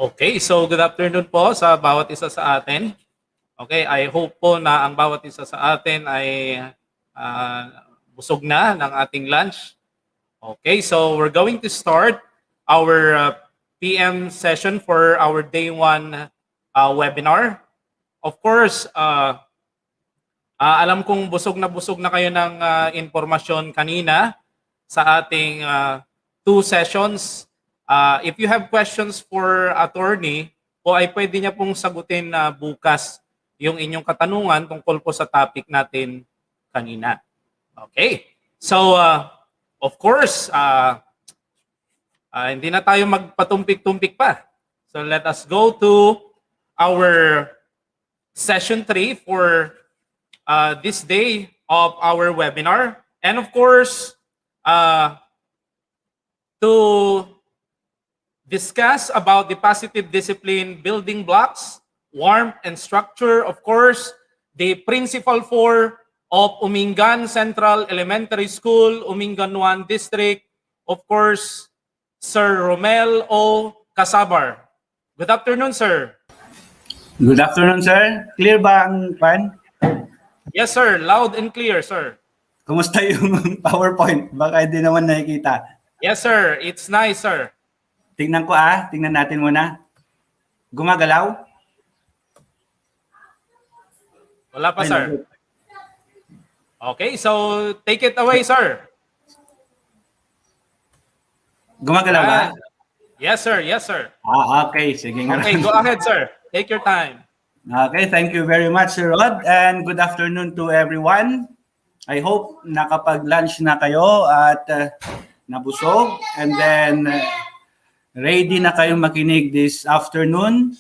Okay, so good afternoon po sa bawat isa sa atin. Okay, I hope po na ang bawat isa sa atin ay busog na ng ating lunch. Okay, so we're going to start our PM session for our day 1 webinar. Of course, alam kong busog na kayo ng informasyon kanina sa ating 2 sessions. If you have questions for attorney, po ay pwede niya pong sagutin bukas yung inyong katanungan tungkol po sa topic natin kanina. Okay. So, of course, hindi na tayo magpatumpik-tumpik pa. So, let us go to our session 3 for this day of our webinar. And of course, to discuss about the positive discipline building blocks, warmth and structure. Of course, the principal 4 of Umingan Central Elementary School, Umingan 1 District. Of course, Sir Romel O. Casabar. Good afternoon, sir. Good afternoon, sir. Clear ba ang pan? Yes, sir. Loud and clear, sir. Kumusta yung PowerPoint? Baka hindi naman nakikita. Yes, sir. It's nice, sir. Tingnan ko tingnan natin muna. Gumagalaw? Wala pa, sir. Okay, so take it away, sir. Gumagalaw ba? Yes, sir. Yes, sir. Okay. Sige nga. Okay, go ahead, sir. Take your time. Okay, thank you very much, Sir Rod. And good afternoon to everyone. I hope nakapag-lunch na kayo at nabusog. And then ready na kayong makinig this afternoon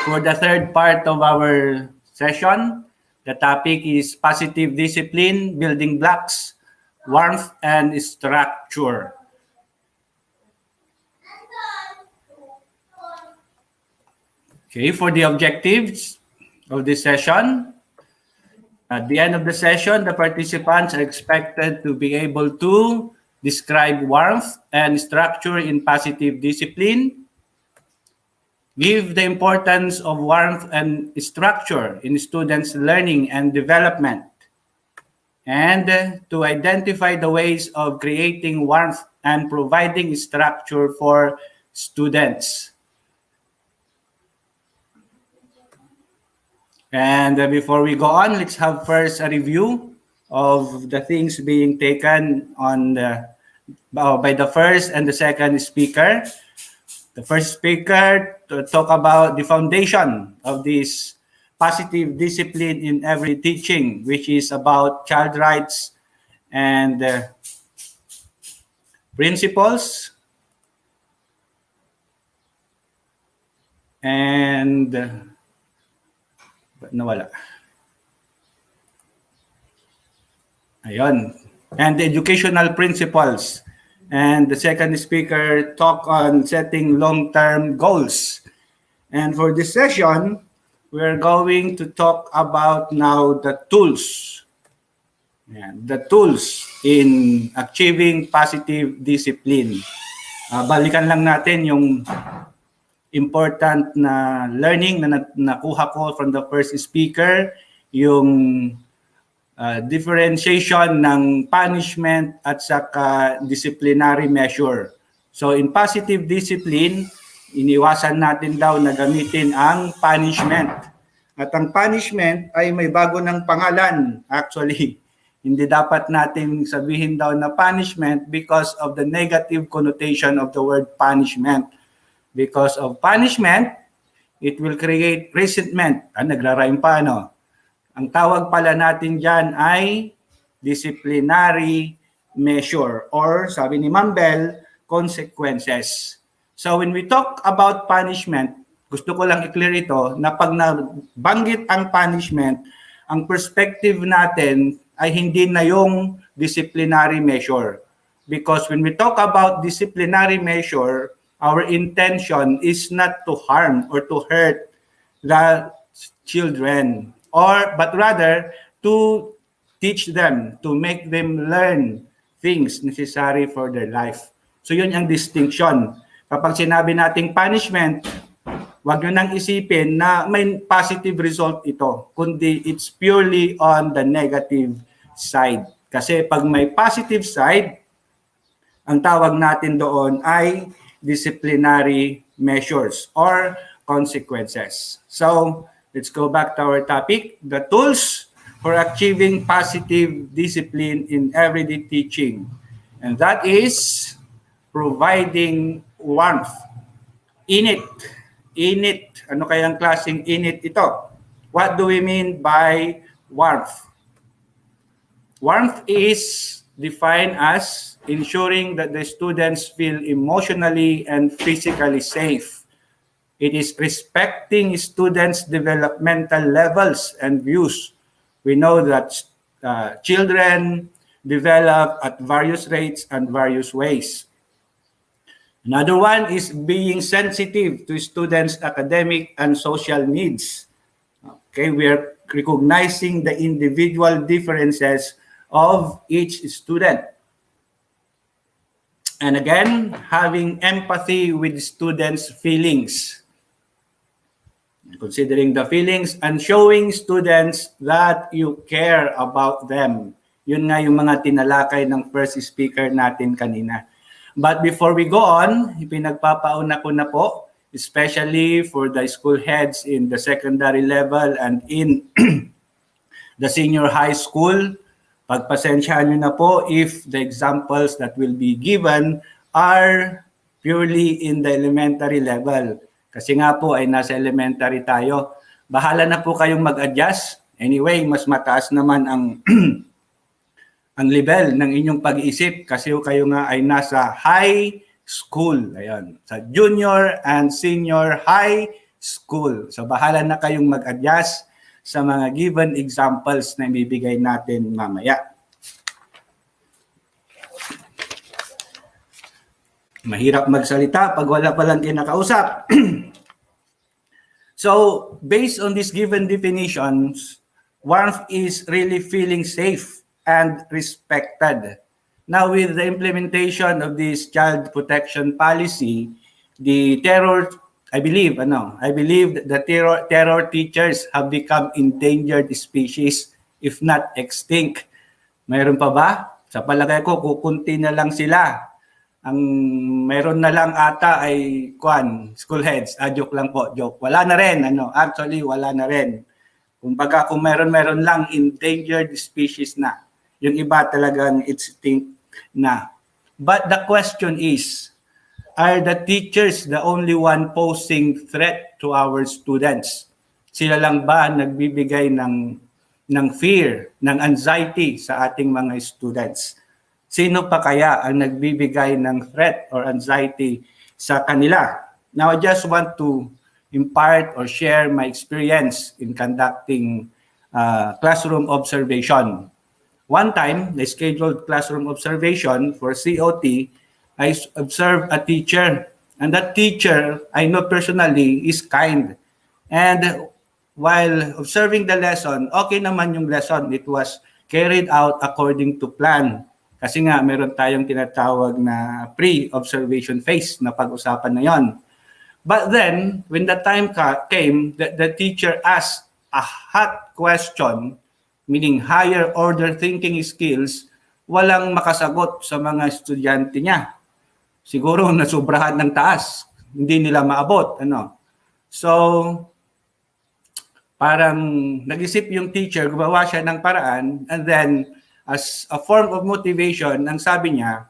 for the third part of our session. The topic is positive discipline, building blocks, warmth, and structure. Okay, for the objectives of this session, at the end of the session, the participants are expected to be able to describe warmth and structure in positive discipline, give the importance of warmth and structure in students' learning and development, and to identify the ways of creating warmth and providing structure for students. And before we go on, let's have first a review of the things being taken on by the first and the second speaker. The first speaker to talk about the foundation of this positive discipline in every teaching, which is about child rights and principles. And nawala. Ayun. And the educational principles. And the second speaker talk on setting long-term goals. And for this session, we're going to talk about now the tools. The tools in achieving positive discipline. Balikan lang natin yung important na learning na nakuha ko from the first speaker, yung differentiation ng punishment at saka disciplinary measure. So in positive discipline, iniwasan natin daw na gamitin ang punishment. At ang punishment ay may bago ng pangalan actually. Hindi dapat natin sabihin daw na punishment because of the negative connotation of the word punishment. Because of punishment, it will create resentment. Nagra-rhyme pa, no? Ang tawag pala natin dyan ay disciplinary measure or sabi ni Ma'am Bell, consequences. So when we talk about punishment, gusto ko lang i-clear ito na pag nabanggit ang punishment, ang perspective natin ay hindi na yung disciplinary measure. Because when we talk about disciplinary measure, our intention is not to harm or to hurt the children, but rather to teach them, to make them learn things necessary for their life. So yun ang distinction. Kapag sinabi nating punishment, wag nyo nang isipin na may positive result ito, kundi it's purely on the negative side. Kasi pag may positive side, ang tawag natin doon ay disciplinary measures or consequences. So, let's go back to our topic, the tools for achieving positive discipline in everyday teaching. And that is providing warmth. Init. Init. Ano kayang klaseng init ito? What do we mean by warmth? Warmth is defined as ensuring that the students feel emotionally and physically safe. It is respecting students' developmental levels and views. We know that children develop at various rates and various ways. Another one is being sensitive to students' academic and social needs. Okay, we are recognizing the individual differences of each student. And again, having empathy with students' feelings. Considering the feelings and showing students that you care about them. Yun nga yung mga tinalakay ng first speaker natin kanina. But before we go on, ipinagpapauna ko na po, especially for the school heads in the secondary level and in the senior high school, pagpasensyahan nyo na po if the examples that will be given are purely in the elementary level. Kasi nga po ay nasa elementary tayo. Bahala na po kayong mag-adjust. Anyway, mas mataas naman ang ang level ng inyong pag-iisip kasi kayo nga ay nasa high school. Ayan, sa junior and senior high school. So bahala na kayong mag-adjust sa mga given examples na ibibigay natin mamaya. Mahirap magsalita pag wala palang kinakausap. So, based on these given definitions, warmth is really feeling safe and respected. Now, with the implementation of this child protection policy, the terror, I believe that the terror teachers have become endangered species, if not extinct. Mayroon pa ba? Sa palagay ko, kukunti na lang sila. Ang meron na lang ata ay school heads. Joke lang po, joke. Wala na rin, actually wala na rin. Kumbaga kung meron lang endangered species na. Yung iba talagang extinct na. But the question is, are the teachers the only one posing threat to our students? Sila lang ba nagbibigay ng fear, ng anxiety sa ating mga students? Sino pa kaya ang nagbibigay ng threat or anxiety sa kanila? Now, I just want to impart or share my experience in conducting classroom observation. One time, the scheduled classroom observation for COT, I observed a teacher. And that teacher, I know personally, is kind. And while observing the lesson, okay naman yung lesson. It was carried out according to plan. Kasi nga, meron tayong tinatawag na pre-observation phase na pag-usapan na yon. But then, when the time came, the teacher asked a hot question, meaning higher order thinking skills, walang makasagot sa mga estudyante niya. Siguro nasubrahan ng taas, hindi nila maabot. So, parang nag-isip yung teacher, gumawa siya ng paraan, and then, as a form of motivation, ang sabi niya,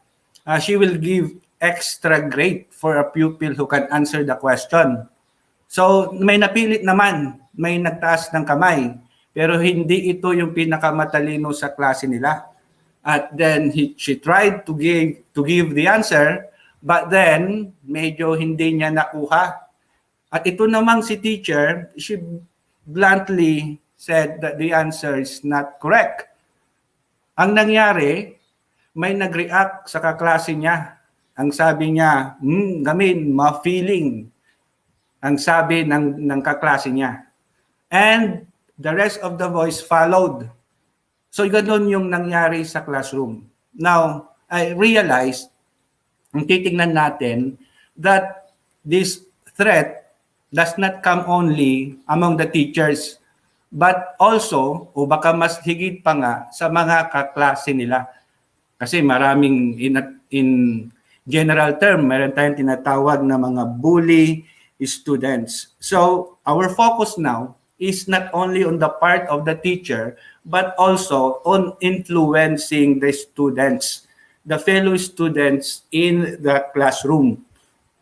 she will give extra grade for a pupil who can answer the question. So, may napilit naman, may nagtaas ng kamay, pero hindi ito yung pinakamatalino sa klase nila. At then, she tried to give the answer, but then, medyo hindi niya nakuha. At ito namang si teacher, she bluntly said that the answer is not correct. Ang nangyari, may nag-react sa kaklase niya. Ang sabi niya, gamin, ma-feeling. Ang sabi ng kaklase niya. And the rest of the voice followed. So, ganun yung nangyari sa classroom. Now, I realized, kung titingnan natin, that this threat does not come only among the teachers, but also, o baka mas higit pa nga, sa mga kaklase nila. Kasi maraming, in general term, meron tayong tinatawag na mga bully students. So, our focus now is not only on the part of the teacher, but also on influencing the students, the fellow students in the classroom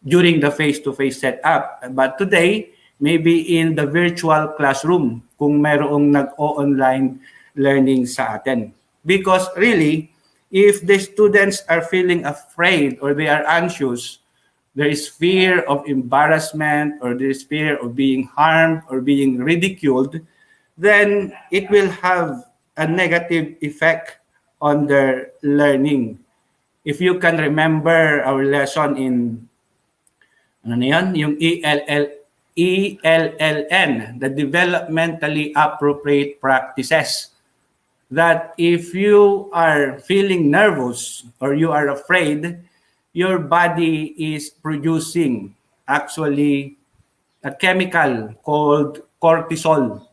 during the face-to-face setup. But today, maybe in the virtual classroom, kung mayroong nag-o-online learning sa atin. Because really, if the students are feeling afraid or they are anxious, there is fear of embarrassment or there is fear of being harmed or being ridiculed, then it will have a negative effect on their learning. If you can remember our lesson in yung ELLN, the developmentally appropriate practices, that if you are feeling nervous or you are afraid, your body is producing actually a chemical called cortisol.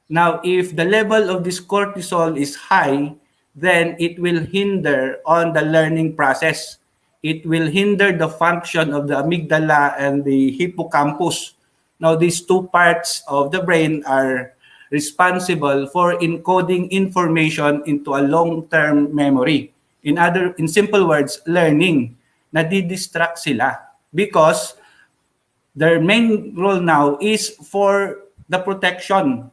Now, if the level of this cortisol is high, then it will hinder on the learning process. It will hinder the function of the amygdala and the hippocampus. Now, these two parts of the brain are responsible for encoding information into a long-term memory. In simple words, learning. Nadidistract sila because their main role now is for the protection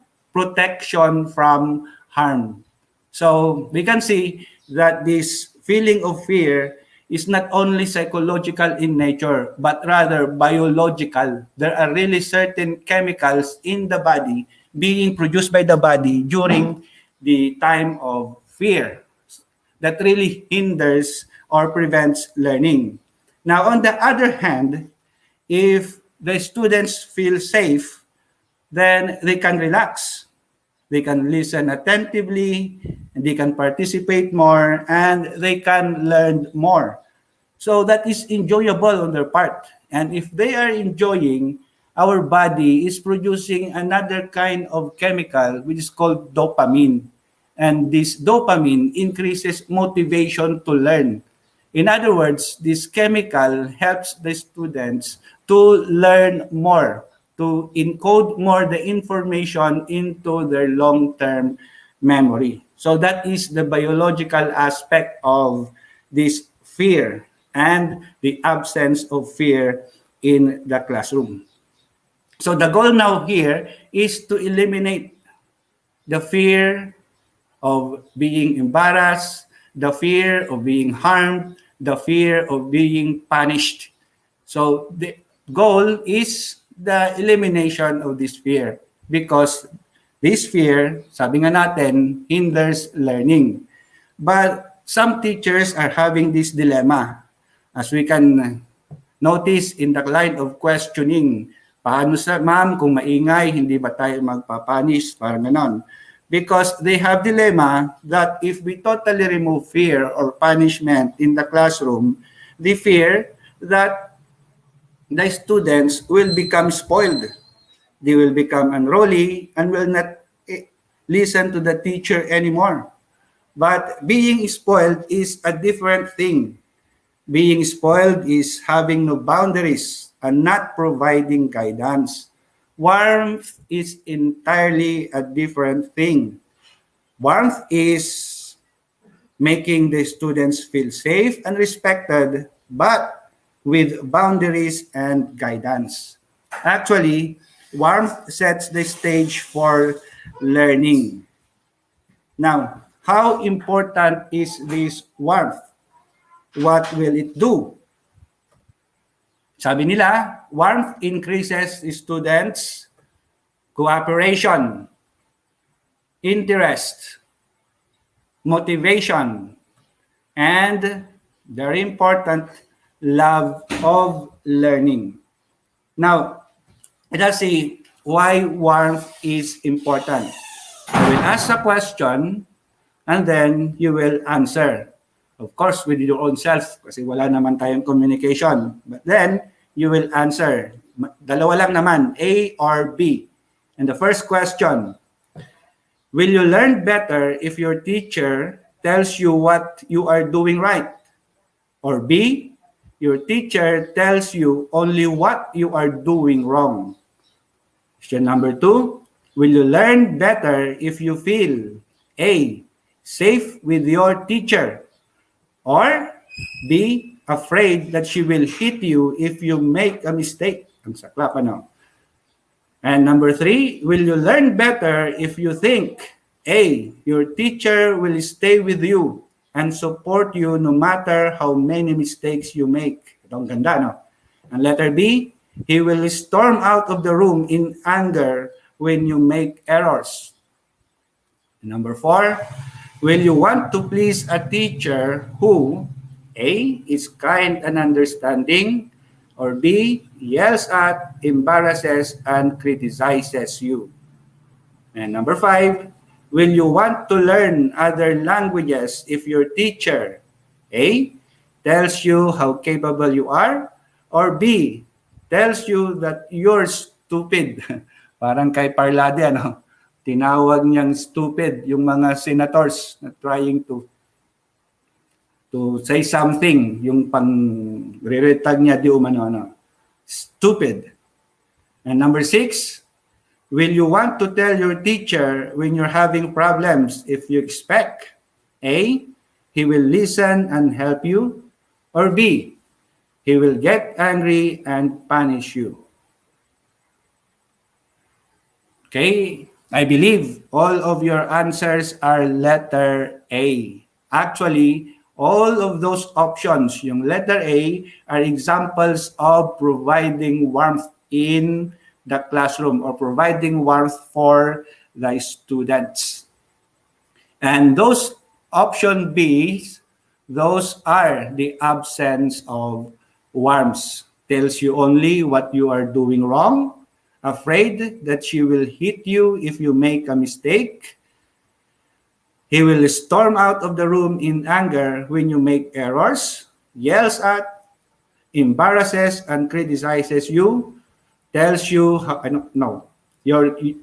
from harm. So we can see that this feeling of fear is not only psychological in nature, but rather biological. There are really certain chemicals in the body being produced by the body during the time of fear that really hinders or prevents learning. Now, on the other hand, if the students feel safe, then they can relax. They can listen attentively, and they can participate more, and they can learn more. So that is enjoyable on their part. And if they are enjoying, our body is producing another kind of chemical, which is called dopamine. And this dopamine increases motivation to learn. In other words, this chemical helps the students to learn more, to encode more the information into their long-term memory. So that is the biological aspect of this fear and the absence of fear in the classroom. So the goal now here is to eliminate the fear of being embarrassed, the fear of being harmed, the fear of being punished. So the goal is the elimination of this fear because this fear, sabi nga natin, hinders learning. But some teachers are having this dilemma. As we can notice in the line of questioning, paano sa ma'am kung maingay, hindi ba tayo magpapunish? Parang ganon. Because they have dilemma that if we totally remove fear or punishment in the classroom, they fear that the students will become spoiled. They will become unruly and will not listen to the teacher anymore. But being spoiled is a different thing. Being spoiled is having no boundaries and not providing guidance. Warmth is entirely a different thing. Warmth is making the students feel safe and respected, but with boundaries and guidance. Actually, warmth sets the stage for learning. Now, how important is this warmth? What will it do? Sabi nila, warmth increases students' cooperation, interest, motivation, and very important, love of learning. Now, let's see why warmth is important. I will ask a question and then you will answer. Of course, with your own self kasi wala naman tayong communication. But then, you will answer. Dalawa lang naman, A or B. And the first question, will you learn better if your teacher tells you what you are doing right? Or B, your teacher tells you only what you are doing wrong? Question number 2, will you learn better if you feel A, safe with your teacher? Or B, afraid that she will hit you if you make a mistake? Ang saklap, ano? And number 3, will you learn better if you think A, your teacher will stay with you and support you no matter how many mistakes you make? Itong ganda, no? And letter B, he will storm out of the room in anger when you make errors. And number 4, will you want to please a teacher who A, is kind and understanding, or B, yells at, embarrasses, and criticizes you? And number 5, will you want to learn other languages if your teacher A, tells you how capable you are, or B, tells you that you're stupid? Parang kay Parlade, ano? Tinawag niyang stupid yung mga senators na trying to say something, yung pang-reretag niya di umano, ano, stupid. And number 6, will you want to tell your teacher when you're having problems if you expect A, he will listen and help you, or B, he will get angry and punish you? Okay, I believe all of your answers are letter A. Actually, all of those options, yung letter A, are examples of providing warmth in the classroom or providing warmth for the students. And those option B's, those are the absence of warmth. Tells you only what you are doing wrong, afraid that she will hit you if you make a mistake. He will storm out of the room in anger when you make errors, yells at, embarrasses, and criticizes you, tells you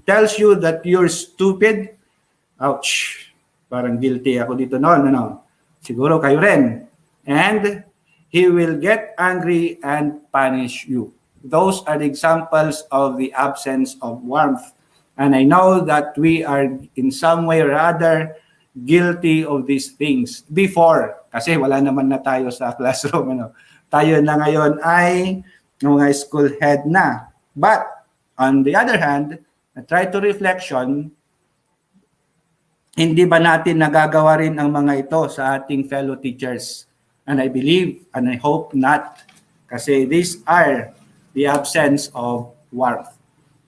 tells you that you're stupid. Ouch. Parang guilty ako dito noon, ano? Siguro kayo rin. And he will get angry and punish you. Those are the examples of the absence of warmth. And I know that we are in some way or other guilty of these things before, kasi wala naman na tayo sa classroom, ano. Tayo na ngayon ay mga school head na. But on the other hand, I try to reflection, hindi ba natin nagagawa rin ang mga ito sa ating fellow teachers? And I believe and I hope not, kasi these are the absence of warmth.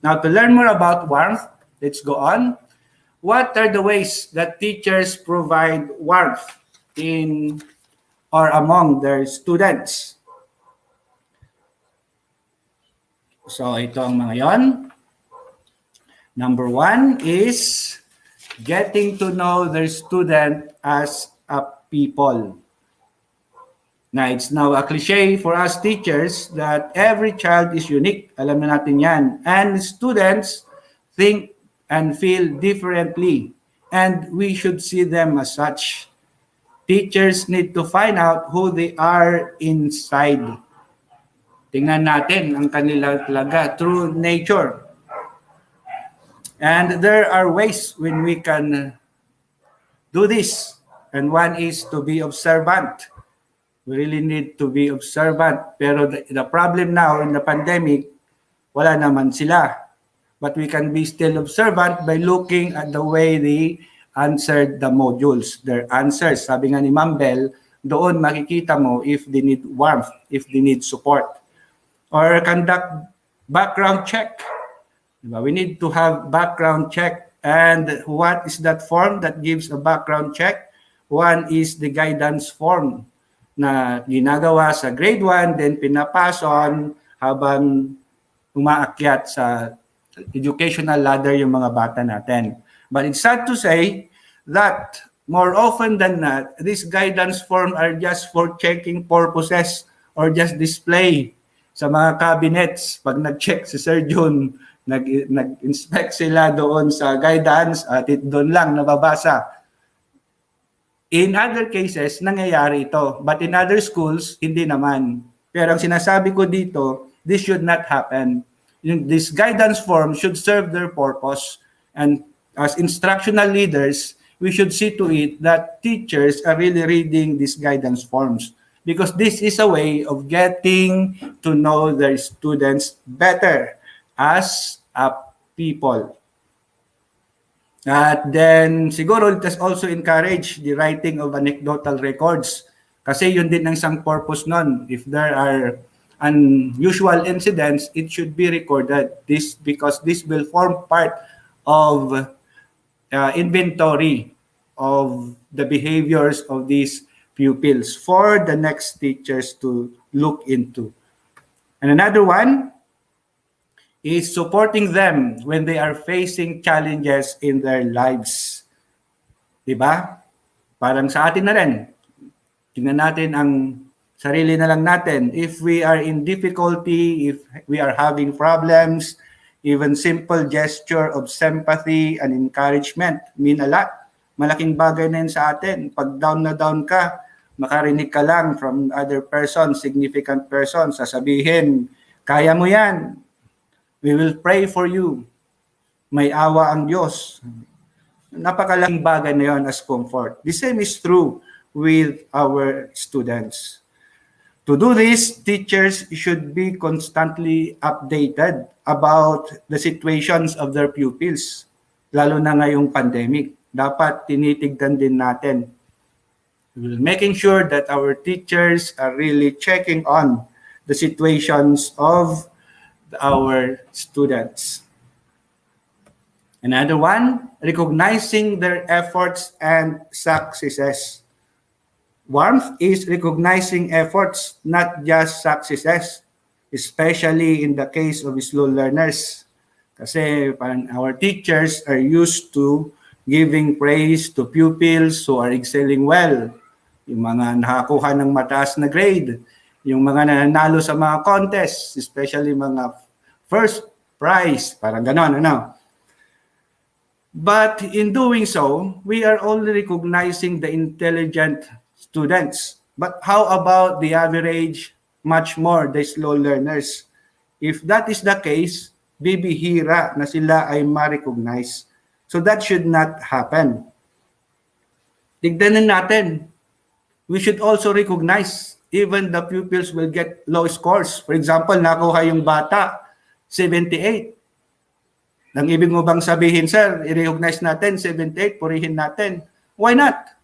Now, to learn more about warmth, let's go on. What are the ways that teachers provide warmth in or among their students? So, ito ang mga yon. Number 1 is getting to know their student as a people. Now, it's now a cliche for us teachers that every child is unique. Alam na natin yan. And students think and feel differently. And we should see them as such. Teachers need to find out who they are inside. Tingnan natin ang kanila talaga through nature. And there are ways when we can do this. And one is to be observant. We really need to be observant. Pero the problem now in the pandemic, wala naman sila. But we can be still observant by looking at the way they answered the modules. Their answers, sabi nga ni Ma'am Bell, doon makikita mo if they need warmth, if they need support. Or conduct background check. Diba? We need to have background check. And what is that form that gives a background check? One is the guidance form na ginagawa sa grade 1, then pinapason habang umaakyat sa educational ladder yung mga bata natin. But it's sad to say that more often than not, these guidance forms are just for checking purposes or just display. sa mga cabinets, pag nag-check si Sir Jun, nag-inspect sila doon sa guidance at doon lang nababasa. In other cases, nangyayari ito. But in other schools, hindi naman. Pero ang sinasabi ko dito, this should not happen. This guidance form should serve their purpose. And as instructional leaders, we should see to it that teachers are really reading these guidance forms. Because this is a way of getting to know their students better as a people. At then, siguro, it has also encouraged the writing of anecdotal records. Kasi yun din ang isang purpose nun. If there are unusual incidents, it should be recorded. Because this will form part of inventory of the behaviors of these pupils for the next teachers to look into. And another one is supporting them when they are facing challenges in their lives. Diba? Parang sa atin na rin. Tingnan natin ang sarili na lang natin. If we are in difficulty, if we are having problems, even simple gesture of sympathy and encouragement mean a lot. Malaking bagay na yun sa atin. Pag down na down ka, makarinig ka lang from other person, significant person, sasabihin, kaya mo yan. We will pray for you. May awa ang Diyos. Napakalaking bagay na yun as comfort. The same is true with our students. To do this, teachers should be constantly updated about the situations of their pupils. Lalo na ngayong pandemic. Dapat tinitignan din natin. Making sure that our teachers are really checking on the situations of our students. Another one, recognizing their efforts and successes. Warmth is recognizing efforts, not just successes, especially in the case of slow learners. Kasi our teachers are used to giving praise to pupils who are excelling well. Yung mga nakakuha ng mataas na grade, yung mga nananalo sa mga contests, especially mga first prize, parang ganon, ano? But in doing so, we are only recognizing the intelligent students. But how about the average, much more, the slow learners? If that is the case, bibihira na sila ay ma-recognize. So that should not happen. Tignan natin. We should also recognize even the pupils will get low scores. For example, nakuha yung bata, 78. Nang ibig mo bang sabihin, sir, i-recognize natin, 78, purihin natin. Why not?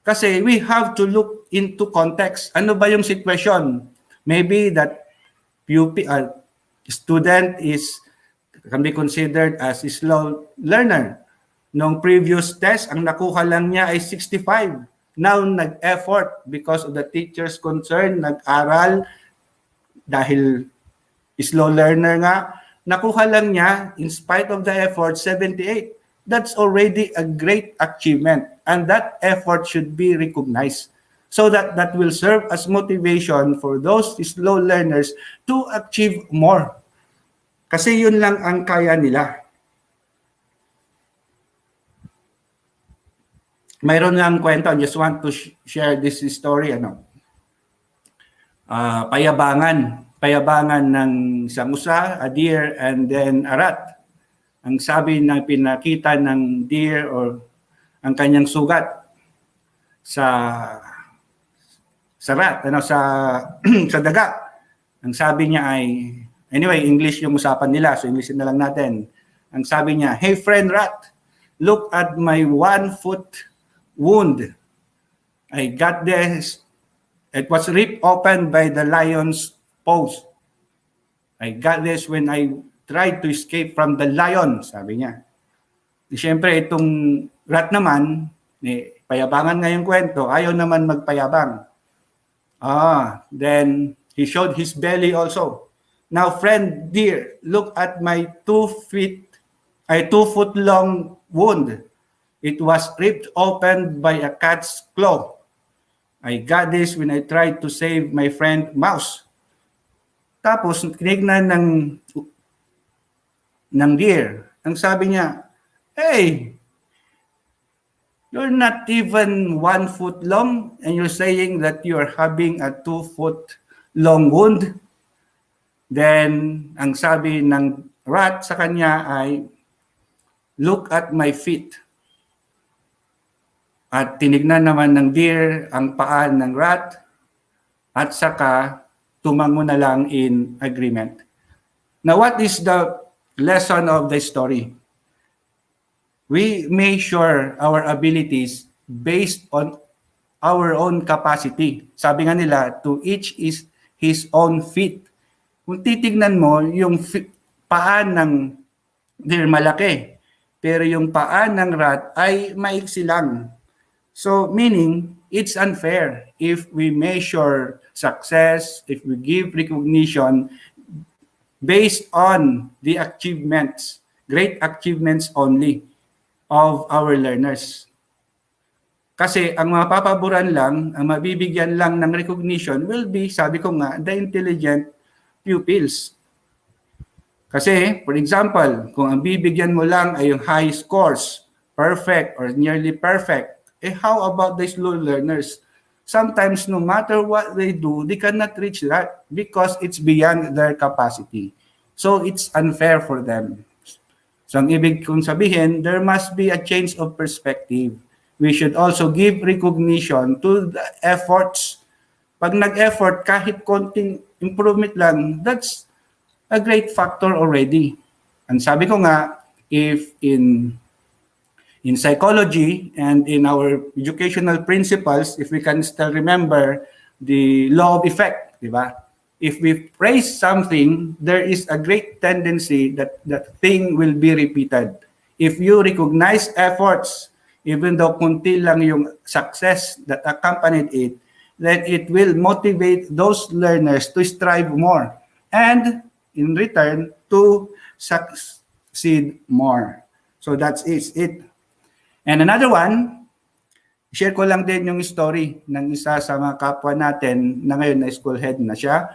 Kasi we have to look into context. Ano ba yung situation? Maybe that student can be considered as a slow learner. Nung previous test, ang nakuha lang niya ay 65. Now, nag-effort because of the teacher's concern, nag-aral dahil slow learner nga, nakuha lang niya, in spite of the effort, 78. That's already a great achievement. And that effort should be recognized. So that will serve as motivation for those slow learners to achieve more. Kasi yun lang ang kaya nila. Mayroon lang kwento, I just want to share this story. Payabangan ng samusa, a deer, and then a rat. Ang sabi na pinakita ng deer or ang kanyang sugat sa rat, sa daga. Ang sabi niya ay, anyway, English yung usapan nila, so Englishin na lang natin. Ang sabi niya, hey friend rat, look at my 1-foot wound. I got this. It was ripped open by the lion's paws. I got this when I tried to escape from the lion, sabi niya. Siyempre, itong rat naman, payabangan nga yung kwento, ayaw naman magpayabang. Then he showed his belly also. Now, friend dear, look at my 2-foot long wound. It was ripped open by a cat's claw. I got this when I tried to save my friend mouse. Tapos, tinignan ng deer. Ang sabi niya, "Hey, you're not even 1 foot long and you're saying that you're having a 2 foot long wound." Then, ang sabi ng rat sa kanya ay, "Look at my feet." At tinignan naman ng deer ang paa ng rat at saka tumango na lang in agreement. Now, what is the lesson of the story? We measure our abilities based on our own capacity. Sabi nga nila, to each is his own feet. Kung titignan mo, yung paa ng deer malaki, pero yung paa ng rat ay maiksi lang. So, meaning, it's unfair if we measure success, if we give recognition based on the achievements, great achievements only of our learners. Kasi ang mapapaboran lang, ang mabibigyan lang ng recognition will be, sabi ko nga, the intelligent pupils. Kasi, for example, kung ang bibigyan mo lang ay yung high scores, perfect or nearly perfect, how about the slow learners? Sometimes, no matter what they do, they cannot reach that because it's beyond their capacity. So, it's unfair for them. So, ang ibig kong sabihin, there must be a change of perspective. We should also give recognition to the efforts. Pag nag-effort, kahit konting improvement lang, that's a great factor already. And sabi ko nga, if in psychology and in our educational principles, if we can still remember the law of effect, di ba? If we praise something, there is a great tendency that that thing will be repeated. If you recognize efforts, even though kunti lang yung success that accompanied it, then it will motivate those learners to strive more and in return to succeed more. So that's it. And another one, share ko lang din yung story ng isa sa mga kapwa natin na ngayon na school head na siya.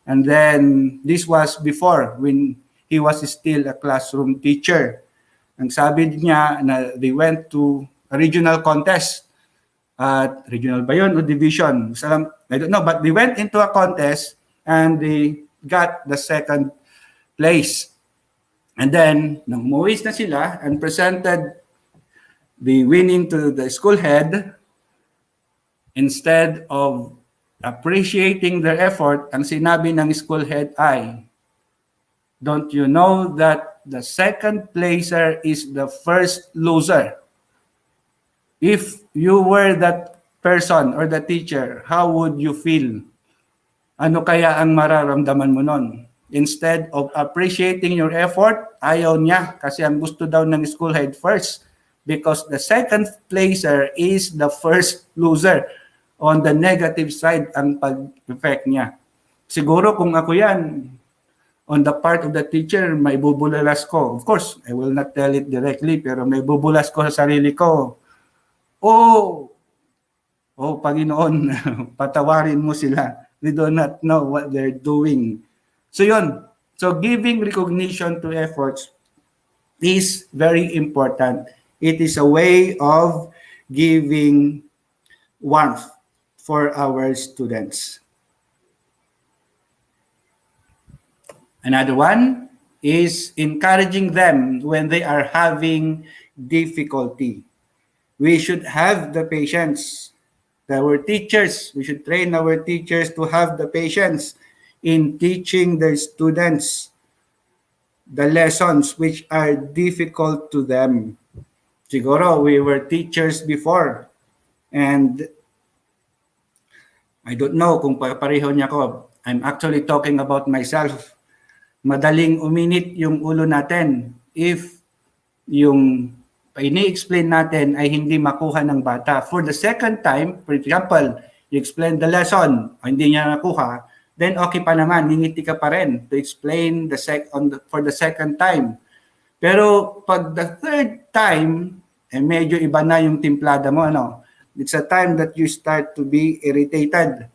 And then, this was before when he was still a classroom teacher. Ang sabi niya na they went to a regional contest. Regional ba yun o division? I don't know, but they went into a contest and they got the second place. And then, nang umuwi na sila and presented the winning to the school head, instead of appreciating their effort, ang sinabi ng school head ay, "Don't you know that the second placer is the first loser? If you were that person or the teacher, how would you feel? Ano kaya ang mararamdaman mo nun?" Instead of appreciating your effort, ayaw niya kasi ang gusto daw ng school head first. Because the second placer is the first loser. On the negative side, ang pag-effect niya. Siguro kung ako yan, on the part of the teacher, may bubulalas ko. Of course, I will not tell it directly, pero may bubulas ko sa sarili ko. Oh Panginoon, patawarin mo sila. They do not know what they're doing. So yun. So giving recognition to efforts is very important. It is a way of giving warmth for our students. Another one is encouraging them when they are having difficulty. We should have the patience. We should train our teachers to have the patience in teaching their students the lessons which are difficult to them. Siguro, we were teachers before. And I don't know kung pareho niya ko. I'm actually talking about myself. Madaling uminit yung ulo natin if yung ini-explain natin ay hindi makuha ng bata. For the second time, for example, you explain the lesson, hindi niya nakuha, then okay pa naman, ningiti ka pa rin to explain for the second time. Pero pag the third time, medyo iba na yung timplada mo, ano? It's a time that you start to be irritated.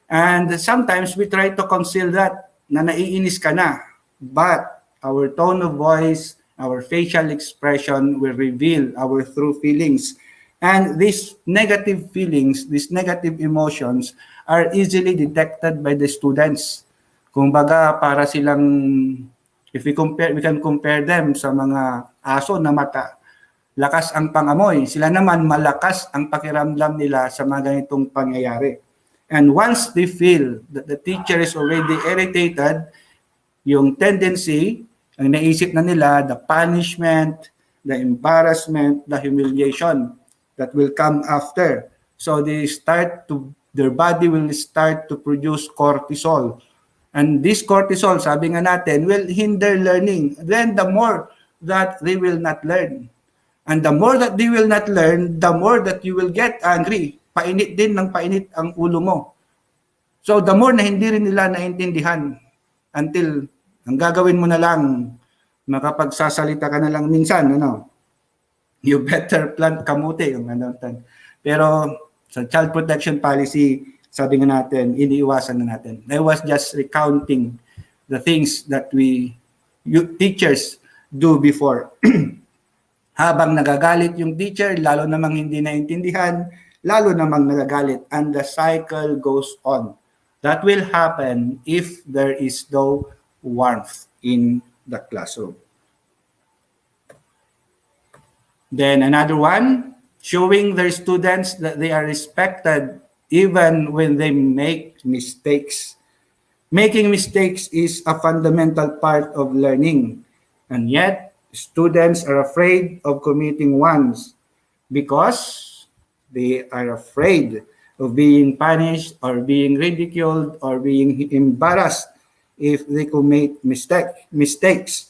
And sometimes we try to conceal that. na naiinis ka na. But our tone of voice, our facial expression will reveal our true feelings. And these negative feelings, these negative emotions are easily detected by the students. Kumbaga, para silang, if we can compare them sa mga aso na lakas ang pangamoy. Sila naman malakas ang pakiramdam nila sa mga ganitong pangyayari. And once they feel that the teacher is already irritated, yung tendency, ang naisip na nila, the punishment, the embarrassment, the humiliation that will come after. So their body will start to produce cortisol. And this cortisol, sabi nga natin, will hinder learning. Then the more that they will not learn. And the more that they will not learn, the more that you will get angry. Painit din ng painit ang ulo mo. So the more na hindi rin nila naintindihan until ang gagawin mo na lang, makapagsasalita ka na lang minsan, you better plant kamote. Pero sa child protection policy, sabi nga natin, iniiwasan na natin. I was just recounting the things that teachers do before. Habang nagagalit yung teacher, lalo namang hindi naintindihan, lalo namang nagagalit, and the cycle goes on. That will happen if there is no warmth in the classroom. Then another one, showing their students that they are respected even when they make mistakes. Making mistakes is a fundamental part of learning, and yet students are afraid of committing ones because they are afraid of being punished or being ridiculed or being embarrassed if they commit mistakes.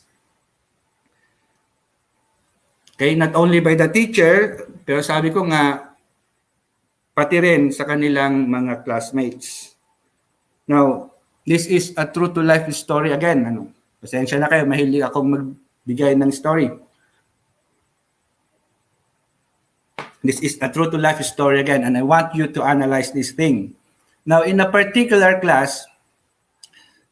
Okay, not only by the teacher, pero sabi ko nga, pati rin sa kanilang mga classmates. Now, this is a true-to-life story again. Pasensya na kayo, mahilig akong magbigay ng story. This is a true-to-life story again, and I want you to analyze this thing. Now, in a particular class,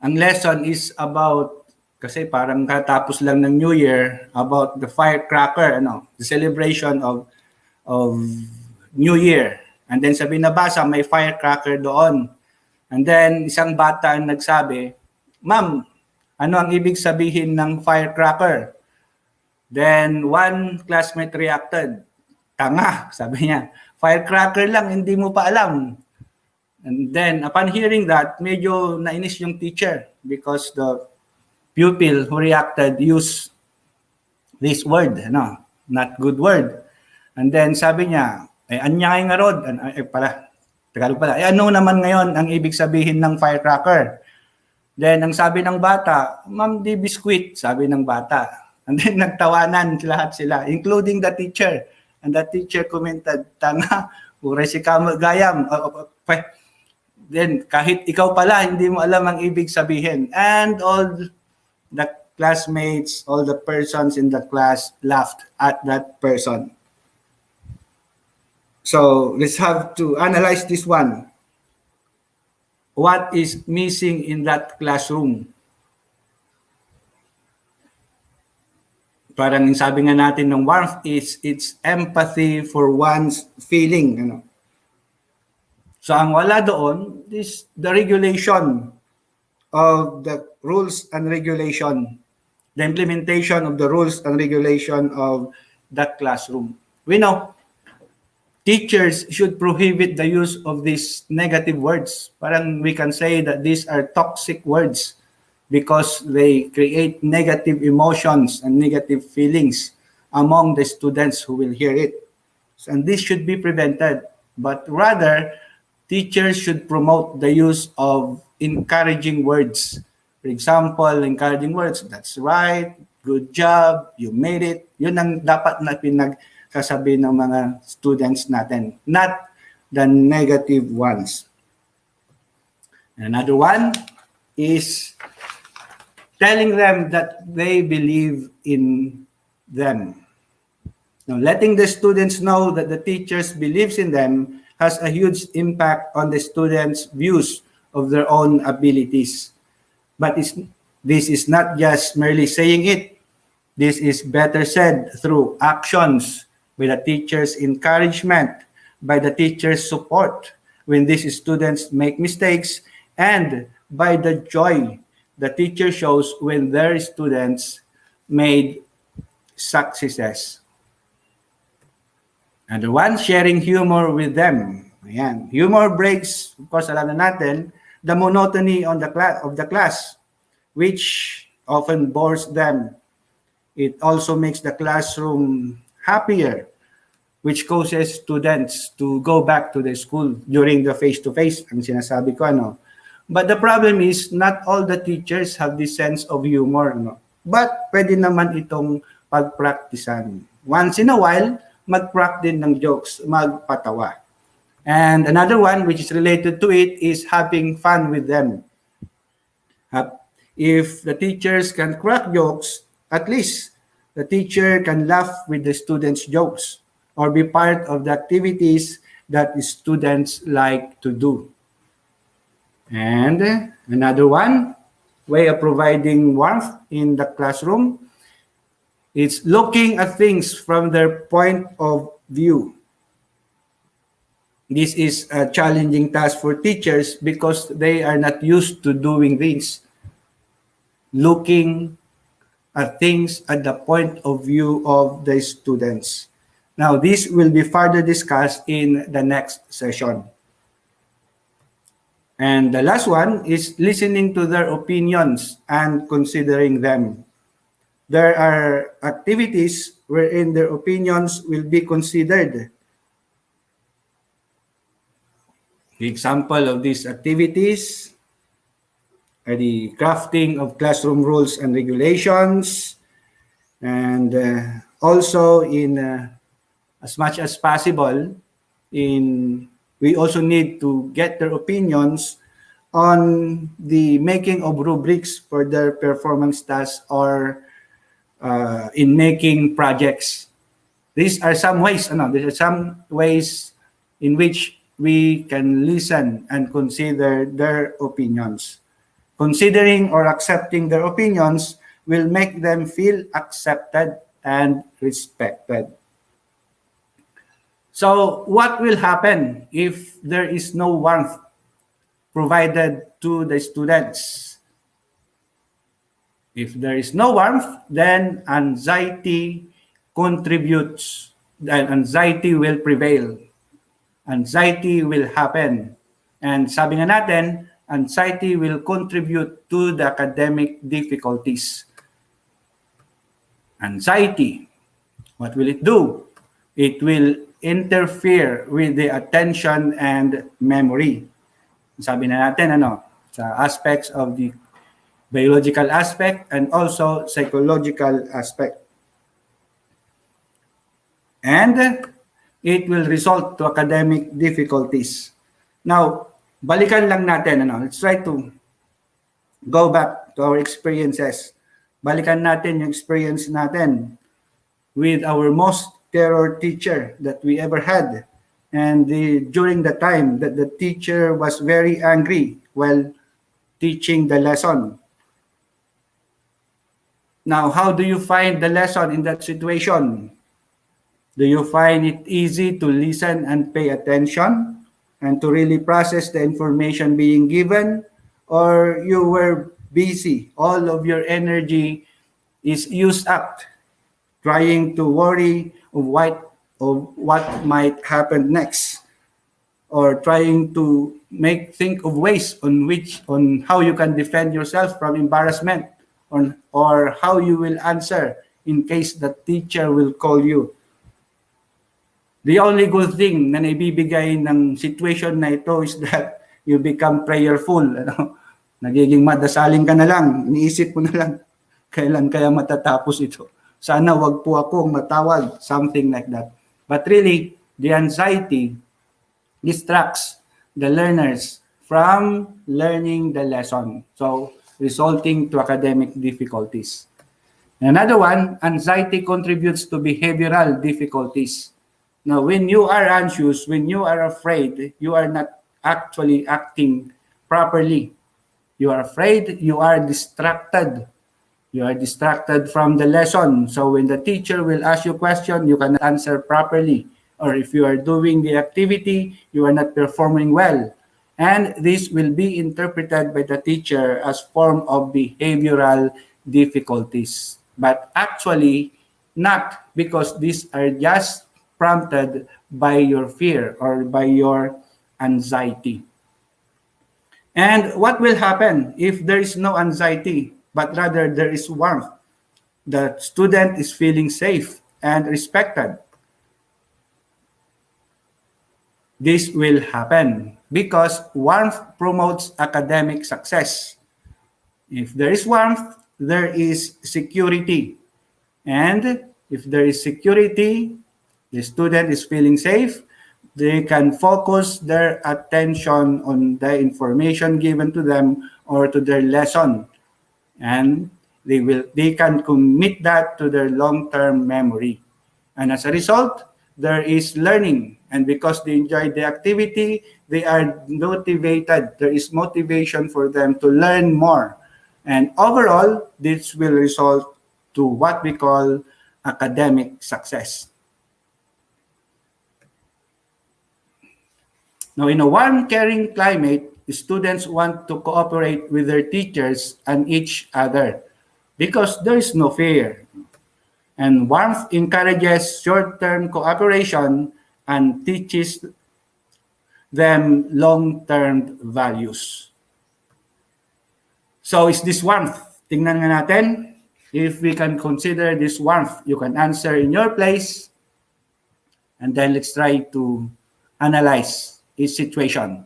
ang lesson is about, kasi parang katapos lang ng New Year, about the firecracker, the celebration of New Year. And then sa binabasa, may firecracker doon. And then isang bata ang nagsabi, "Ma'am, ano ang ibig sabihin ng firecracker?" Then one classmate reacted, "Tanga," sabi niya. "Firecracker lang, hindi mo pa alam." And then upon hearing that, medyo nainis yung teacher because the pupil who reacted used this word, not good word. And then sabi niya, anyay nga rod, Tagalog pala, ano naman ngayon ang ibig sabihin ng firecracker? Then ang sabi ng bata, "Ma'am, di biskwit," sabi ng bata. And then nagtawanan lahat sila, including the teacher. And the teacher commented, "Tanga, uray si kamo gayam." Then kahit ikaw pala, hindi mo alam ang ibig sabihin. And all the classmates, all the persons in the class laughed at that person. So let's have to analyze this one. What is missing in that classroom? Parang sabi nga natin ng warmth is its empathy for one's feeling. So ang wala doon is the regulation of the rules and regulation, the implementation of the rules and regulation of that classroom. We know teachers should prohibit the use of these negative words. Parang we can say that these are toxic words because they create negative emotions and negative feelings among the students who will hear it. And this should be prevented. But rather, teachers should promote the use of encouraging words. For example, encouraging words, "That's right, good job, you made it." Yun ang dapat na sasabihin ng mga students natin, not the negative ones. Another one is telling them that they believe in them. Now, letting the students know that the teachers believes in them has a huge impact on the students' views of their own abilities. But this is not just merely saying it. This is better said through actions, by the teacher's encouragement, by the teacher's support when these students make mistakes, and by the joy the teacher shows when their students made successes. And the one, sharing humor with them. Ayan. Humor breaks, of course, alam na natin, the monotony of the class, which often bores them. It also makes the classroom happier, which causes students to go back to the school during the face-to-face, ang sinasabi ko, ano. But the problem is, not all the teachers have this sense of humor, no? But pwede naman itong pagpraktisan. Once in a while, mag-practice din ng jokes, magpatawa. And another one which is related to it is having fun with them. If the teachers can crack jokes, at least the teacher can laugh with the students' jokes or be part of the activities that the students like to do. And another one, way of providing warmth in the classroom, it's looking at things from their point of view. This is a challenging task for teachers because they are not used to doing this. Looking at things at the point of view of the students. Now, this will be further discussed in the next session. And the last one is listening to their opinions and considering them. There are activities wherein their opinions will be considered. The example of these activities are the crafting of classroom rules and regulations, and also in as much as possible, we also need to get their opinions on the making of rubrics for their performance tasks or in making projects. These are some ways, in which we can listen and consider their opinions. Considering or accepting their opinions will make them feel accepted and respected. So what will happen if there is no warmth provided to the students? If there is no warmth, then anxiety contributes, then anxiety will prevail. Anxiety will happen. And sabi nga natin, anxiety will contribute to the academic difficulties. Anxiety, what will it do? It will interfere with the attention and memory. Sabi na natin, sa aspects of the biological aspect and also psychological aspect. And it will result to academic difficulties. Now, balikan lang natin, let's try to go back to our experiences. Balikan natin yung experience natin with our most terror teacher that we ever had. And during the time that the teacher was very angry while teaching the lesson. Now, how do you find the lesson in that situation? Do you find it easy to listen and pay attention and to really process the information being given? Or you were busy, all of your energy is used up trying to worry of what might happen next, or trying to think of ways on how you can defend yourself from embarrassment, or how you will answer in case the teacher will call you. The only good thing na naibibigay ng situation na ito is that you become prayerful. Nagiging madasaling ka na lang, iniisip mo na lang, kailan kaya matatapos ito? Sana wag po akong matawag, something like that. But really, the anxiety distracts the learners from learning the lesson, so resulting to academic difficulties. Another one, anxiety contributes to behavioral difficulties. Now, when you are anxious, when you are afraid, you are not actually acting properly. You are afraid, you are distracted. You are distracted from the lesson. So when the teacher will ask you a question, you cannot answer properly. Or if you are doing the activity, you are not performing well. And this will be interpreted by the teacher as form of behavioral difficulties. But actually, not, because these are just prompted by your fear or by your anxiety. And what will happen if there is no anxiety, but rather there is warmth? The student is feeling safe and respected. This will happen because warmth promotes academic success. If there is warmth, there is security. And if there is security, the student is feeling safe, they can focus their attention on the information given to them or to their lesson. And they can commit that to their long-term memory. And as a result, there is learning. And because they enjoy the activity, they are motivated. There is motivation for them to learn more. And overall, this will result to what we call academic success. Now, in a warm, caring climate, students want to cooperate with their teachers and each other because there is no fear. And warmth encourages short-term cooperation and teaches them long-term values. So is this warmth? Tingnan nga natin. If we can consider this warmth, you can answer in your place. And then let's try to analyze each situation.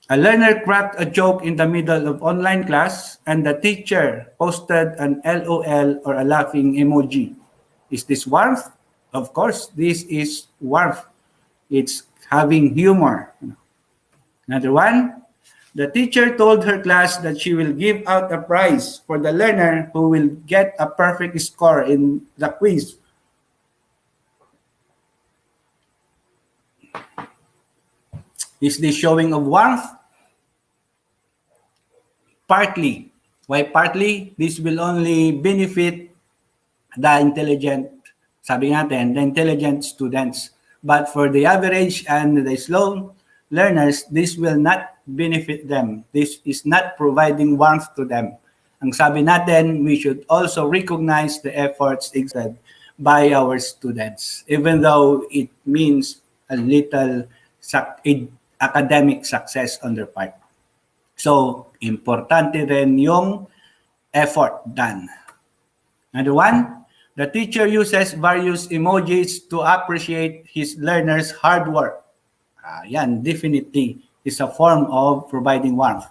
A learner cracked a joke in the middle of online class and the teacher posted an LOL or a laughing emoji. Is this warmth? Of course, this is warmth. It's having humor. Another one, the teacher told her class that she will give out a prize for the learner who will get a perfect score in the quiz. Is this showing of warmth? Partly. Why partly? This will only benefit the intelligent, sabi natin, the intelligent students. But for the average and the slow learners, this will not benefit them. This is not providing warmth to them. Ang sabi natin, we should also recognize the efforts exerted by our students, even though it means a little academic success on their part. So, importante rin yung effort done. Another one, the teacher uses various emojis to appreciate his learners' hard work. Yan, definitely is a form of providing warmth.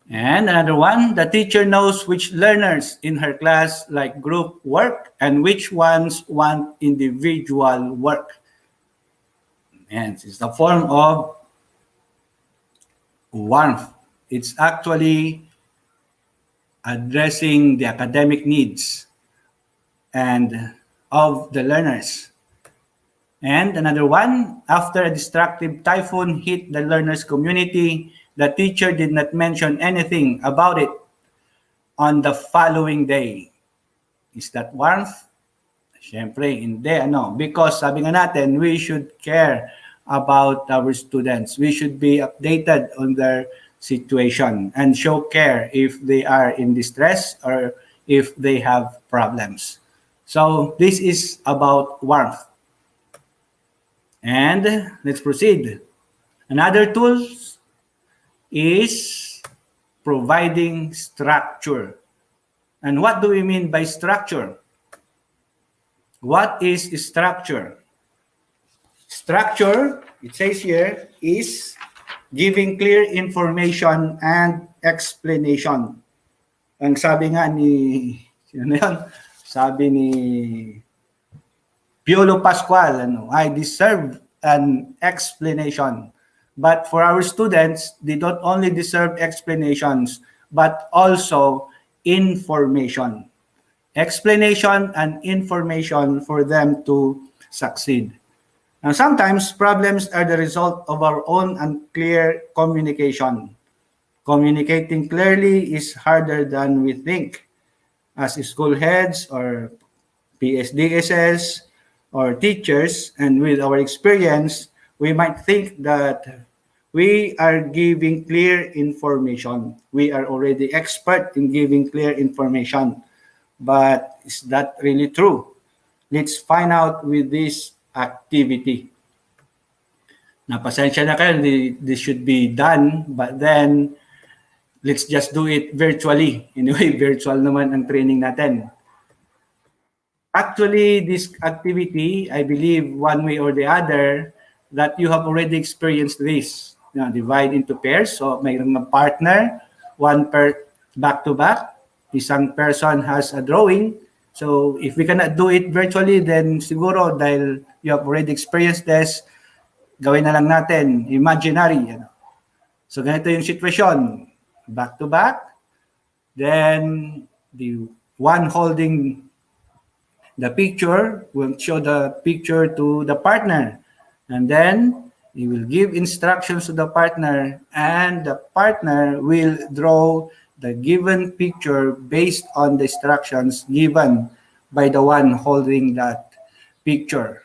And another one, the teacher knows which learners in her class like group work and which ones want individual work. And it's a form of warmth. It's actually addressing the academic needs and of the learners. And another one, after a destructive typhoon hit the learners' community, the teacher did not mention anything about it on the following day. Is that warmth? Siyempre, hindi. Because sabi nga natin, we should care about our students. We should be updated on their situation and show care if they are in distress or if they have problems. So this is about warmth. And let's proceed. Another tool is providing structure. And what do we mean by structure? What is structure? Structure, it says here, is giving clear information and explanation. Ang sabi nga ni, sino yun? Sabi ni Piolo Pascual, I deserve an explanation. But for our students, they don't only deserve explanations, but also information. Explanation and information for them to succeed. Now, sometimes problems are the result of our own unclear communication. Communicating clearly is harder than we think. As school heads or PSDSS or teachers, and with our experience, we might think that we are giving clear information. We are already expert in giving clear information. But is that really true? Let's find out with this activity. Napasensya na kayo, this should be done, but then let's just do it virtually. Anyway, virtual naman ang training natin. Actually, this activity, I believe one way or the other, that you have already experienced this. You know, divide into pairs. So mayroong partner, one per back-to-back. Isang person has a drawing. So if we cannot do it virtually, then siguro dahil you have already experienced this, gawin na lang natin, imaginary. Ano. So ganito yung situation. Back-to-back. Then the one holding the picture will show the picture to the partner. And then he will give instructions to the partner, and the partner will draw the given picture based on the instructions given by the one holding that picture.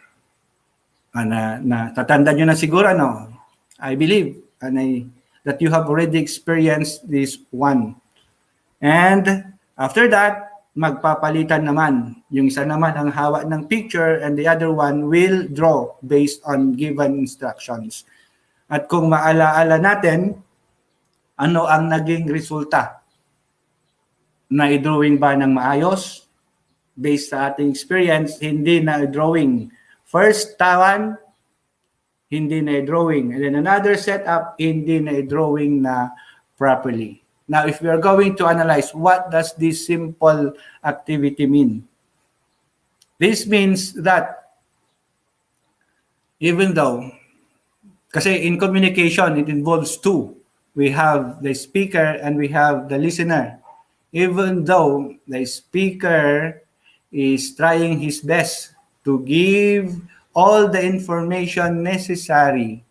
Tatanda nyo na siguro, no? I believe that you have already experienced this one. And after that, magpapalitan naman. Yung isa naman ang hawak ng picture and the other one will draw based on given instructions. At kung maalaala natin, ano ang naging resulta? Na-drawing ba ng maayos? Based sa ating experience, hindi na-drawing. First tawan, hindi na-drawing. And then another setup, hindi na-drawing na properly. Now, if we are going to analyze what does this simple activity mean? This means that even though, kasi in communication, it involves two. We have the speaker and we have the listener. Even though the speaker is trying his best to give all the information necessary,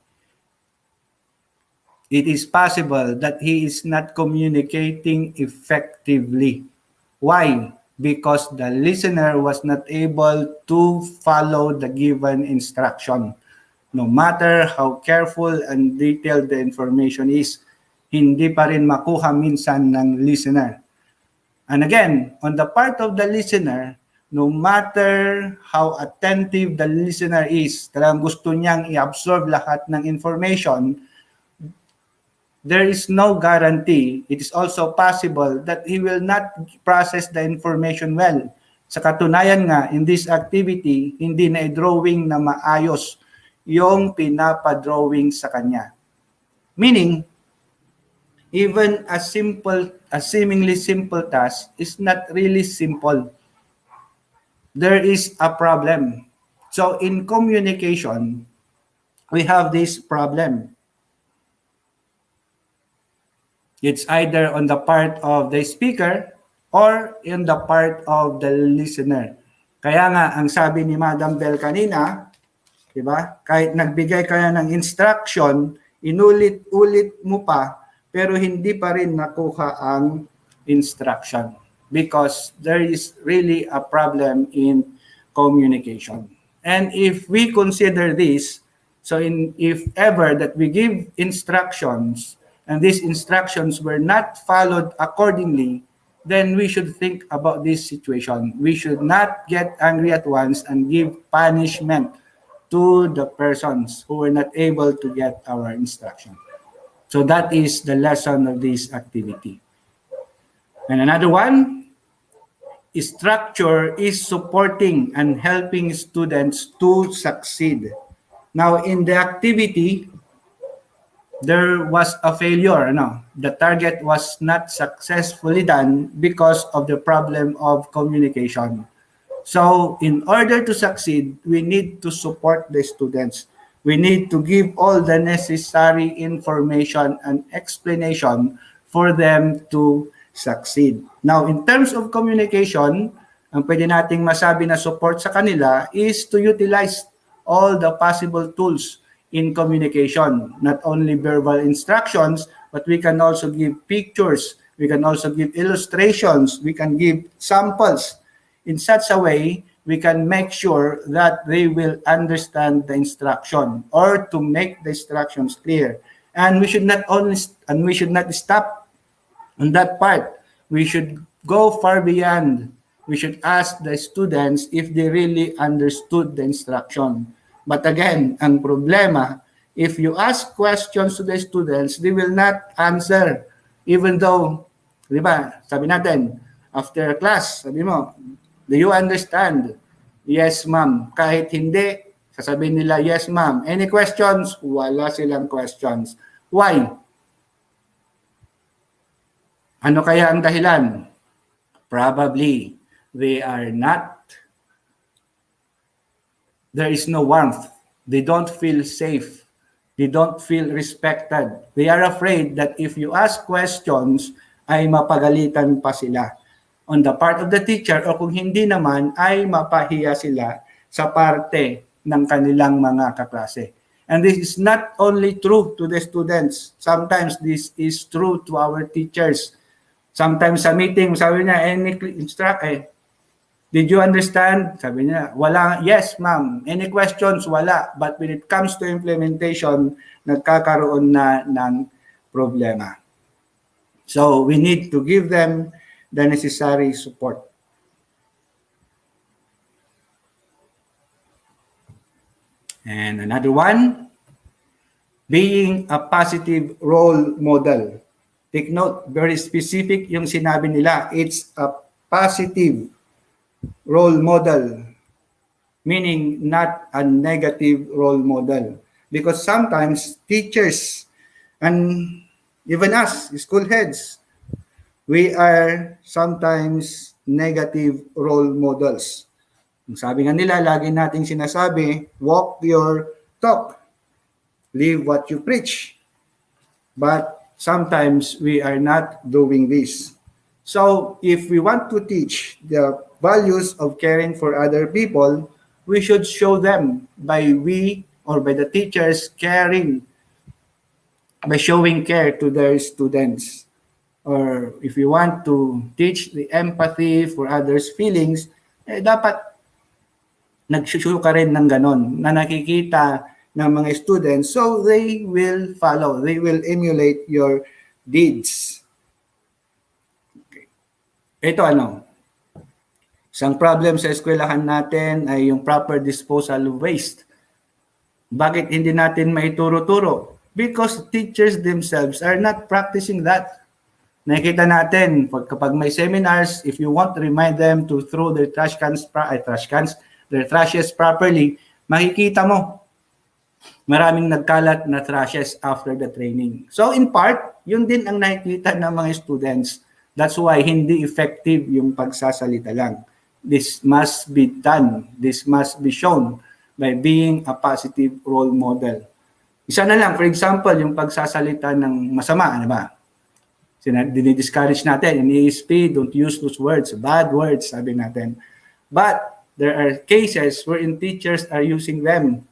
it is possible that he is not communicating effectively. Why? Because the listener was not able to follow the given instruction. No matter how careful and detailed the information is, hindi pa rin makuha minsan ng listener. And again, on the part of the listener, no matter how attentive the listener is, talagang gusto niyang i-absorb lahat ng information, there is no guarantee. It is also possible that he will not process the information well. Sa katunayan nga, in this activity, hindi na i-drawing na maayos yung pinapadrawing sa kanya. Meaning, even a seemingly simple task is not really simple. There is a problem. So in communication, we have this problem. It's either on the part of the speaker or in the part of the listener. Kaya nga, ang sabi ni Madam Bell kanina, diba? Kahit nagbigay ka ng instruction, inulit-ulit mo pa, pero hindi pa rin nakuha ang instruction because there is really a problem in communication. And if we consider this, so if ever that we give instructions and these instructions were not followed accordingly, then we should think about this situation. We should not get angry at once and give punishment to the persons who were not able to get our instruction. So that is the lesson of this activity. And another one, structure is supporting and helping students to succeed. Now, in the activity, there was a failure. No? The target was not successfully done because of the problem of communication. So, in order to succeed, we need to support the students. We need to give all the necessary information and explanation for them to succeed. Now, in terms of communication, ang pwede nating masabi na support sa kanila is to utilize all the possible tools in communication, not only verbal instructions, but we can also give pictures, we can also give illustrations, we can give samples. In such a way, we can make sure that they will understand the instruction or to make the instructions clear. And we should not stop on that part. We should go far beyond. We should ask the students if they really understood the instruction. But again, ang problema, if you ask questions to the students, they will not answer. Even though, di ba, sabi natin, after class, sabi mo, do you understand? Yes, ma'am. Kahit hindi, sasabihin nila, yes, ma'am. Any questions? Wala silang questions. Why? Ano kaya ang dahilan? Probably, they are not, there is no warmth. They don't feel safe. They don't feel respected. They are afraid that if you ask questions, ay mapagalitan pa sila on the part of the teacher, o kung hindi naman, ay mapahiya sila sa parte ng kanilang mga kaklase. And this is not only true to the students. Sometimes this is true to our teachers. Sometimes sa meeting, sabi niya, did you understand? Sabi niya, wala. Yes, ma'am. Any questions? Wala. But when it comes to implementation, nagkakaroon na ng problema. So we need to give them the necessary support. And another one, being a positive role model. Take note, very specific yung sinabi nila. It's a positive role model, meaning not a negative role model. Because sometimes teachers and even us, school heads, we are sometimes negative role models. Sabi nga nila, lagi nating sinasabi, walk your talk, live what you preach. But sometimes we are not doing this. So if we want to teach the values of caring for other people, we should show them by the teachers caring, by showing care to their students. Or if you want to teach the empathy for others' feelings, dapat nag-show ka rin ng ganon na nakikita ng mga students, so they will follow, they will emulate your deeds. Okay. Ito isang problem sa eskwelahan natin ay yung proper disposal of waste. Bakit hindi natin maituro-turo? Because teachers themselves are not practicing that. Nakikita natin, kapag may seminars, if you want to remind them to throw their their trashes properly, makikita mo, maraming nagkalat na trashes after the training. So in part, yun din ang nakikita ng mga students. That's why hindi effective yung pagsasalita lang. This must be done. This must be shown by being a positive role model. Isa na lang, for example, yung pagsasalita ng masama, ano ba? Dinidiscourage natin in ESP, don't use those words, bad words, sabi natin. But there are cases wherein teachers are using them.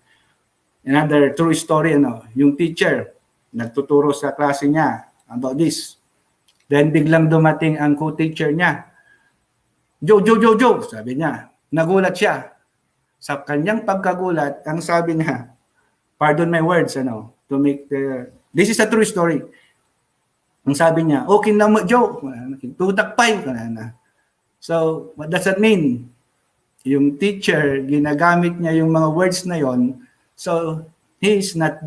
Another true story, yung teacher, nagtuturo sa klase niya about this. Then biglang dumating ang co-teacher niya. Joe, sabi niya. Nagulat siya. Sa kanyang pagkagulat, ang sabi niya, pardon my words, this is a true story. Ang sabi niya, okay na mo, Joe. Tutakpay. So, what does that mean? Yung teacher, ginagamit niya yung mga words na yon, so he is not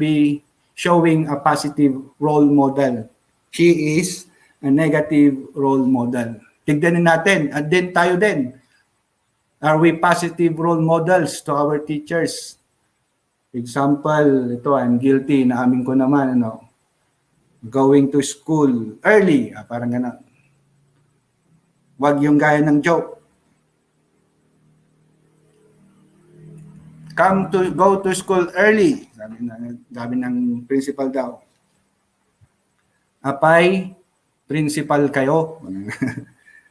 showing a positive role model. She is a negative role model. Tignan natin, at din tayo din. Are we positive role models to our teachers? Example, ito, I'm guilty, naamin ko naman, going to school early, parang gano'n. Wag yung gaya ng joke. Go to school early, sabi ng principal daw. Apay, principal kayo.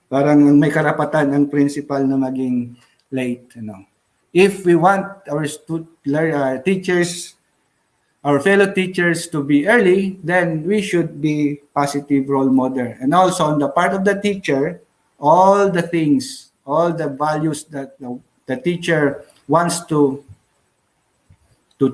Parang may karapatan ang principal na maging late. If we want our teachers, our fellow teachers to be early, then we should be positive role model. And also on the part of the teacher, all the things, all the values that the teacher wants to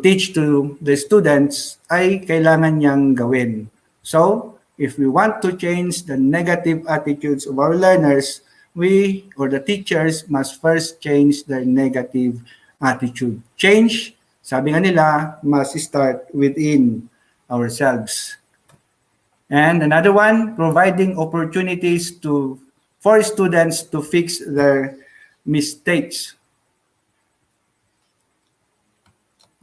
teach to the students ay kailangan niyang gawin. So, if we want to change the negative attitudes of our learners, we or the teachers must first change their negative attitude. Change, sabi nga nila, must start within ourselves. And another one, providing opportunities for students to fix their mistakes.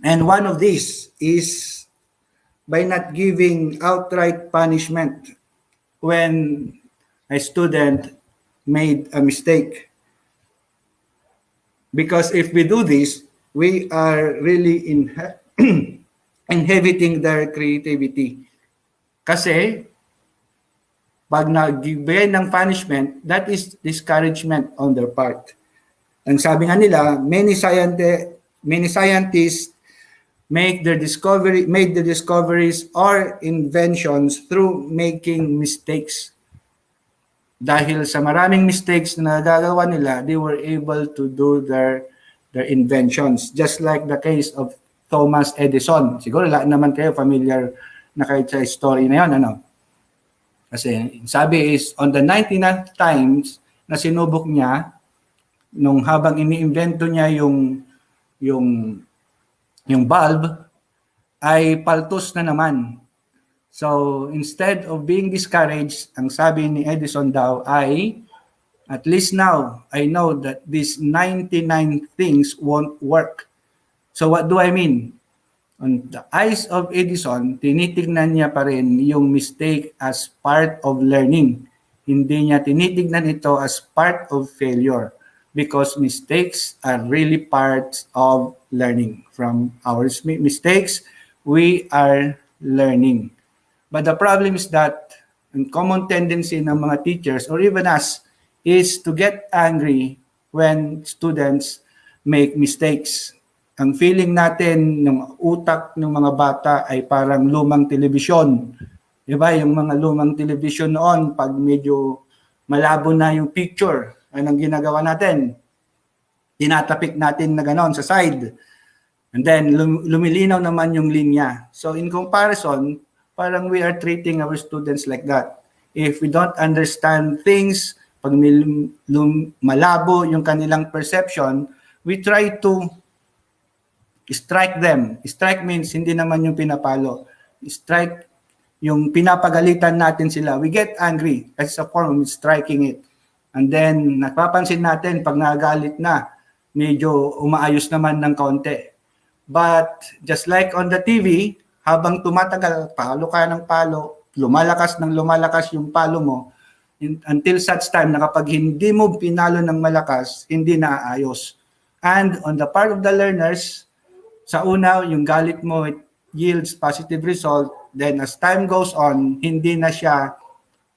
And one of these is by not giving outright punishment when a student made a mistake. Because if we do this, we are really inhibiting their creativity. Kasi pag nagbigay ng punishment, that is discouragement on their part. Ang sabi nga nila, many scientists made the discoveries or inventions through making mistakes. Dahil sa maraming mistakes na nagagawa nila, they were able to do their inventions. Just like the case of Thomas Edison. Siguro lahat naman kayo familiar na kayo sa story na yun, ano? Kasi sabi is, on the 99th times na sinubok niya, nung habang iniimbento niya yung bulb, ay paltos na naman. So, instead of being discouraged, ang sabi ni Edison daw ay, at least now, I know that these 99 things won't work. So, what do I mean? On the eyes of Edison, tinitignan niya pa rin yung mistake as part of learning. Hindi niya tinitignan ito as part of failure. Because mistakes are really parts of learning. From our mistakes, we are learning. But the problem is that a common tendency ng mga teachers or even us is to get angry when students make mistakes. Ang feeling natin ng utak ng mga bata ay parang lumang telebisyon. Diba? Yung mga lumang telebisyon noon, pag medyo malabo na yung picture, anong ginagawa natin? Tinatapik natin na gano'n sa side. And then, lumilinaw naman yung linya. So, in comparison, parang we are treating our students like that. If we don't understand things, pag malabo yung kanilang perception, we try to strike them. Strike means hindi naman yung pinapalo. Strike yung pinapagalitan natin sila. We get angry. That's a form of striking it. And then, napapansin natin, pag nagalit na, medyo umaayos naman ng kaunti. But, just like on the TV, habang tumatagal, palo ka ng palo, lumalakas yung palo mo, until such time na kapag hindi mo pinalo ng malakas, hindi naaayos. And on the part of the learners, sa una, yung galit mo, it yields positive result. Then as time goes on, hindi na siya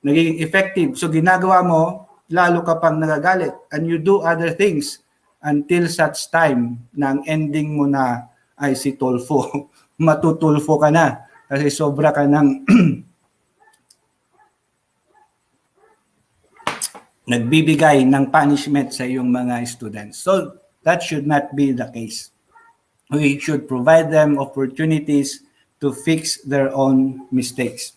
nagiging effective. So ginagawa mo, lalo ka pang nagagalit. And you do other things until such time na ang ending mo na ay si Tulfo. Matutulfo ka na kasi sobra ka ng nagbibigay ng punishment sa iyong mga students. So that should not be the case. We should provide them opportunities to fix their own mistakes.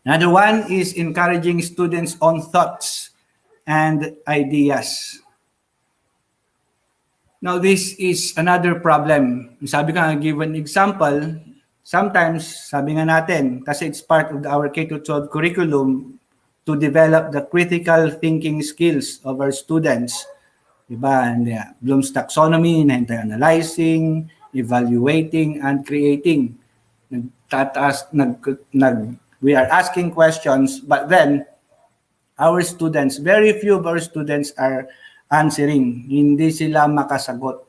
Another one is encouraging students' own thoughts and ideas. Now, this is another problem. Sabi ko, give an example. Sometimes, sabi nga natin, kasi it's part of our K-12 curriculum to develop the critical thinking skills of our students. Diba? And, Bloom's taxonomy, analyzing, evaluating, and creating. We are asking questions, but then our students, very few of our students are answering. Hindi sila makasagot.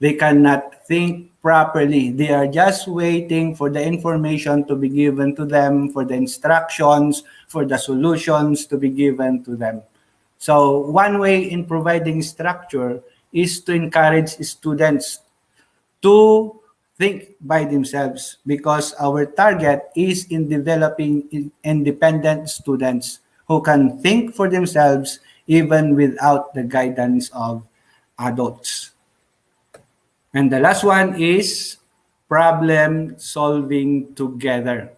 They cannot think properly. They are just waiting for the information to be given to them, for the instructions, for the solutions to be given to them. So one way in providing structure is to encourage students to think by themselves because our target is in developing independent students who can think for themselves even without the guidance of adults. And the last one is problem solving together.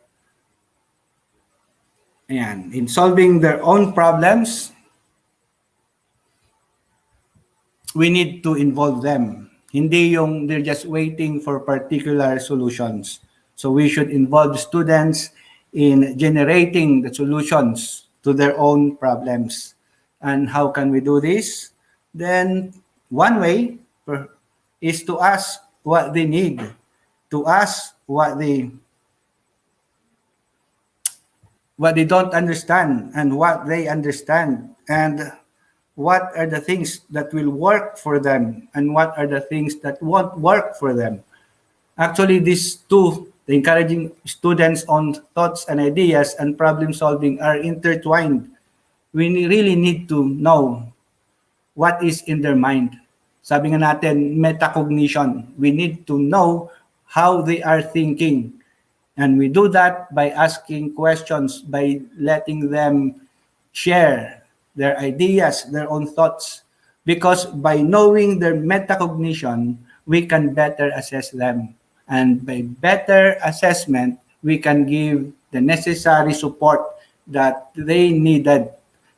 Ayan. In solving their own problems, we need to involve them. Hindi yung they're just waiting for particular solutions. So we should involve students in generating the solutions to their own problems. And how can we do this? Then one way is to ask what they need, to ask what they don't understand and what they understand, and what are the things that will work for them and what are the things that won't work for them. Actually, these two, the encouraging students on thoughts and ideas and problem solving, are intertwined. We really need to know what is in their mind. Sabi nga natin, metacognition. We need to know how they are thinking. And we do that by asking questions, by letting them share their ideas, their own thoughts. Because by knowing their metacognition, we can better assess them. And by better assessment, we can give the necessary support that they needed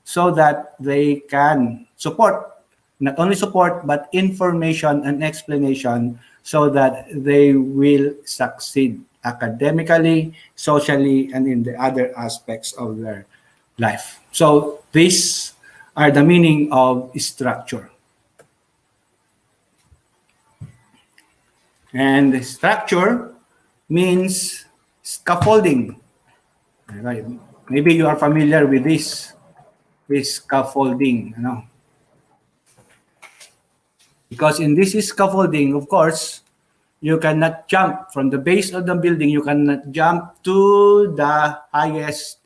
so that they can support, not only support, but information and explanation so that they will succeed academically, socially, and in the other aspects of their life. So these are the meaning of structure. And structure means scaffolding. Right. Maybe you are familiar with this scaffolding. Because in this scaffolding, of course, you cannot jump from the base of the building. You cannot jump to the highest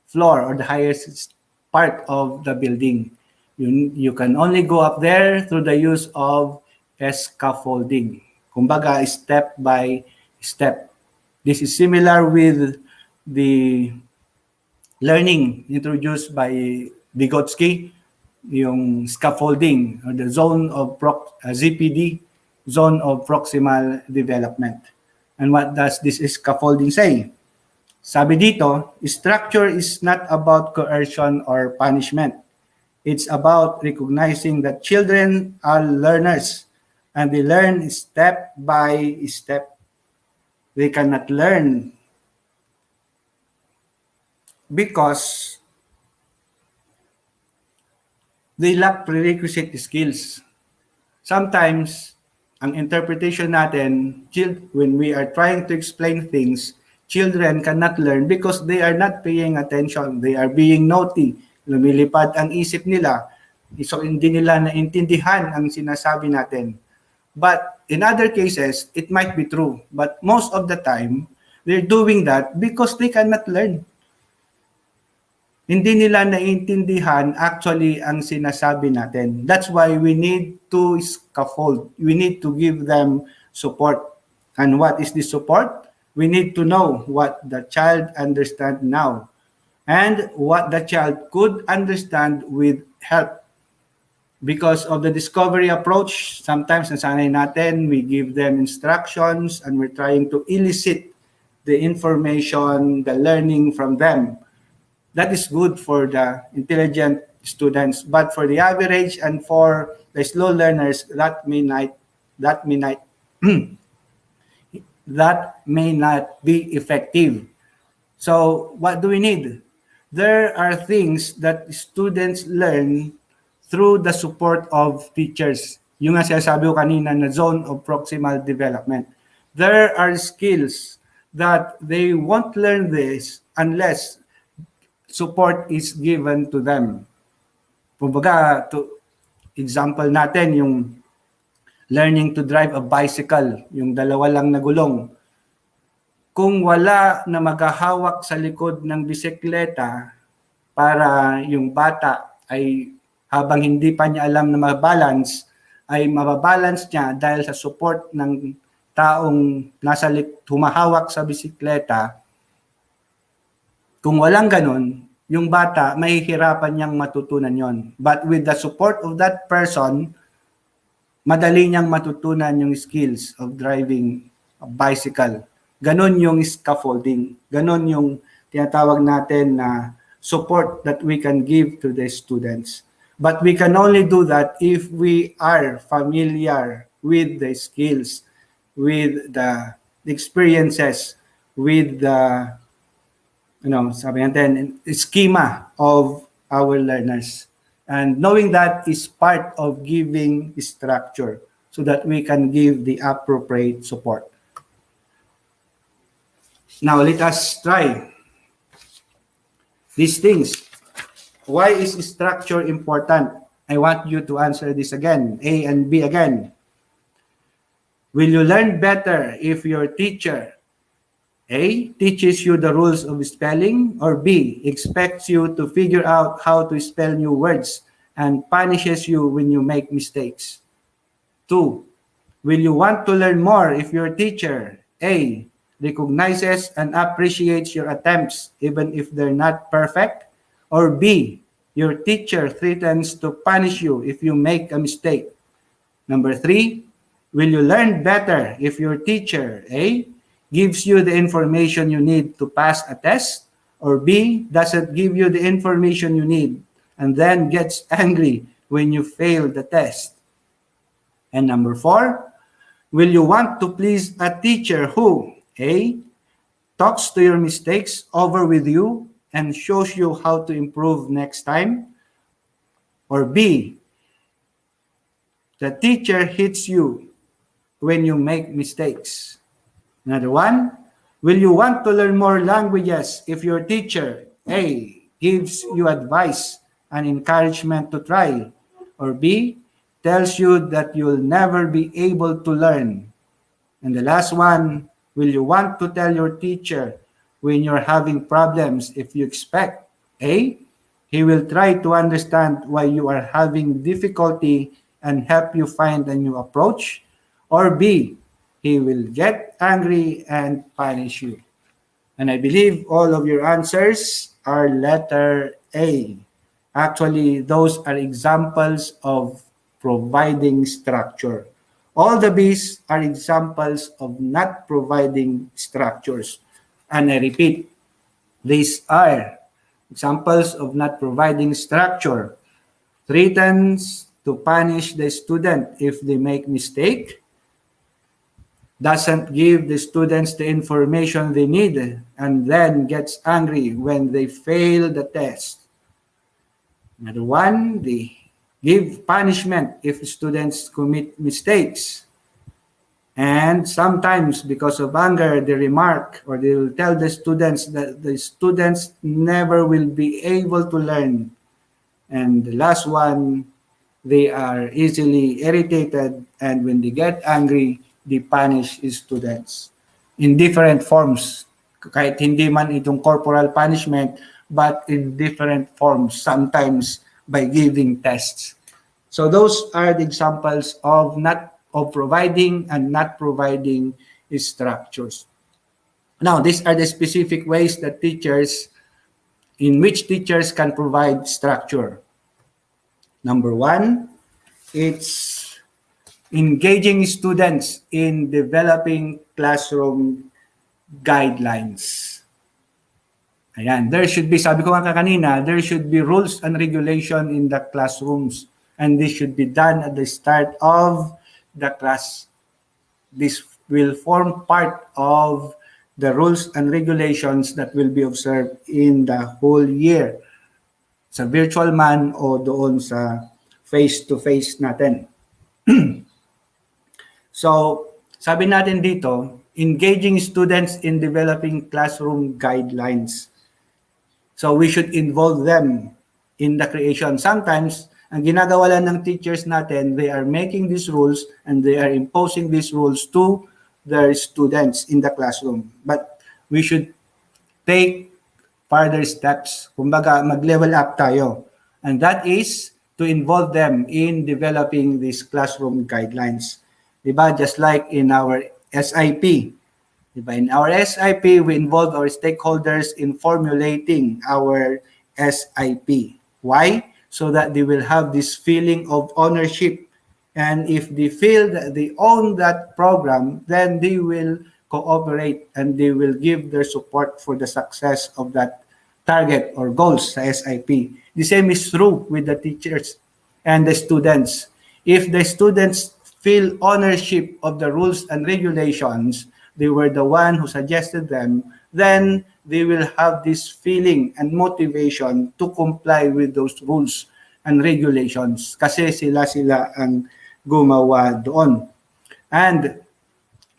floor or the highest part of the building. You can only go up there through the use of scaffolding. Kumbaga, step by step. This is similar with the learning introduced by Vygotsky, yung scaffolding or the zone of ZPD, zone of proximal development. And what does this scaffolding say? Sabi dito, structure is not about coercion or punishment. It's about recognizing that children are learners and they learn step by step. They cannot learn because they lack prerequisite skills. Sometimes, ang interpretation natin, when we are trying to explain things, children cannot learn because they are not paying attention. They are being naughty. Lumilipad ang isip nila. So, hindi nila naintindihan ang sinasabi natin. But in other cases, it might be true. But most of the time, they're doing that because they cannot learn. Hindi nila naintindihan actually ang sinasabi natin. That's why we need to scaffold. We need to give them support. And what is the support? We need to know what the child understands now and what the child could understand with help. Because of the discovery approach, sometimes nasanay natin, we give them instructions and we're trying to elicit the information, the learning from them. That is good for the intelligent students, but for the average and for the slow learners, that may not be effective. So what do we need? There are things that students learn through the support of teachers. Yung nga sinasabi ko kanina na zone of proximal development. There are skills that they won't learn this unless support is given to them. Kumbaga, example natin, yung learning to drive a bicycle, yung dalawa lang na gulong. Kung wala na maghahawak sa likod ng bisikleta para yung bata ay habang hindi pa niya alam na mabalance, ay mababalance niya dahil sa support ng taong humahawak sa bisikleta, kung walang ganun, yung bata, mahihirapan niyang matutunan yon. But with the support of that person, madali niyang matutunan yung skills of driving a bicycle. Ganon yung scaffolding. Ganon yung tinatawag natin na support that we can give to the students. But we can only do that if we are familiar with the skills, with the experiences, with the sabi natin, schema of our learners. And knowing that is part of giving structure so that we can give the appropriate support. Now, let us try these things. Why is structure important? I want you to answer this again, A and B again. Will you learn better if your teacher, A, teaches you the rules of spelling, or B, expects you to figure out how to spell new words and punishes you when you make mistakes? 2, will you want to learn more if your teacher, A, recognizes and appreciates your attempts even if they're not perfect, or B, your teacher threatens to punish you if you make a mistake? Number 3, will you learn better if your teacher, A, gives you the information you need to pass a test, or B, doesn't give you the information you need and then gets angry when you fail the test? And number 4, will you want to please a teacher who, A, talks to your mistakes over with you and shows you how to improve next time, or B, the teacher hits you when you make mistakes? Another one, will you want to learn more languages if your teacher, A, gives you advice and encouragement to try, or B, tells you that you'll never be able to learn? And the last one, will you want to tell your teacher when you're having problems if you expect, A, he will try to understand why you are having difficulty and help you find a new approach, or B, he will get angry and punish you? And I believe all of your answers are letter A. Actually, those are examples of providing structure. All the B's are examples of not providing structures. And I repeat, these are examples of not providing structure. Threatens to punish the student if they make mistake, doesn't give the students the information they need, and then gets angry when they fail the test. Another one, they give punishment if students commit mistakes. And sometimes, because of anger, they remark or they will tell the students that the students never will be able to learn. And the last one, they are easily irritated, and when they get angry, they punish students in different forms. Kahit hindi man itong corporal punishment, but in different forms, sometimes by giving tests. So those are the examples of providing and not providing structures. Now, these are the specific ways that in which teachers can provide structure. Number 1, it's engaging students in developing classroom guidelines. Ayan, there should be, sabi ko nga kanina, there should be rules and regulation in the classrooms, and this should be done at the start of the class. This will form part of the rules and regulations that will be observed in the whole year, sa virtual man o doon sa face-to-face natin. So, sabi natin dito, engaging students in developing classroom guidelines. So we should involve them in the creation. Sometimes, ang ginagawa lang ng teachers natin, they are making these rules and they are imposing these rules to their students in the classroom. But we should take further steps. Kumbaga, mag-level up tayo. And that is to involve them in developing these classroom guidelines. Diba? Just like in our SIP. Diba? In our SIP, we involve our stakeholders in formulating our SIP. Why? So that they will have this feeling of ownership. And if they feel that they own that program, then they will cooperate and they will give their support for the success of that target or goals sa SIP. The same is true with the teachers and the students. If the students feel ownership of the rules and regulations, they were the one who suggested them, then they will have this feeling and motivation to comply with those rules and regulations kasi sila ang gumawa doon. And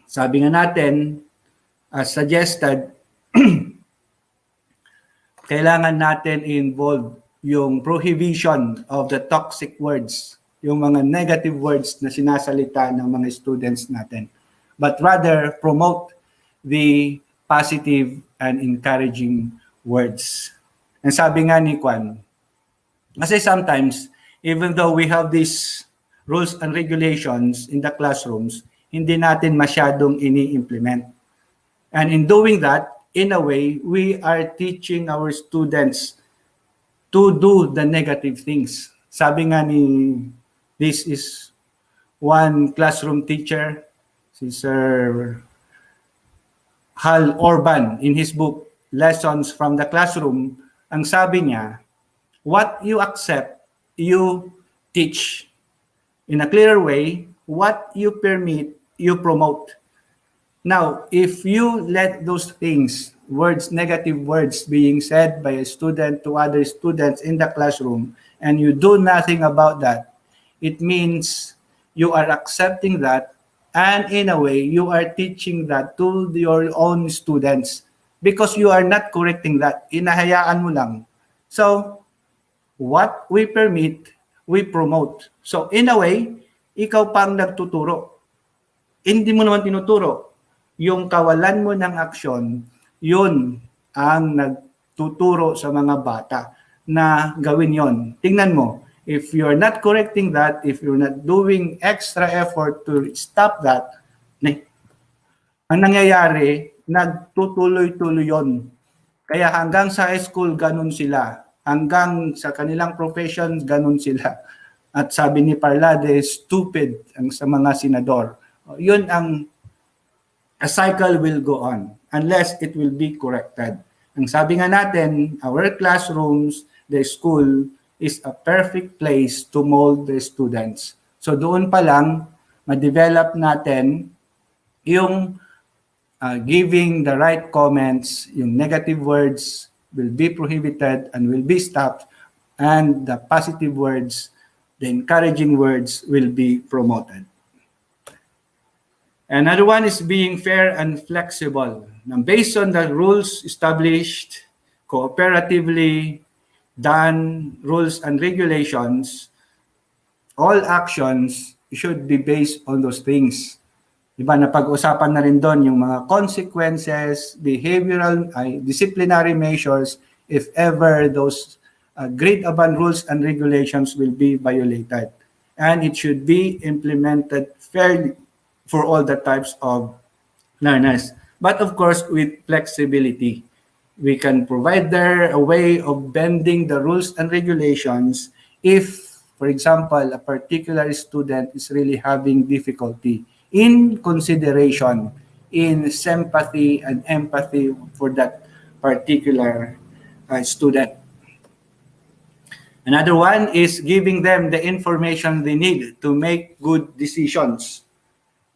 sabi nga natin, as suggested, kailangan natin involve yung prohibition of the toxic words, yung mga negative words na sinasalita ng mga students natin. But rather promote the positive and encouraging words. And sabi nga ni Kwan, kasi sometimes, even though we have these rules and regulations in the classrooms, hindi natin masyadong ini-implement. And in doing that, in a way, we are teaching our students to do the negative things. Sabi nga ni, this is one classroom teacher, si Sir Hal Orban, in his book, Lessons from the Classroom, ang sabi niya, what you accept, you teach. In a clearer way, what you permit, you promote. Now, if you let those things, words, negative words being said by a student to other students in the classroom, and you do nothing about that, it means you are accepting that, and in a way, you are teaching that to your own students because you are not correcting that. Inahayaan mo lang. So, what we permit, we promote. So, in a way, ikaw pang nagtuturo. Hindi mo naman tinuturo. Yung kawalan mo ng aksyon, yun ang nagtuturo sa mga bata na gawin yon. Tingnan mo, if you're not correcting that, if you're not doing extra effort to stop that, ang nangyayari, nagtutuloy-tuloy yon. Kaya hanggang sa high school, ganun sila. Hanggang sa kanilang profession, ganun sila. At sabi ni Parlade, stupid ang sa mga senador. Yun ang a cycle will go on unless it will be corrected. Ang sabi nga natin, our classrooms, the school, is a perfect place to mold the students. So doon pa lang, ma-develop natin yung giving the right comments, yung negative words will be prohibited and will be stopped, and the positive words, the encouraging words will be promoted. Another one is being fair and flexible. Now, based on the rules established, cooperatively done rules and regulations, all actions should be based on those things. Diba, napag-usapan na rin doon yung mga consequences, behavioral, disciplinary measures, if ever those agreed-upon rules and regulations will be violated. And it should be implemented fairly for all the types of learners. But of course, with flexibility. We can provide there a way of bending the rules and regulations if, for example, a particular student is really having difficulty in consideration, in sympathy and empathy for that particular student. Another one is giving them the information they need to make good decisions.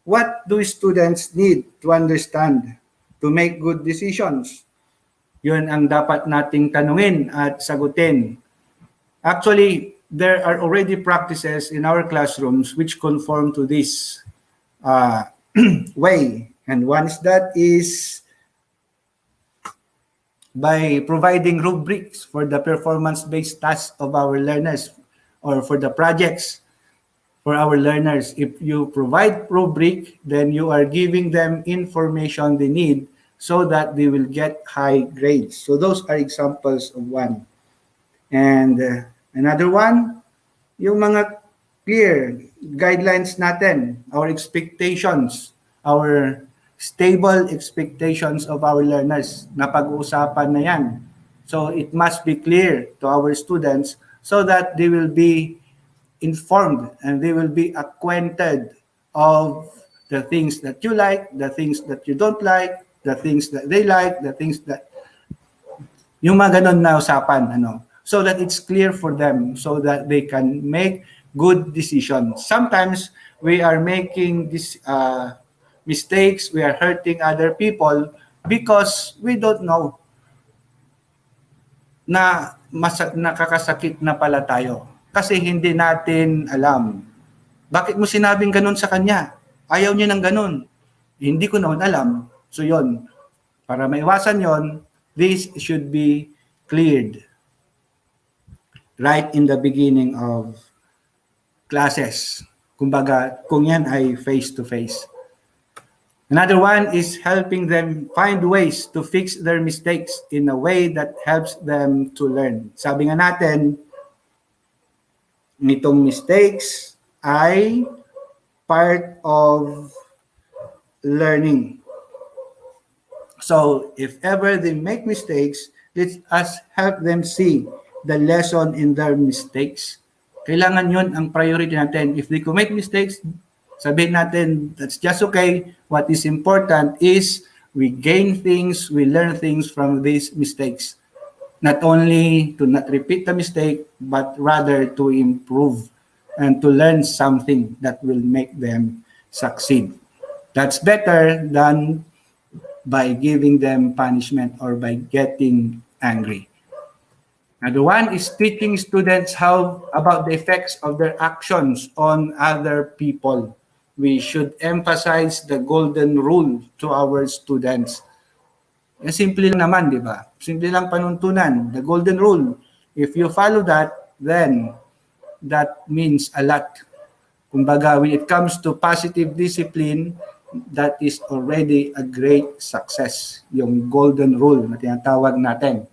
What do students need to understand to make good decisions? Yun ang dapat nating tanungin at sagutin. Actually, there are already practices in our classrooms which conform to this way. And one is by providing rubrics for the performance-based tasks of our learners or for the projects for our learners. If you provide rubric, then you are giving them information they need so that they will get high grades. So those are examples of one. And another one, yung mga clear guidelines natin, our expectations, our stable expectations of our learners. Napag-uusapan na yan. So it must be clear to our students so that they will be informed and they will be acquainted of the things that you like, the things that you don't like, the things that they like, the things that yung mga ganun na usapan, so that it's clear for them so that they can make good decisions. Sometimes we are making these mistakes, we are hurting other people because we don't know na nakakasakit na pala tayo. Kasi hindi natin alam. Bakit mo sinabing ganun sa kanya? Ayaw niya ng ganun. Hindi ko naman alam. So yon, para maiwasan yon, this should be cleared right in the beginning of classes. Kumbaga, kung yan ay face-to-face. Another one is helping them find ways to fix their mistakes in a way that helps them to learn. Sabi nga natin, nitong mistakes ay part of learning. So, if ever they make mistakes, let us help them see the lesson in their mistakes. Kailangan yun ang priority natin. If they commit mistakes, sabihin natin, that's just okay. What is important is we gain things, we learn things from these mistakes. Not only to not repeat the mistake, but rather to improve and to learn something that will make them succeed. That's better than by giving them punishment or by getting angry. Another one is teaching students how about the effects of their actions on other people. We should emphasize the golden rule to our students. Simple lang naman, di ba? Simple lang panuntunan. The golden rule. If you follow that, then that means a lot. Kumbaga, when it comes to positive discipline, that is already a great success. Yung golden rule na tinatawag natin.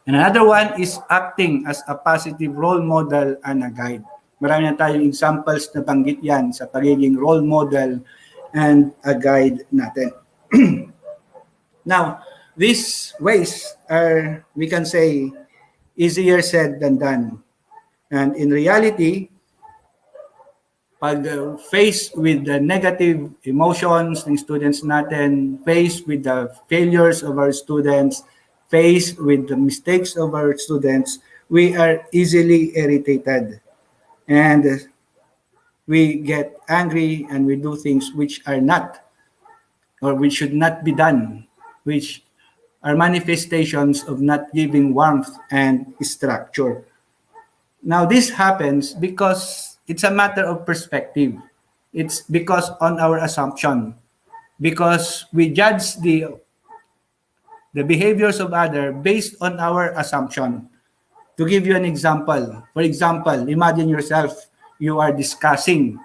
And another one is acting as a positive role model and a guide. Marami na tayong examples na banggit yan sa pagiging role model and a guide natin. Now, these ways are, we can say, easier said than done. And in reality, pag faced with the negative emotions ng students natin, faced with the failures of our students, faced with the mistakes of our students, we are easily irritated. And we get angry and we do things which are not, or which should not be done, which are manifestations of not giving warmth and structure. Now, this happens because it's a matter of perspective. It's because on our assumption. Because we judge the behaviors of others based on our assumption. To give you an example, for example, imagine yourself, you are discussing,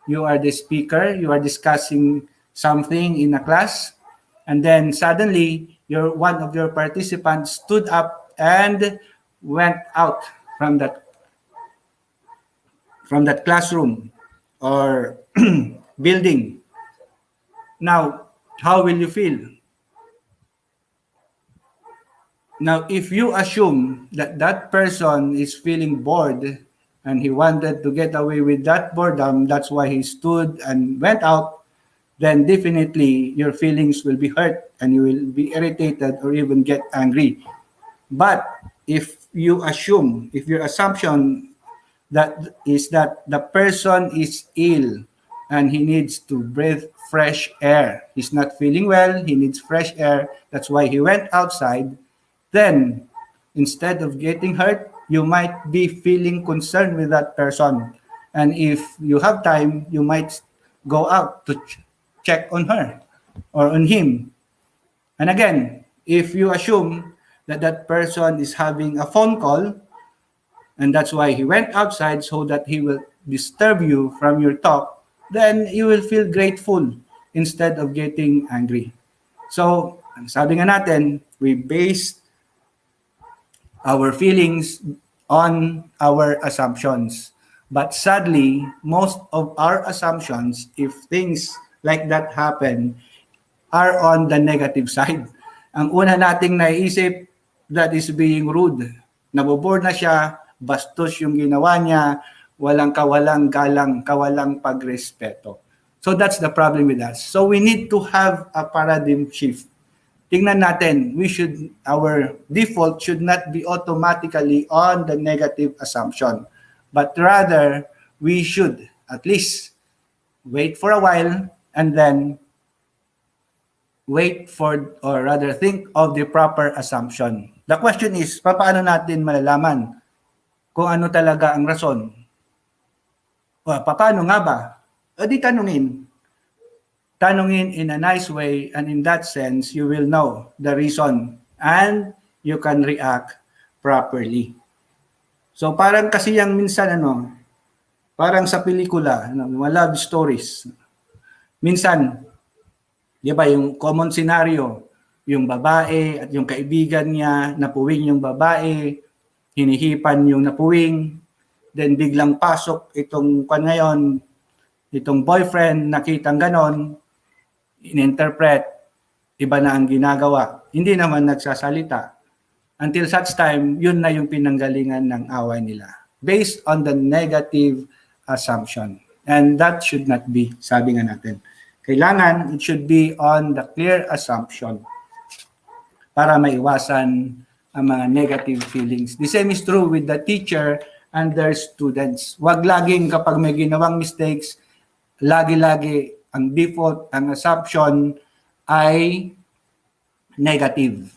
you are the speaker, you are discussing something in a class, and then suddenly one of your participants stood up and went out from that classroom or building. Now, how will you feel? Now, if you assume that that person is feeling bored and he wanted to get away with that boredom, that's why he stood and went out, then definitely your feelings will be hurt and you will be irritated or even get angry. But if your assumption that is that the person is ill and he needs to breathe fresh air, he's not feeling well, he needs fresh air, that's why he went outside, then instead of getting hurt, you might be feeling concerned with that person. And if you have time, you might go out to check on her or on him. And again, if you assume that that person is having a phone call, and that's why he went outside so that he will disturb you from your talk, then you will feel grateful instead of getting angry. So, sabi nga natin, we base our feelings on our assumptions. But sadly, most of our assumptions, if things like that happen are on the negative side. Ang una nating naisip, that is being rude. Naboboard na siya, bastos yung ginawa niya, walang kawalang galang, kawalang pagrespeto. So that's the problem with us. So we need to have a paradigm shift. Tingnan natin, our default should not be automatically on the negative assumption, but rather we should at least wait for a while and then wait for, or rather think of the proper assumption. The question is, paano natin malalaman kung ano talaga ang rason? Paano nga ba? O di tanungin. Tanungin in a nice way, and in that sense, you will know the reason and you can react properly. So parang kasi yung minsan parang sa pelikula, mga love stories. Minsan, di ba yung common scenario, yung babae at yung kaibigan niya, napuwing yung babae, hinihipan yung napuwing, then biglang pasok itong boyfriend, nakitang ganon, in-interpret, iba na ang ginagawa. Hindi naman nagsasalita. Until such time, yun na yung pinanggalingan ng away nila. Based on the negative assumption. And that should not be, sabi nga natin. Kailangan, it should be on the clear assumption para maiwasan ang mga negative feelings. The same is true with the teacher and their students. Huwag laging kapag may ginawang mistakes, lagi-lagi ang default, ang assumption ay negative.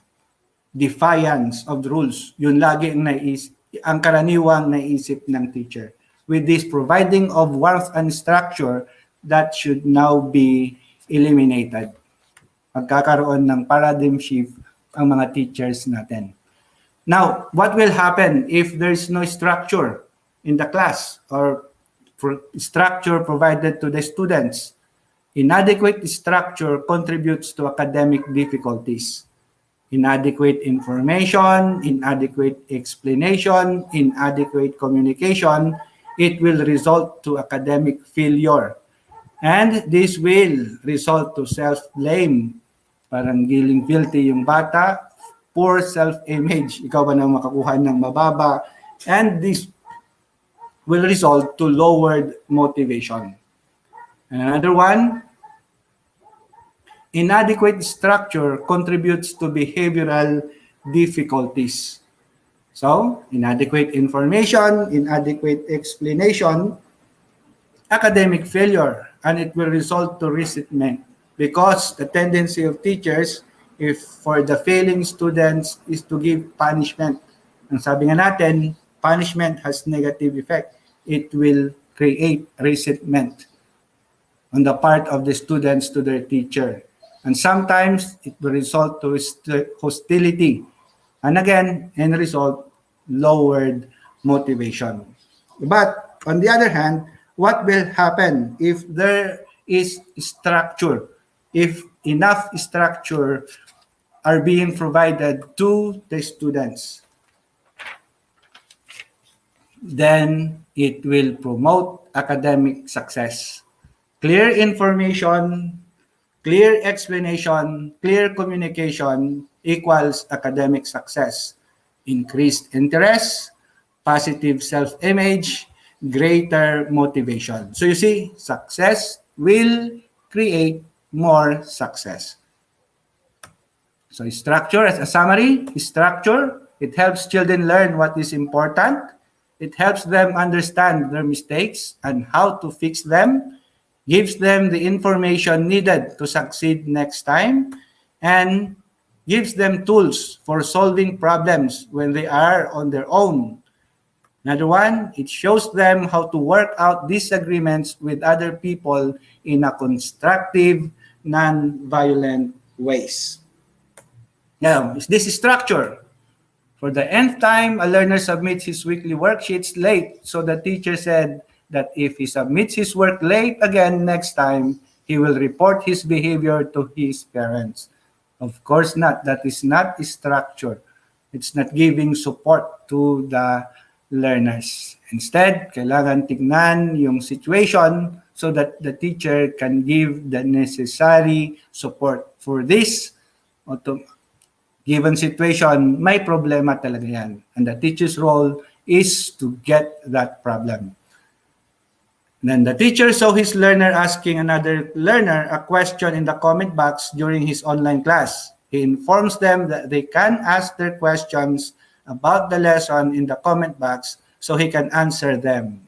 Defiance of the rules. Yun lagi ang karaniwang naisip ng teacher. With this providing of warmth and structure, that should now be eliminated. Magkakaroon ng paradigm shift ang mga teachers natin. Now, what will happen if there's no structure in the class or structure provided to the students? Inadequate structure contributes to academic difficulties. Inadequate information, inadequate explanation, inadequate communication, it will result to academic failure. And this will result to self-blame. Parang feeling guilty yung bata, poor self-image. Ikaw ba nang makakuha ng mababa? And this will result to lowered motivation. Another one, inadequate structure contributes to behavioral difficulties. So, inadequate information, inadequate explanation, academic failure, and it will result to resentment because the tendency of teachers, if for the failing students, is to give punishment. Ang sabi nga natin, punishment has negative effect. It will create resentment on the part of the students to their teacher. And sometimes it will result to hostility. And again, in result, lowered motivation. But on the other hand, what will happen if there is structure? If enough structure are being provided to the students, then it will promote academic success. Clear information, clear explanation, clear communication equals academic success. Increased interest, positive self-image, greater motivation. So you see, success will create more success. So structure, as a summary, structure, it helps children learn what is important. It helps them understand their mistakes and how to fix them, gives them the information needed to succeed next time, and gives them tools for solving problems when they are on their own. Another one, it shows them how to work out disagreements with other people in a constructive, non-violent ways. Now, this is structure. For the nth time, a learner submits his weekly worksheets late, so the teacher said that if he submits his work late again next time, he will report his behavior to his parents. Of course not. That is not structure. It's not giving support to the learners. Instead, kailangan tignan yung situation so that the teacher can give the necessary support for this given situation. May problema talaga yan. And the teacher's role is to get that problem. Then the teacher saw his learner asking another learner a question in the comment box during his online class. He informs them that they can ask their questions about the lesson in the comment box so he can answer them.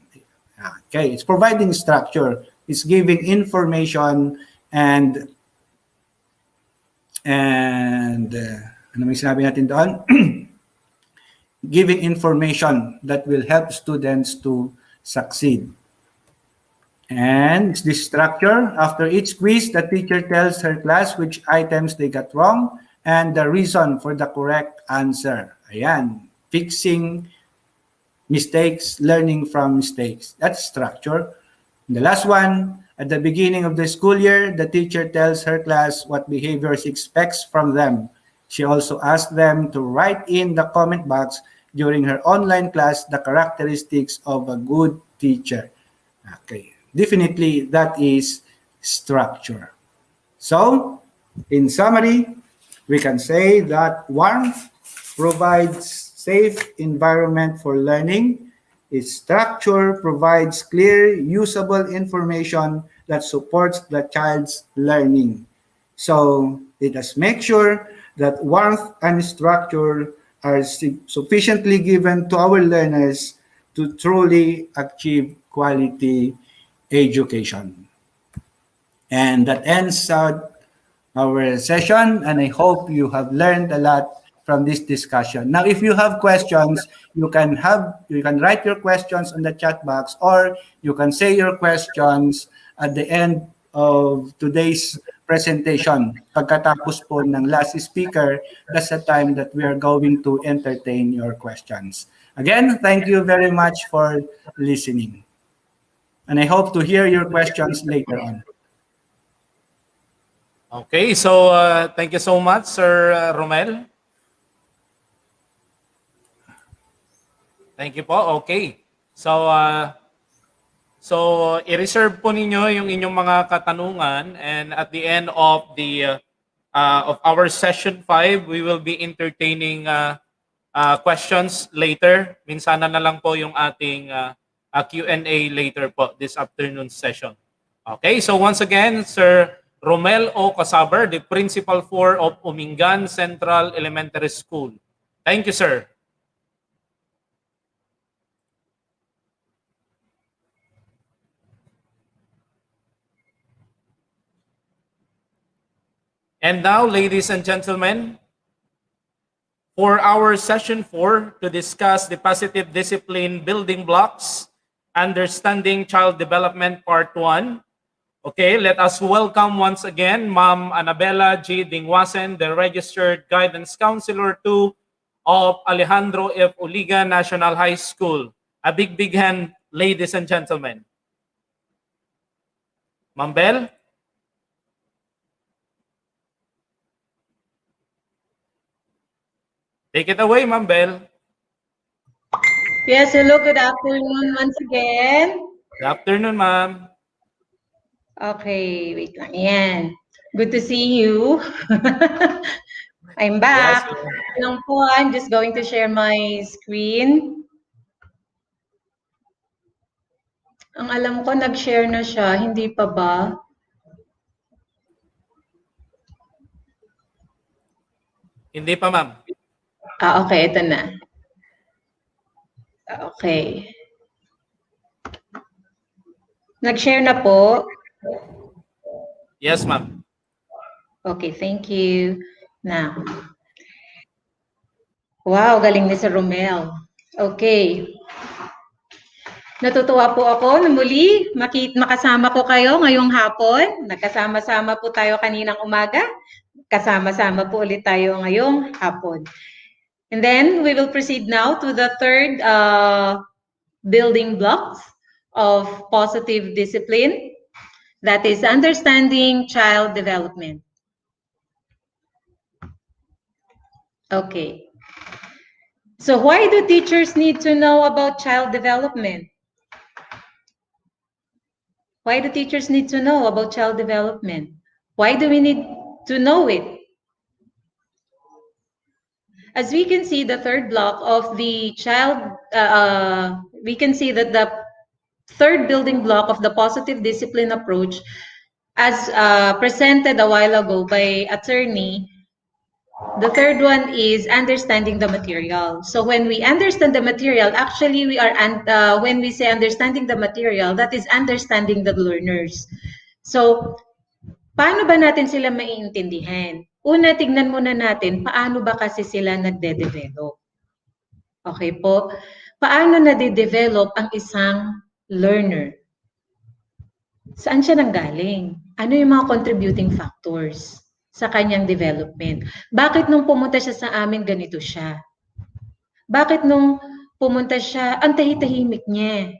Okay, it's providing structure. It's giving information and ano may sinabi natin doon? Giving information that will help students to succeed. And this structure, after each quiz, the teacher tells her class which items they got wrong and the reason for the correct answer. Ayan, fixing mistakes, learning from mistakes. That's structure. And the last one, at the beginning of the school year, the teacher tells her class what behavior she expects from them. She also asks them to write in the comment box during her online class the characteristics of a good teacher. Okay. Definitely, that is structure. So, in summary, we can say that warmth provides safe environment for learning. Its structure provides clear, usable information that supports the child's learning. So, let us make sure that warmth and structure are sufficiently given to our learners to truly achieve quality education. And that ends our session, and I hope you have learned a lot from this discussion. Now, if you have questions, you can write your questions on the chat box, or you can say your questions at the end of today's presentation. Pagkatapos po ng last speaker, that's the time that we are going to entertain your questions. Again, thank you very much for listening. And I hope to hear your questions later on. Okay, so thank you so much, Sir Romel. Thank you po. Okay. So i-reserve po ninyo yung inyong mga katanungan, and at the end of the of our session 5, we will be entertaining questions later. Minsan na lang po yung ating Q&A later po this afternoon session. Okay, so once again, Sir Romel O. Casaber, the Principal 4 of Umingan Central Elementary School. Thank you, sir. And now, ladies and gentlemen, for our session 4 to discuss the positive discipline building blocks, Understanding Child Development Part 1. Okay, let us welcome once again Ma'am Annabella G. Dingwasen, the Registered Guidance Counselor 2 of Alejandro F. Uliga National High School. A big hand, ladies and gentlemen. Ma'am Bell? Take it away, Ma'am Bell. Yes, hello, good afternoon once again. Good afternoon, ma'am. Okay, wait lang. Yan. Good to see you. I'm back. Yes, Lang po, I'm just going to share my screen. Ang alam ko, nag-share na siya. Hindi pa ba? Hindi pa, ma'am. Okay, ito na. Okay. Nag-share na po? Yes, ma'am. Okay, thank you. Now. Wow, galing ni Sir Romel. Okay. Natutuwa po ako na muli makasama ko kayo ngayong hapon. Nagkasama-sama po tayo kaninang umaga. Kasama-sama po ulit tayo ngayong hapon. And then we will proceed now to the third building blocks of positive discipline. That is understanding child development. Okay. So why do teachers need to know about child development? Why do teachers need to know about child development? Why do we need to know it? As we can see, the third block of the we can see that the third building block of the positive discipline approach, as presented a while ago by attorney, the third one is understanding the material. So when we understand the material, actually we are, when we say understanding the material, that is understanding the learners. So paano ba natin sila maiintindihan? Una, tignan muna natin, paano ba kasi sila nagde-develop? Okay po? Paano nade-develop ang isang learner? Saan siya nanggaling? Ano yung mga contributing factors sa kanyang development? Bakit nung pumunta siya sa amin, ganito siya? Bakit nung pumunta siya, ang tahimik niya?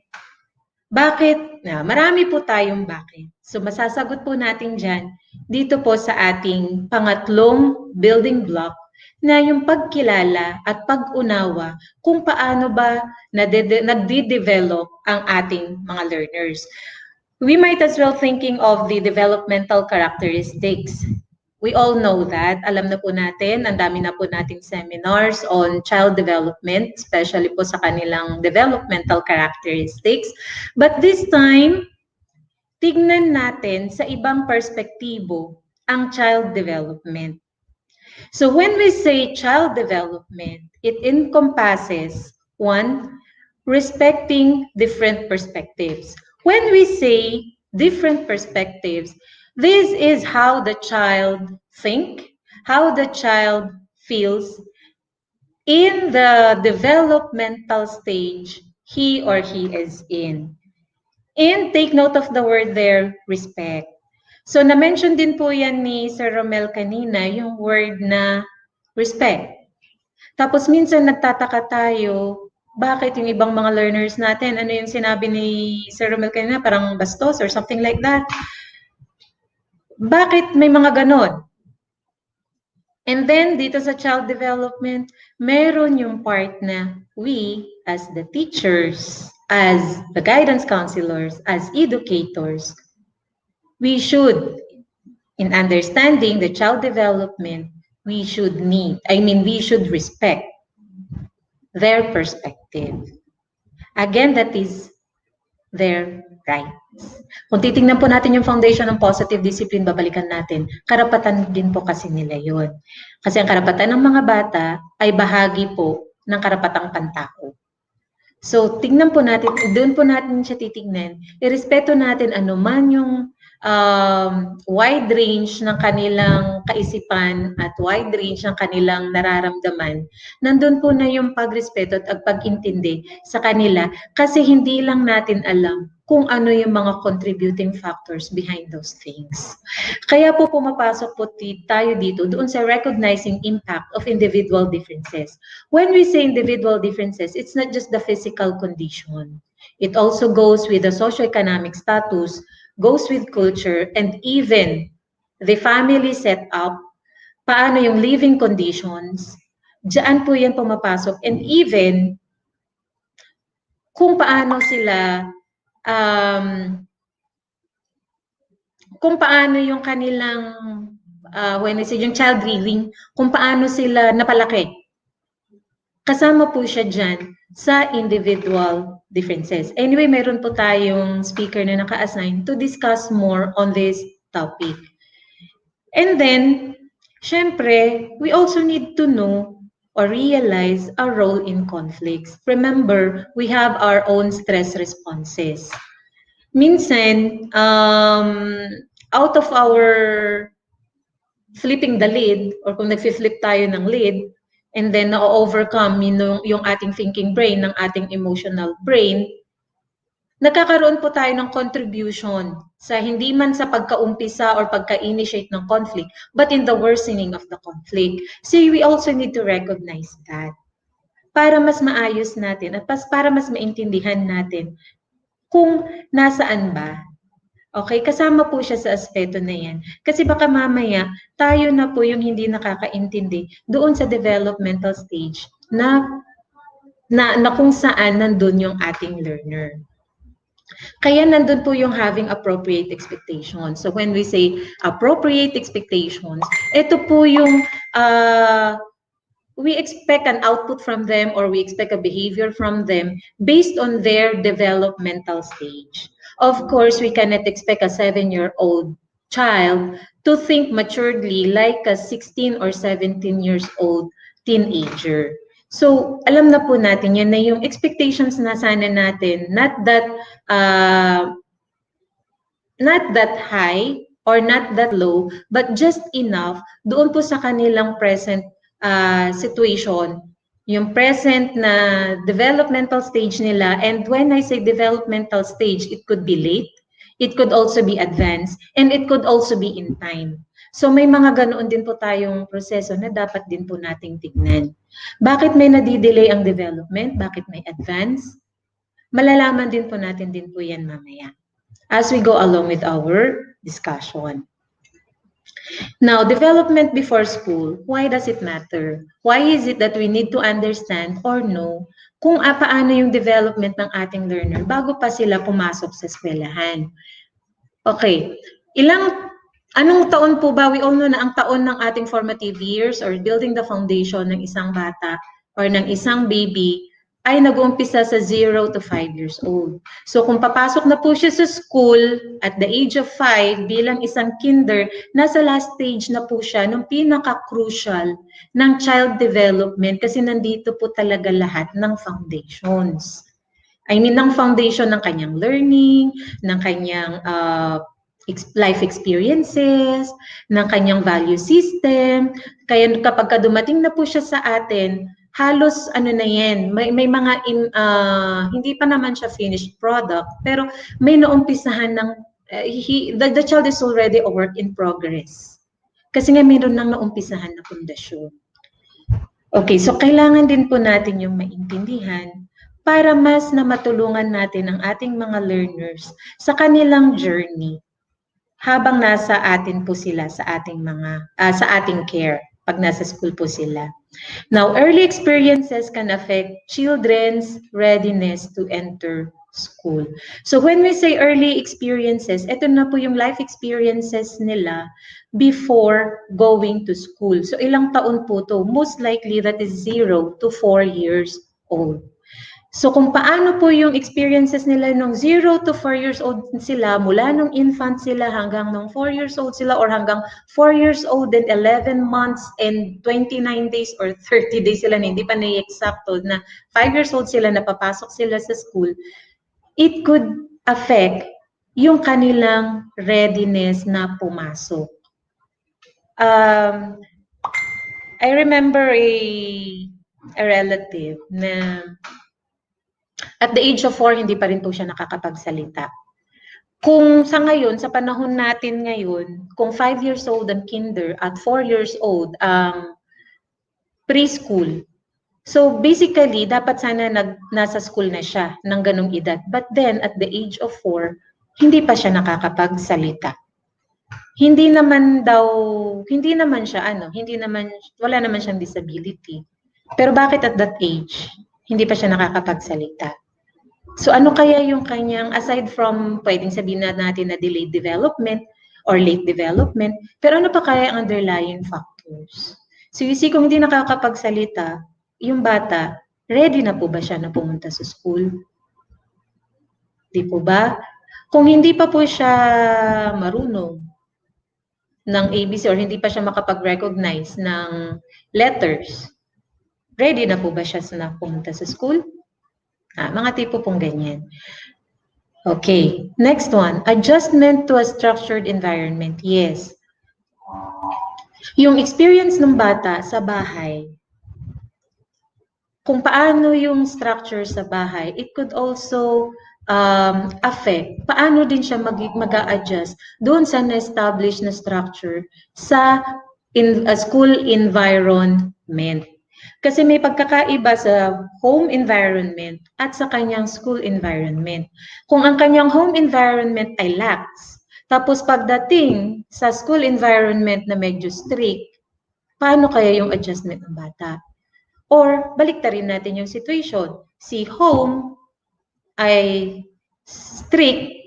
Bakit? Marami po tayong bakit. So masasagot po natin dyan, dito po sa ating pangatlong building block, na yung pagkilala at pag-unawa kung paano ba nagde-develop ang ating mga learners. We might as well thinking of the developmental characteristics. We all know that. Alam na po natin, ang dami na po nating seminars on child development, especially po sa kanilang developmental characteristics. But this time, tignan natin sa ibang perspektibo ang child development. So when we say child development, it encompasses, one, respecting different perspectives. When we say different perspectives, this is how the child thinks, how the child feels in the developmental stage he or he is in. And take note of the word there, respect. So na-mention din po yan ni Sir Romel kanina, yung word na respect. Tapos minsan nagtataka tayo, bakit yung ibang mga learners natin, ano yung sinabi ni Sir Romel kanina, parang bastos or something like that. Bakit may mga ganon? And then dito sa child development, meron yung part na we as the teachers, as the guidance counselors, as educators, we should, in understanding the child development, we should respect their perspective. Again, that is their rights. Kung titingnan po natin yung foundation ng positive discipline, babalikan natin, karapatan din po kasi nila yun. Kasi ang karapatan ng mga bata ay bahagi po ng karapatang pantao. So, tingnan po natin, doon po natin siya titignan, irespeto natin anuman yung wide range ng kanilang kaisipan at wide range ng kanilang nararamdaman. Nandun po na yung pagrespeto at pag-intindi sa kanila kasi hindi lang natin alam kung ano yung mga contributing factors behind those things. Kaya po pumapasok po tayo dito doon sa recognizing impact of individual differences. When we say individual differences, it's not just the physical condition. It also goes with the socioeconomic status, goes with culture, and even the family setup, paano yung living conditions, diyan po yan pumapasok, and even kung paano sila kung paano yung kanilang, when I say yung child rearing, kung paano sila napalaki. Kasama po siya dyan sa individual differences. Anyway, meron po tayong speaker na naka-assign to discuss more on this topic. And then, syempre, we also need to know or realize our role in conflicts. Remember, we have our own stress responses. Minsan, out of our flipping the lid, or kung nag-flip tayo ng lid, and then na-overcome yung ating thinking brain, ng ating emotional brain, nagkakaroon po tayo ng contribution sa hindi man sa pagkaumpisa or pagka-initiate ng conflict, but in the worsening of the conflict. So we also need to recognize that para mas maayos natin at para mas maintindihan natin kung nasaan ba. Okay, kasama po siya sa aspeto na yan. Kasi baka mamaya, tayo na po yung hindi nakakaintindi doon sa developmental stage na kung saan nandun yung ating learner. Kaya nandun po yung having appropriate expectations. So when we say appropriate expectations, ito po yung we expect an output from them or we expect a behavior from them based on their developmental stage. Of course, we cannot expect a 7-year-old child to think maturely like a 16 or 17 years old teenager. So, alam na po natin yan na yung expectations na sana natin, not that high or not that low, but just enough doon po sa kanilang present situation, yung present na developmental stage nila. And when I say developmental stage, it could be late, it could also be advanced, and it could also be in time. So may mga ganoon din po tayong proseso na dapat din po nating tignan. Bakit may nadidelay ang development? Bakit may advance? Malalaman din po natin din po yan mamaya as we go along with our discussion. Now, development before school, why does it matter? Why is it that we need to understand or know kung paano yung development ng ating learner bago pa sila pumasok sa eskwelahan? Okay, anong taon po ba? We all know na ang taon ng ating formative years or building the foundation ng isang bata or ng isang baby ay nag-uumpisa sa 0 to 5 years old. So kung papasok na po siya sa school at the age of 5 bilang isang kinder, nasa last stage na po siya ng pinaka-crucial ng child development kasi nandito po talaga lahat ng foundations. I mean, ng foundation ng kanyang learning, ng kanyang life experiences, ng kanyang value system. Kaya kapag dumating na po siya sa atin, halos ano na yan, may mga hindi pa naman siya finished product, pero may naumpisahan ng the child is already a work in progress. Kasi nga mayroon nang naumpisahan na pundasyon. Okay, so kailangan din po natin yung maintindihan para mas na matulungan natin ang ating mga learners sa kanilang journey habang nasa atin po sila sa ating sa ating care pag nasa school po sila. Now, early experiences can affect children's readiness to enter school. So when we say early experiences, ito na po yung life experiences nila before going to school. So ilang taon po to? Most likely that is 0 to 4 years old. So kung paano po yung experiences nila nung 0 to 4 years old sila, mula nung infant sila hanggang nung 4 years old sila or hanggang 4 years old and 11 months and 29 days or 30 days sila na hindi pa na-exacto na 5 years old sila na papasok sila sa school, it could affect yung kanilang readiness na pumasok. I remember a relative na at the age of 4, hindi pa rin po siya nakakapagsalita. Kung sa ngayon, sa panahon natin ngayon, kung 5 years old ang kinder at 4 years old ang preschool, so basically, dapat sana nasa school na siya ng ganong edad. But then, at the age of 4, hindi pa siya nakakapagsalita. Wala naman siyang disability. Pero bakit at that age, hindi pa siya nakakapagsalita? So ano kaya yung kanyang, aside from pwedeng sabihin natin na delayed development or late development, pero ano pa kaya ang underlying factors? So you see, kung hindi nakakapagsalita, yung bata, ready na po ba siya na pumunta sa school? Di po ba? Kung hindi pa po siya marunong ng ABC or hindi pa siya makapag-recognize ng letters, ready na po ba siya na pumunta sa school? Mga tipo pong ganyan. Okay, next one. Adjustment to a structured environment. Yes. Yung experience ng bata sa bahay, kung paano yung structure sa bahay, it could also affect paano din siya mag-a-adjust doon sa na-establish na structure sa school environment. Kasi may pagkakaiba sa home environment at sa kanyang school environment. Kung ang kanyang home environment ay lax, tapos pagdating sa school environment na medyo strict, paano kaya yung adjustment ng bata? Or baliktarin natin yung situation. Si home ay strict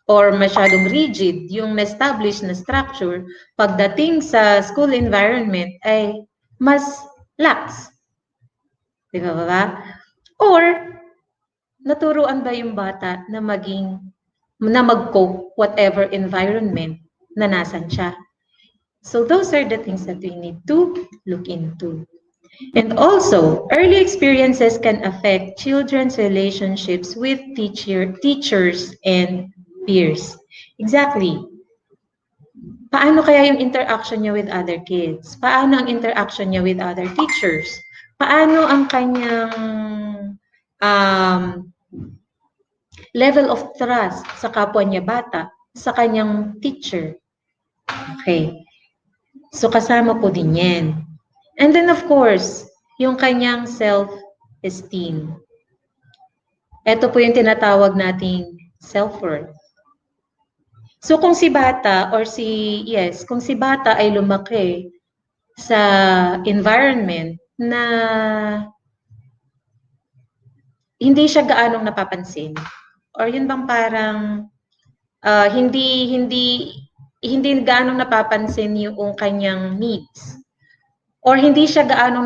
or masyadong rigid yung na-establish na structure, pagdating sa school environment ay mas lax. Di ba? Or, naturuan ba yung bata na mag-cope whatever environment na nasan siya? So those are the things that we need to look into. And also, early experiences can affect children's relationships with teachers and peers. Exactly. Paano kaya yung interaction niya with other kids? Paano ang interaction niya with other teachers? Paano ang kanyang level of trust sa kapwa niya bata, sa kanyang teacher? Okay. So kasama po din yan. And then of course, yung kanyang self-esteem. Ito po yung tinatawag nating self-worth. So kung si bata kung si bata ay lumaki sa environment na hindi siya gaanong napapansin, or yun bang parang hindi gaanong napapansin yung kanyang needs, or hindi siya gaanong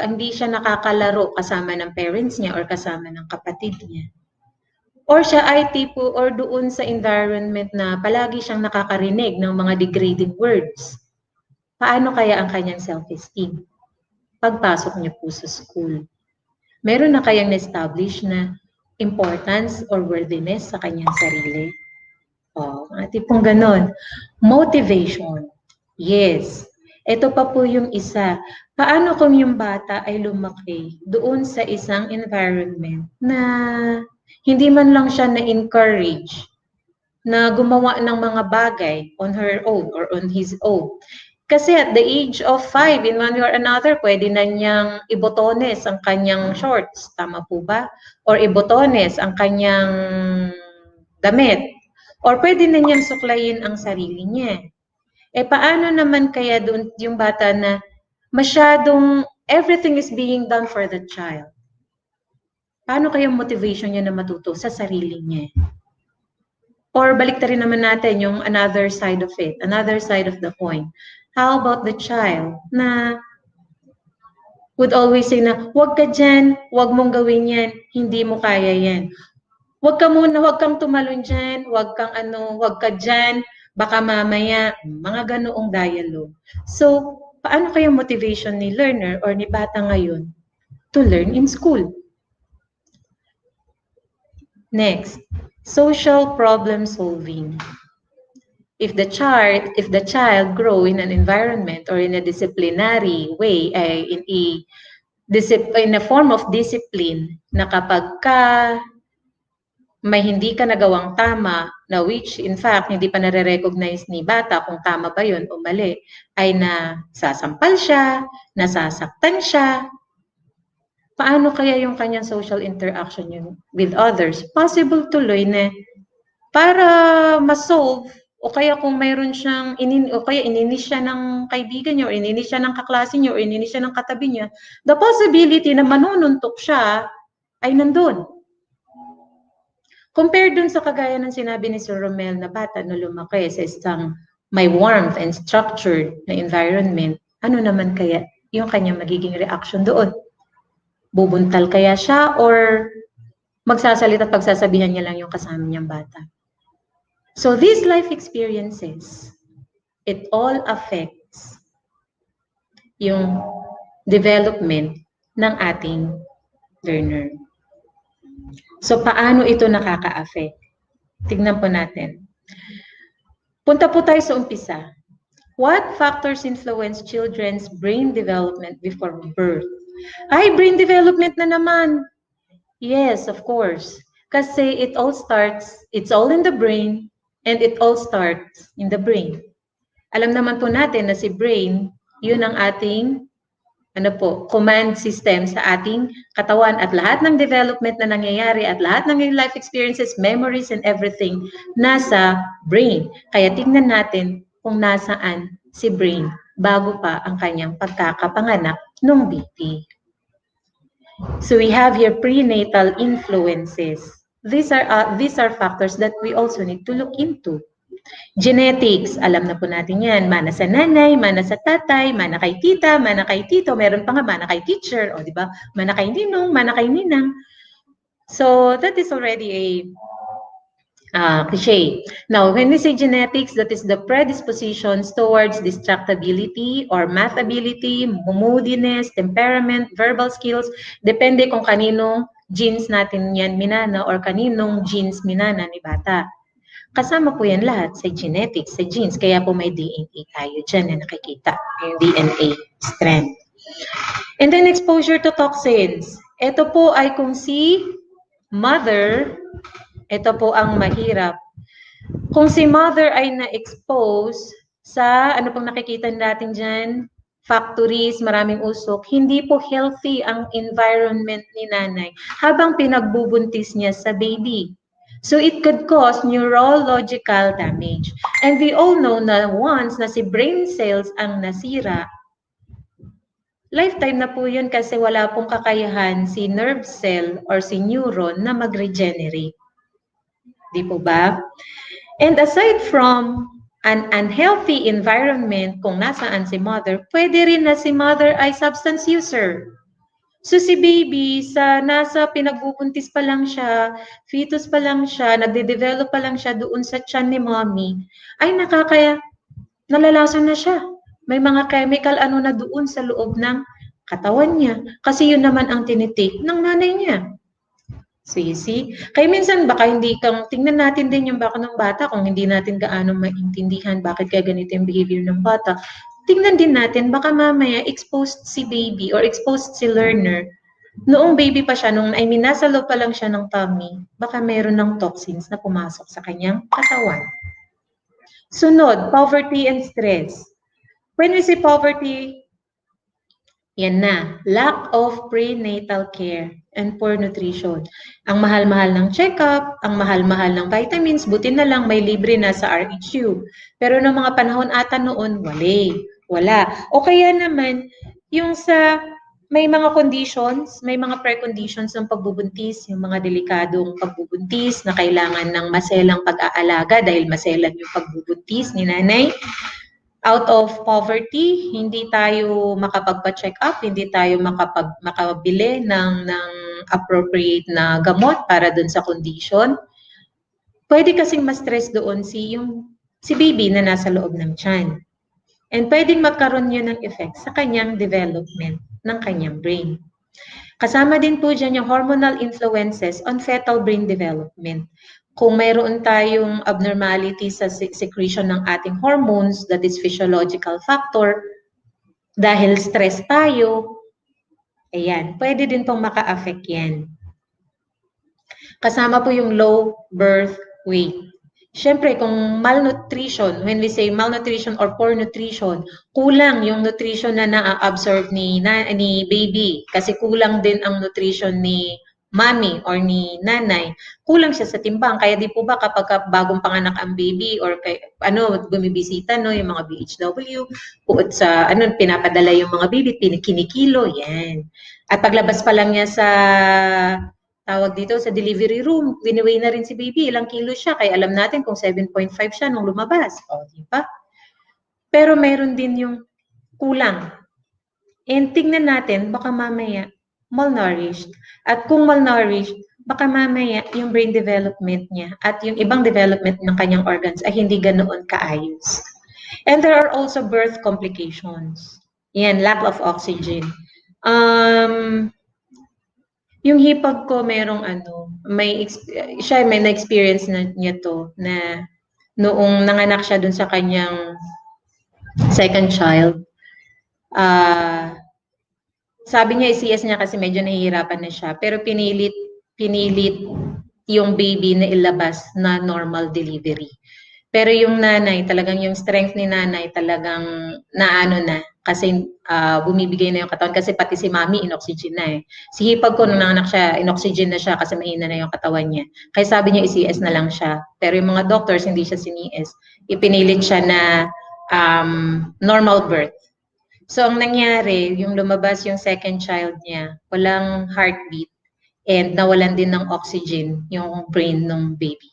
hindi siya nakakalaro kasama ng parents niya or kasama ng kapatid niya. Or siya ay tipo or doon sa environment na palagi siyang nakakarinig ng mga degrading words. Paano kaya ang kanyang self-esteem? Pagpasok niya po sa school. Meron na kayang na-establish na importance or worthiness sa kanyang sarili? Mga tipong ganon. Motivation. Yes. Ito pa po yung isa. Paano kung yung bata ay lumaki doon sa isang environment na hindi man lang siya na-encourage na gumawa ng mga bagay on her own or on his own. Kasi at the age of 5, in one way or another, pwede na niyang ibotones ang kanyang shorts. Tama po ba? Or ibotones ang kanyang damit. Or pwede na niyang suklayin ang sarili niya. Paano naman kaya doon yung bata na masyadong everything is being done for the child? Paano kaya motivation niya na matuto sa sarili niya? Or baliktarin naman natin yung another side of it, another side of the coin. How about the child na would always say na, huwag ka dyan, huwag mong gawin yan, hindi mo kaya yan. Huwag kang tumalon dyan, huwag ka dyan, baka mamaya, mga ganoong dialogue. So, paano kaya motivation ni learner or ni bata ngayon to learn in school? Next, social problem solving. If the child grow in an environment or in a disciplinary way, in a form of discipline, na kapag may hindi ka nagawang tama, na which in fact hindi pa nare-recognize ni bata kung tama ba yun o mali, ay nasasampal siya, nasasaktan siya. Paano kaya yung kanyang social interaction with others? Possible tuloy na para ma-solve, o kaya kung mayroon siyang ininis siya ng kaibigan niya, or ininis siya ng kaklase niya, or ininis siya ng katabi niya, the possibility na manununtok siya ay nandun. Compared dun sa kagaya ng sinabi ni Sir Romel na bata na lumaki sa isang may warmth and structured na environment, ano naman kaya yung kanyang magiging reaction doon? Bubuntal kaya siya or magsasalita at pagsasabihan niya lang yung kasama niyang bata? So these life experiences, it all affects yung development ng ating learner. So paano ito nakaka-affect? Tignan po natin. Punta po tayo sa umpisa. What factors influence children's brain development before birth? Ay, brain development na naman. Yes, of course. Kasi it's all in the brain, and it all starts in the brain. Alam naman po natin na si brain, yun ang ating command system sa ating katawan, at lahat ng development na nangyayari at lahat ng life experiences, memories, and everything nasa brain. Kaya tignan natin kung nasaan si brain bago pa ang kanyang pagkakapanganak ng baby. So we have here prenatal influences. these are factors that we also need to look into. Genetics, alam na po natin yan. Mana sa nanay, mana sa tatay, mana kay tita, mana kay tito, meron pa nga mana kay teacher, o di ba? Mana kay ninong, mana kay ninang. So that is already a cliche. Now, when we say genetics, that is the predispositions towards distractibility or math ability, moodiness, temperament, verbal skills, depende kung kaninong genes natin yan minana or kaninong genes minana ni bata. Kasama po yan lahat sa genetics, sa genes. Kaya po may DNA tayo dyan na nakikita, yung DNA strand. And then exposure to toxins. Ito po ay kung si mother, ito po ang mahirap. Kung si mother ay na-expose sa, ano pong nakikita natin dyan, factories, maraming usok, hindi po healthy ang environment ni nanay habang pinagbubuntis niya sa baby. So it could cause neurological damage. And we all know na once na si brain cells ang nasira, lifetime na po yun kasi wala pong kakayahan si nerve cell or si neuron na mag-regenerate. Di po ba? And aside from an unhealthy environment kung nasaan si mother, pwede rin na si mother ay substance user. So si baby, nasa pinagbubuntis pa lang siya, fetus pa lang siya, nagde-develop pa lang siya doon sa tiyan ni mommy, ay nalalason na siya. May mga chemical na doon sa loob ng katawan niya. Kasi yun naman ang tinitake ng nanay niya. So you see? Kaya minsan baka tingnan natin din yung baka ng bata kung hindi natin gaano maintindihan bakit kaya ganito yung behavior ng bata. Tingnan din natin, baka mamaya exposed si baby or exposed si learner. Noong baby pa siya, nasa loob pa lang siya ng tummy, baka meron ng toxins na pumasok sa kanyang katawan. Sunod, poverty and stress. When we say poverty, yan na, lack of prenatal care and poor nutrition. Ang mahal-mahal ng check-up, ang mahal-mahal ng vitamins, buti na lang may libre na sa RHU. Pero noong mga panahon ata noon, wala. O kaya naman, yung may mga conditions, may mga preconditions ng pagbubuntis, yung mga delikadong pagbubuntis na kailangan ng maselang pag-aalaga dahil maselan yung pagbubuntis ni nanay. Out of poverty, hindi tayo makapagpa-check up, hindi tayo makabili ng appropriate na gamot para dun sa condition. Pwede kasing ma-stress doon si baby na nasa loob ng tiyan. And pwedeng magkaroon yun ng effect sa kanyang development ng kanyang brain. Kasama din po dyan yung hormonal influences on fetal brain development. Kung mayroon tayong abnormality sa secretion ng ating hormones, that is physiological factor, dahil stress tayo, ayan, pwede din pong maka-affect yan. Kasama po yung low birth weight. Siyempre, kung malnutrition, when we say malnutrition or poor nutrition, kulang yung nutrition na na-absorb ni baby kasi kulang din ang nutrition ni mommy or ni nanay. Kulang siya sa timbang. Kaya di po ba kapag bagong panganak ang baby or bumibisita, yung mga BHW, pinapadala yung mga baby, kinikilo, yan. At paglabas pa lang niya sa sa delivery room, wini-weigh na rin si baby, ilang kilo siya, kaya alam natin kung 7.5 siya nung lumabas. O, di ba? Pero mayroon din yung kulang. And tingnan natin, baka mamaya malnourished. At kung malnourished, baka mamaya yung brain development niya at yung ibang development ng kanyang organs ay hindi ganoon kaayos. And there are also birth complications. Yan, lack of oxygen. Yung hipag ko merong may na-experience niya to na noong nanganak siya dun sa kanyang second child. Sabi niya i-CS niya kasi medyo nahihirapan na siya, pero pinilit yung baby na ilabas na normal delivery. Pero yung nanay, talagang yung strength ni nanay talagang na kasi bumibigay na yung katawan kasi pati si mommy inoxygen na eh. Si hipag ko nung nanganak siya, inoxygen na siya kasi mahina na yung katawan niya. Kaya sabi niya i-CS na lang siya. Pero yung mga doctors hindi siya sini-CS. Ipinilit siya na normal birth. So ang nangyari, yung lumabas yung second child niya, walang heartbeat. and nawalan din ng oxygen yung brain ng baby.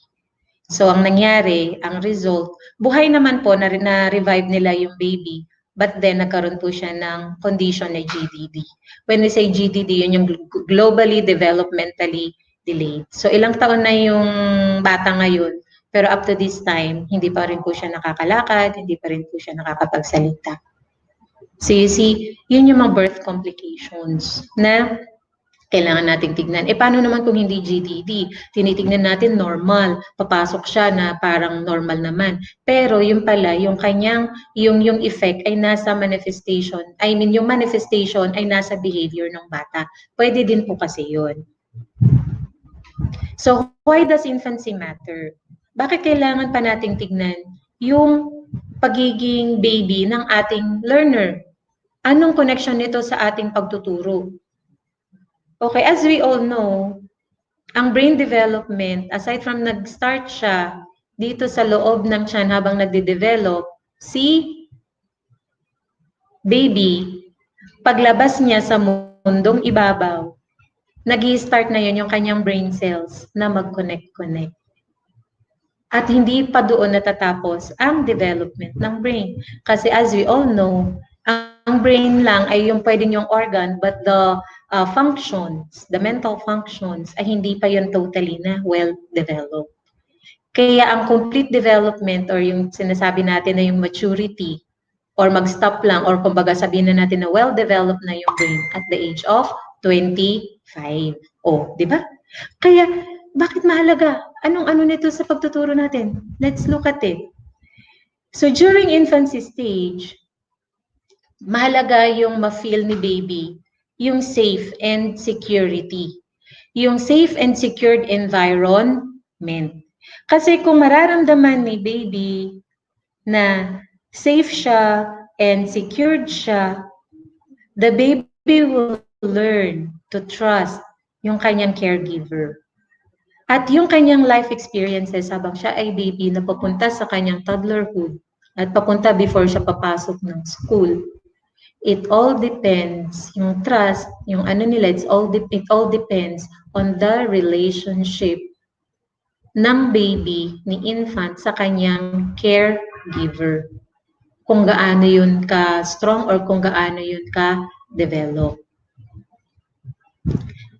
So ang nangyari, ang result, buhay naman po na-revive nila yung baby, but then nagkaroon po siya ng condition na GDD. When we say GDD, yun yung globally developmentally delayed. So ilang taon na yung bata ngayon, pero up to this time, hindi pa rin po siya nakakalakad, hindi pa rin po siya nakakapagsalita. So you see, yun yung mga birth complications na kailangan nating tignan. Paano naman kung hindi GDD? Tinitignan natin normal. Papasok siya na parang normal naman. Pero yung pala, yung kanyang, yung effect ay nasa manifestation. I mean, yung manifestation ay nasa behavior ng bata. Pwede din po kasi yun. So, why does infancy matter? Bakit kailangan pa nating tignan yung pagiging baby ng ating learner? Anong connection nito sa ating pagtuturo? Okay, as we all know, ang brain development, aside from nag-start siya dito sa loob ng tiyan habang nagde-develop, si baby, paglabas niya sa mundong ibabaw, nag-i-start na yun yung kanyang brain cells na mag-connect-connect. At hindi pa doon natatapos ang development ng brain. Kasi as we all know, ang brain lang ay yung pwedeng yung organ, but the functions, the mental functions, ay hindi pa yun totally na well-developed. Kaya ang complete development or yung sinasabi natin na yung maturity or mag-stop lang or kumbaga sabihin na natin na well-developed na yung brain at the age of 25. Oh, di ba? Kaya bakit mahalaga? Anong-ano nito sa pagtuturo natin? Let's look at it. So during infancy stage, mahalaga yung ma-feel ni baby yung safe and security. Yung safe and secured environment. Kasi kung mararamdaman ni baby na safe siya and secured siya, the baby will learn to trust yung kanyang caregiver. At yung kanyang life experiences habang siya ay baby na papunta sa kanyang toddlerhood at papunta before siya papasok ng school, it all depends, yung trust, yung ano nila, it all depends on the relationship ng baby, ni infant sa kanyang caregiver. Kung gaano yun ka-strong or kung gaano yun ka-develop.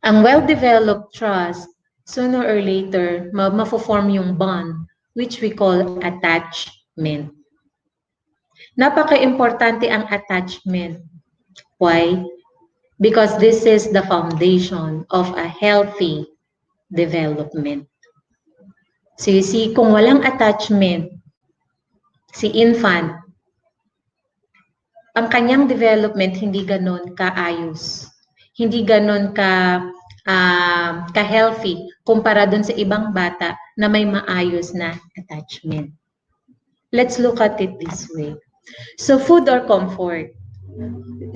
Ang well-developed trust, sooner or later, ma-form yung bond, which we call attachment. Napaka-importante ang attachment. Why? Because this is the foundation of a healthy development. So you see, kung walang attachment, si infant, ang kanyang development hindi ganon kaayos. Hindi ganon ka-healthy kumpara dun sa ibang bata na may maayos na attachment. Let's look at it this way. So food or comfort.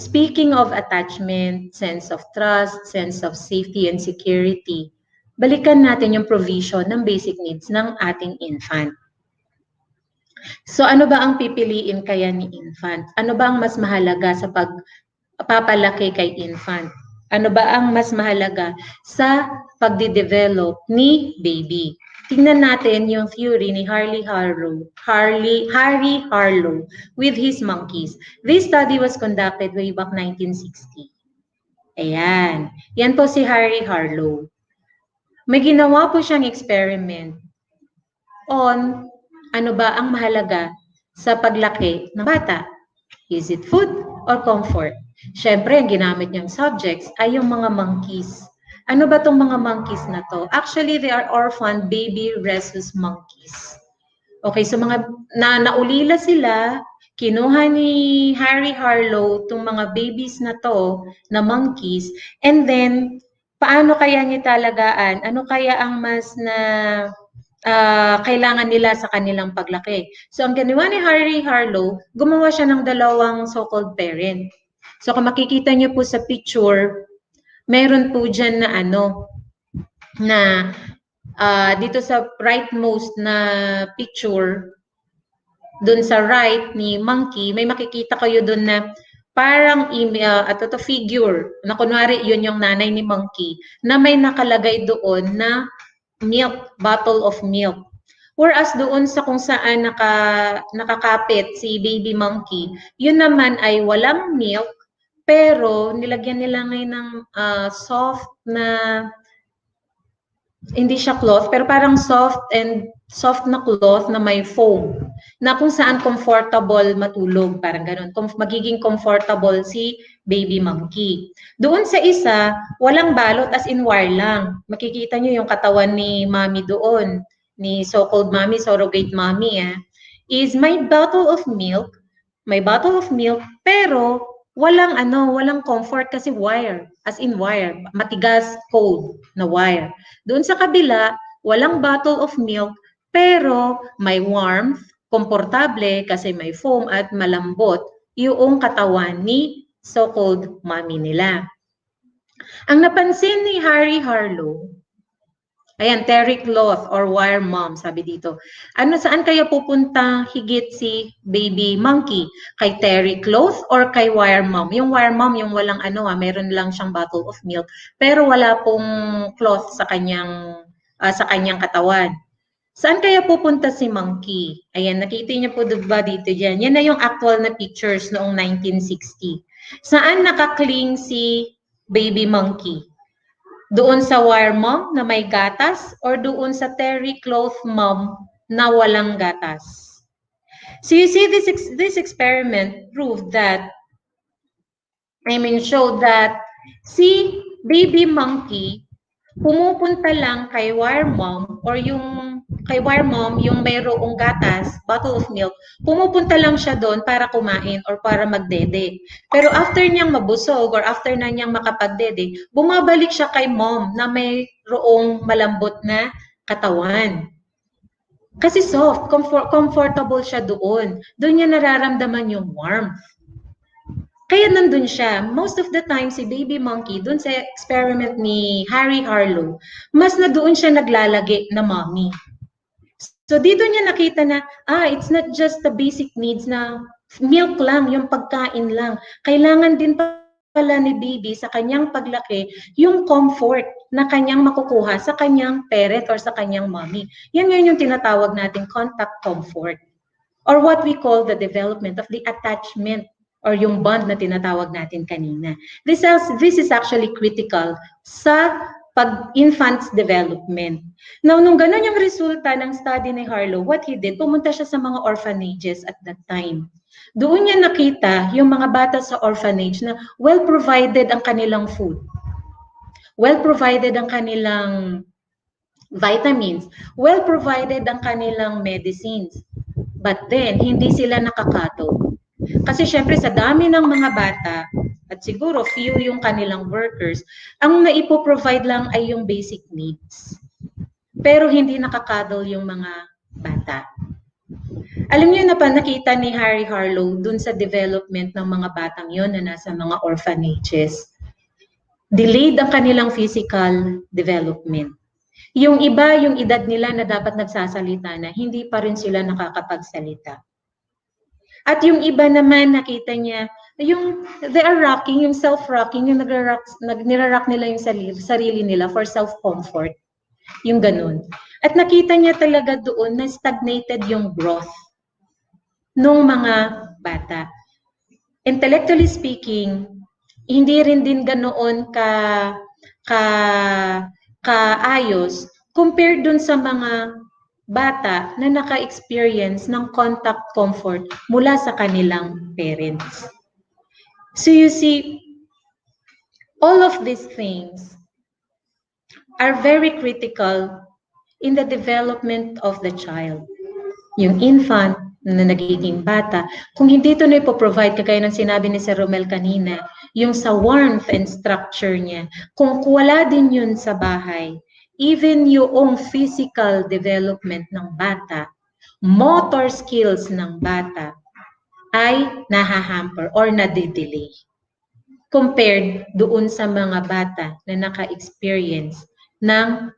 Speaking of attachment, sense of trust, sense of safety and security, balikan natin yung provision ng basic needs ng ating infant. So ano ba ang pipiliin kaya ni infant? Ano ba ang mas mahalaga sa pagpapalaki kay infant? Ano ba ang mas mahalaga sa pagde-develop ni baby? Tingnan natin yung theory ni Harry Harlow with his monkeys. This study was conducted way back 1960. Ayan. Yan po si Harry Harlow. May ginawa po siyang experiment on ano ba ang mahalaga sa paglaki ng bata. Is it food or comfort? Siyempre, ang ginamit niyang subjects ay yung mga monkeys. Ano ba itong mga monkeys na to? Actually, they are orphan baby rhesus monkeys. Okay, so mga naulila sila, kinuha ni Harry Harlow itong mga babies na to, na monkeys, and then, paano kaya niya talagaan? Ano kaya ang mas na kailangan nila sa kanilang paglaki? So, ang ginawa ni Harry Harlow, gumawa siya ng dalawang so-called parent. So, kung makikita niyo po sa picture, meron po dyan na dito sa rightmost na picture, dun sa right ni monkey, may makikita kayo dun na parang figure na kunwari yun yung nanay ni Monkey na may nakalagay doon na milk, bottle of milk. Whereas doon sa kung saan nakakapit si baby monkey, yun naman ay walang milk, pero nilagyan nila ngayon ng soft na, hindi siya cloth, pero parang soft na cloth na may foam, na kung saan comfortable matulog, parang ganun. Magiging comfortable si baby monkey. Doon sa isa, walang balot, as in wire lang. Makikita nyo yung katawan ni mommy doon, ni so-called mommy, surrogate mommy, is may bottle of milk, pero walang comfort kasi wire, as in wire, matigas, cold na wire. Doon sa kabila, walang bottle of milk, pero may warmth, komportable kasi may foam at malambot yung katawan ni so-called mommy nila. Ang napansin ni Harry Harlow, ayan, terry cloth or wire mom, sabi dito. Saan kaya pupunta higit si baby monkey? Kay terry cloth or kay wire mom? Yung wire mom, yung walang meron lang siyang bottle of milk, pero wala pong cloth sa kanyang katawan. Saan kaya pupunta si monkey? Ayan, nakita niyo po diba dito dyan? Yan na yung actual na pictures noong 1960. Saan nakakling si baby monkey? Doon sa wire mom na may gatas or doon sa terry cloth mom na walang gatas? So you see, this experiment proved that, showed that si baby monkey pumupunta lang kay wire mom or yung kay wire mom yung mayroong gatas, bottle of milk, pumupunta lang siya doon para kumain or para magdede. Pero after niyang mabusog or after na niyang makapagdede, bumabalik siya kay mom na mayroong malambot na katawan. Kasi soft, comfortable siya doon. Doon niya nararamdaman yung warmth. Kaya nandun siya. Most of the time, si baby monkey, dun sa experiment ni Harry Harlow, mas na doon siya naglalagi na mommy. So dito niya nakita na, it's not just the basic needs na milk lang, yung pagkain lang. Kailangan din pala ni baby sa kanyang paglaki, yung comfort na kanyang makukuha sa kanyang parent or sa kanyang mommy. Yan yung tinatawag nating contact comfort, or what we call the development of the attachment or yung bond na tinatawag natin kanina. This is actually critical sa infant's development. Now, nung ganun yung resulta ng study ni Harlow, what he did, pumunta siya sa mga orphanages at that time. Doon niya nakita yung mga bata sa orphanage na well-provided ang kanilang food, well-provided ang kanilang vitamins, well-provided ang kanilang medicines, but then, hindi sila nakakatog. Kasi syempre sa dami ng mga bata at siguro few yung kanilang workers, ang naipoprovide lang ay yung basic needs. Pero hindi nakakadol yung mga bata. Alam niyo na pa nakita ni Harry Harlow dun sa development ng mga batang yon na nasa mga orphanages. Delayed ang kanilang physical development. Yung iba, yung edad nila na dapat nagsasalita na, hindi pa rin sila nakakapagsalita. At yung iba naman, nakita niya, yung they are rocking, yung self-rocking, yung nirarock nila yung sarili nila for self-comfort. Yung ganun. At nakita niya talaga doon na stagnated yung growth ng mga bata. Intellectually speaking, hindi rin din ganoon kaayos compared dun sa mga bata na naka-experience ng contact comfort mula sa kanilang parents. So you see, all of these things are very critical in the development of the child. Yung infant na nagiging bata, kung hindi ito na ipoprovide, kagaya ng sinabi ni Sir Romel kanina, yung sa warmth and structure niya, kung wala din yun sa bahay, even yung physical development ng bata, motor skills ng bata, ay nahahamper or nadidelay compared doon sa mga bata na naka-experience ng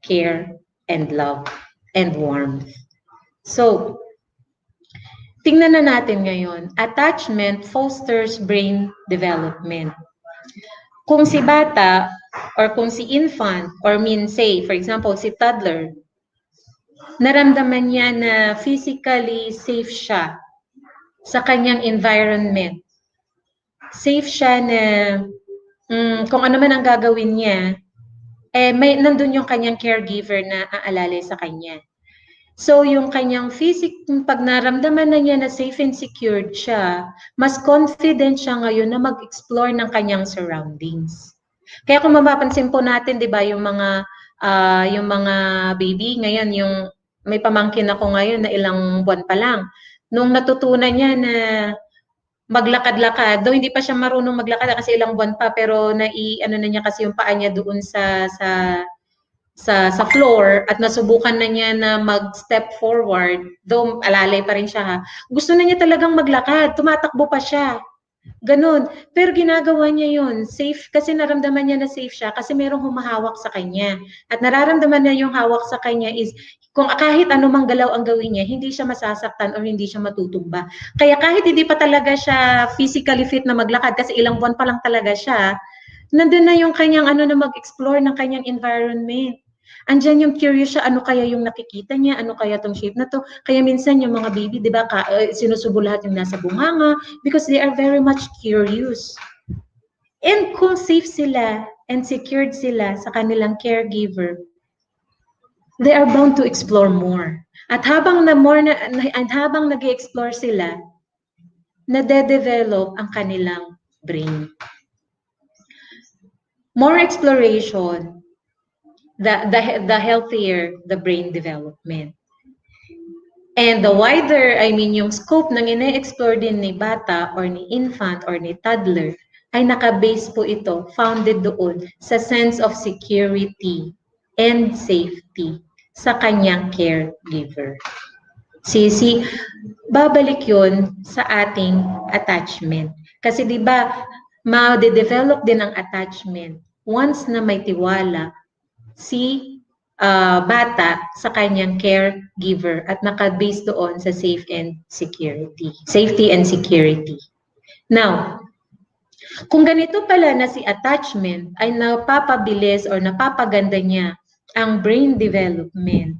care and love and warmth. So, Tingnan na natin ngayon. Attachment fosters brain development. Kung si bata or kung si infant or say, for example, si toddler, naramdaman niya na physically safe siya sa kanyang environment. Safe siya na kung ano man ang gagawin niya, nandun yung kanyang caregiver na aalalay sa kanya. So, yung kanyang pag naramdaman na niya na safe and secured siya, mas confident siya ngayon na mag-explore ng kanyang surroundings. Kaya kung mapapansin po natin, di ba, yung mga baby, ngayon, yung may pamangkin ako ngayon na ilang buwan pa lang, nung natutunan niya na maglakad-lakad, though hindi pa siya marunong maglakad kasi ilang buwan pa, pero na niya kasi yung paa niya doon sa floor at nasubukan na niya na mag-step forward, though alalay pa rin siya ha, gusto na niya talagang maglakad, tumatakbo pa siya. Ganun. Pero ginagawa niya yun, safe, kasi naramdaman niya na safe siya kasi merong humahawak sa kanya. At nararamdaman niya yung hawak sa kanya is, kung kahit anumang galaw ang gawin niya, hindi siya masasaktan or hindi siya matutumba. Kaya kahit hindi pa talaga siya physically fit na maglakad, kasi ilang buwan pa lang talaga siya, nandun na yung kanyang na mag-explore ng kanyang environment. Andyan yung curious siya, ano kaya yung nakikita niya, ano kaya tong shape na to. Kaya minsan yung mga baby, di ba, sinusubo lahat yung nasa bunganga because they are very much curious. And kung safe sila and secured sila sa kanilang caregiver, they are bound to explore more. At habang nag-explore sila, nade-develop ang kanilang brain. More exploration, the healthier the brain development. And the wider, yung scope ng ine-explore din ni bata or ni infant or ni toddler, ay naka-base po ito, founded doon sa sense of security and safety sa kanyang caregiver. Babalik yun sa ating attachment. Kasi di ba, ma-develop din ang attachment once na may tiwala si bata sa kanyang caregiver at naka-base doon sa safety and security. Now, kung ganito pala na si attachment ay napapabilis or napapaganda niya ang brain development.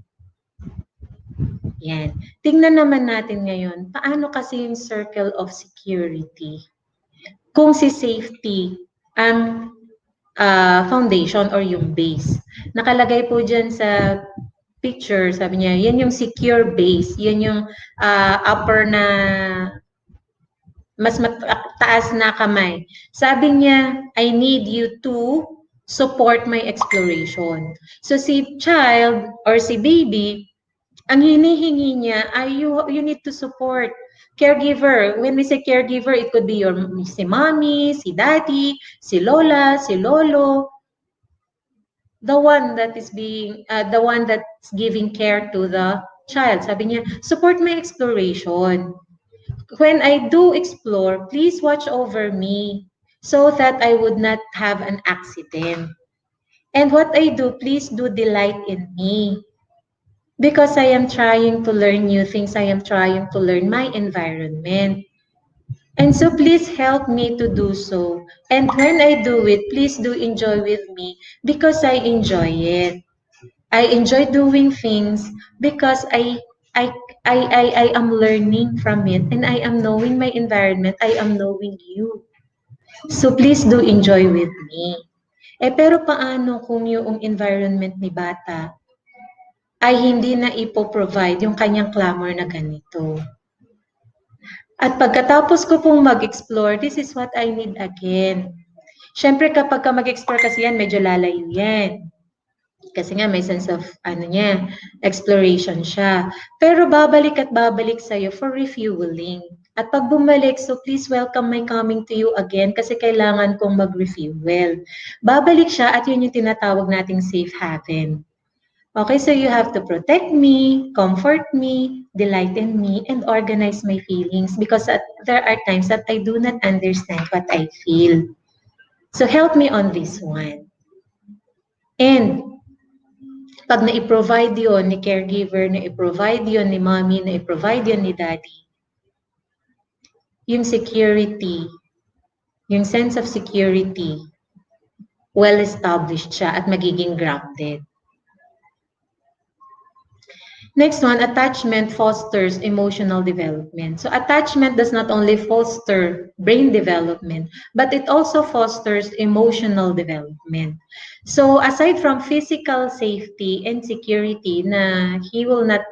Yan. Tingnan naman natin ngayon, paano kasi yung circle of security? Kung si safety ang foundation or yung base. Nakalagay po dyan sa picture, sabi niya, yan yung secure base. Yan yung upper na mas taas na kamay. Sabi niya, I need you to support my exploration. So si child or si baby, ang hinihingi niya ay you need to support. Caregiver, when we say caregiver, it could be si mommy, si daddy, si lola, si lolo. The one that's giving care to the child. Sabi niya, support my exploration. When I do explore, please watch over me so that I would not have an accident. And what I do, please do delight in me. Because I am trying to learn new things, I am trying to learn my environment. And so please help me to do so. And when I do it, please do enjoy with me because I enjoy it. I enjoy doing things because I am learning from it and I am knowing my environment, I am knowing you. So please do enjoy with me. Pero paano kung yung environment ni bata ay hindi na ipoprovide yung kanyang clamor na ganito? At pagkatapos ko pong mag-explore, this is what I need again. Siyempre kapag ka mag-explore kasi yan, medyo lalayo yan. Kasi nga may sense of exploration siya. Pero babalik at babalik sa'yo for refueling. At pag bumalik, so please welcome my coming to you again kasi kailangan kong mag-refuel. Babalik siya at yun yung tinatawag nating safe haven. Okay, so you have to protect me, comfort me, delight in me, and organize my feelings because there are times that I do not understand what I feel. So help me on this one. And pag na-provide yun ni caregiver, na-provide yun ni mommy, na-provide yun ni daddy, yung security, yung sense of security, well-established siya at magiging grounded. Next one, attachment fosters emotional development. So attachment does not only foster brain development, but it also fosters emotional development. So aside from physical safety and security na he will not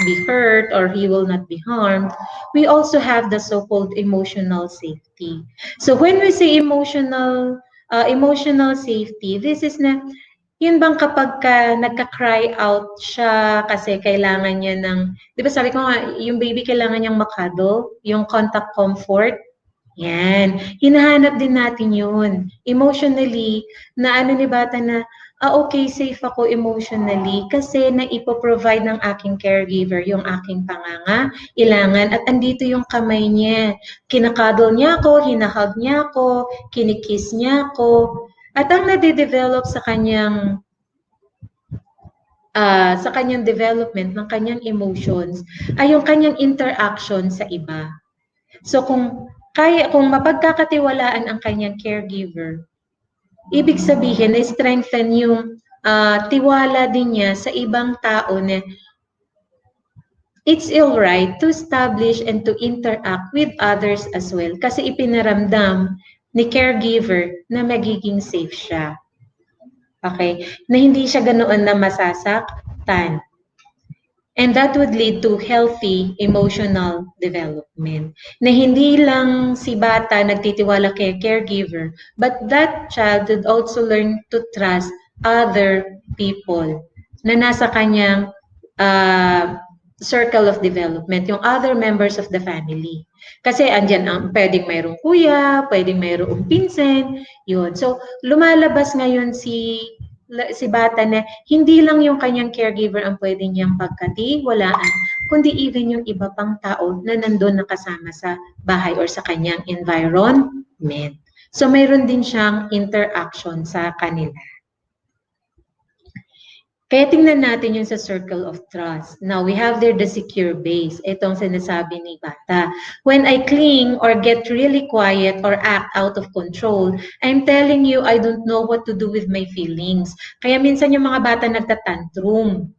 be hurt or he will not be harmed, we also have the so-called emotional safety. So when we say emotional safety, this is na yun bang kapag nagka-cry out siya kasi kailangan niya ng, di ba sabi ko nga, yung baby kailangan niyang makado, yung contact comfort, yan. Hinahanap din natin yun. Emotionally, na ano ni bata na, okay, safe ako emotionally kasi naipoprovide ng aking caregiver yung aking pangangailangan at andito yung kamay niya. Kinakadol niya ako, hinahag niya ako, kinikiss niya ako. At ang nade-develop sa kanyang development ng kanyang emotions ay yung kanyang interaction sa iba. So kung mapagkakatiwalaan ang kanyang caregiver, ibig sabihin na strengthen yung tiwala din niya sa ibang tao na it's alright to establish and to interact with others as well kasi ipinaramdam ni caregiver na magiging safe siya. Okay? Na hindi siya ganoon na masasaktan. And that would lead to healthy emotional development. Na hindi lang si bata nagtitiwala kay caregiver, but that child would also learn to trust other people na nasa kanyang circle of development, yung other members of the family. Kasi andyan pwedeng mayroong kuya, pwedeng mayroong pinsan, yun. So, lumalabas ngayon si bata na hindi lang yung kanyang caregiver ang pwede niyang pagkatiwalaan, kundi even yung iba pang tao na nandun nakasama sa bahay or sa kanyang environment. So, mayroon din siyang interaction sa kanila. Kaya tingnan natin yung sa circle of trust. Now, we have there the secure base. Itong sinasabi ni bata. When I cling or get really quiet or act out of control, I'm telling you, I don't know what to do with my feelings. Kaya minsan yung mga bata nagtatantrum.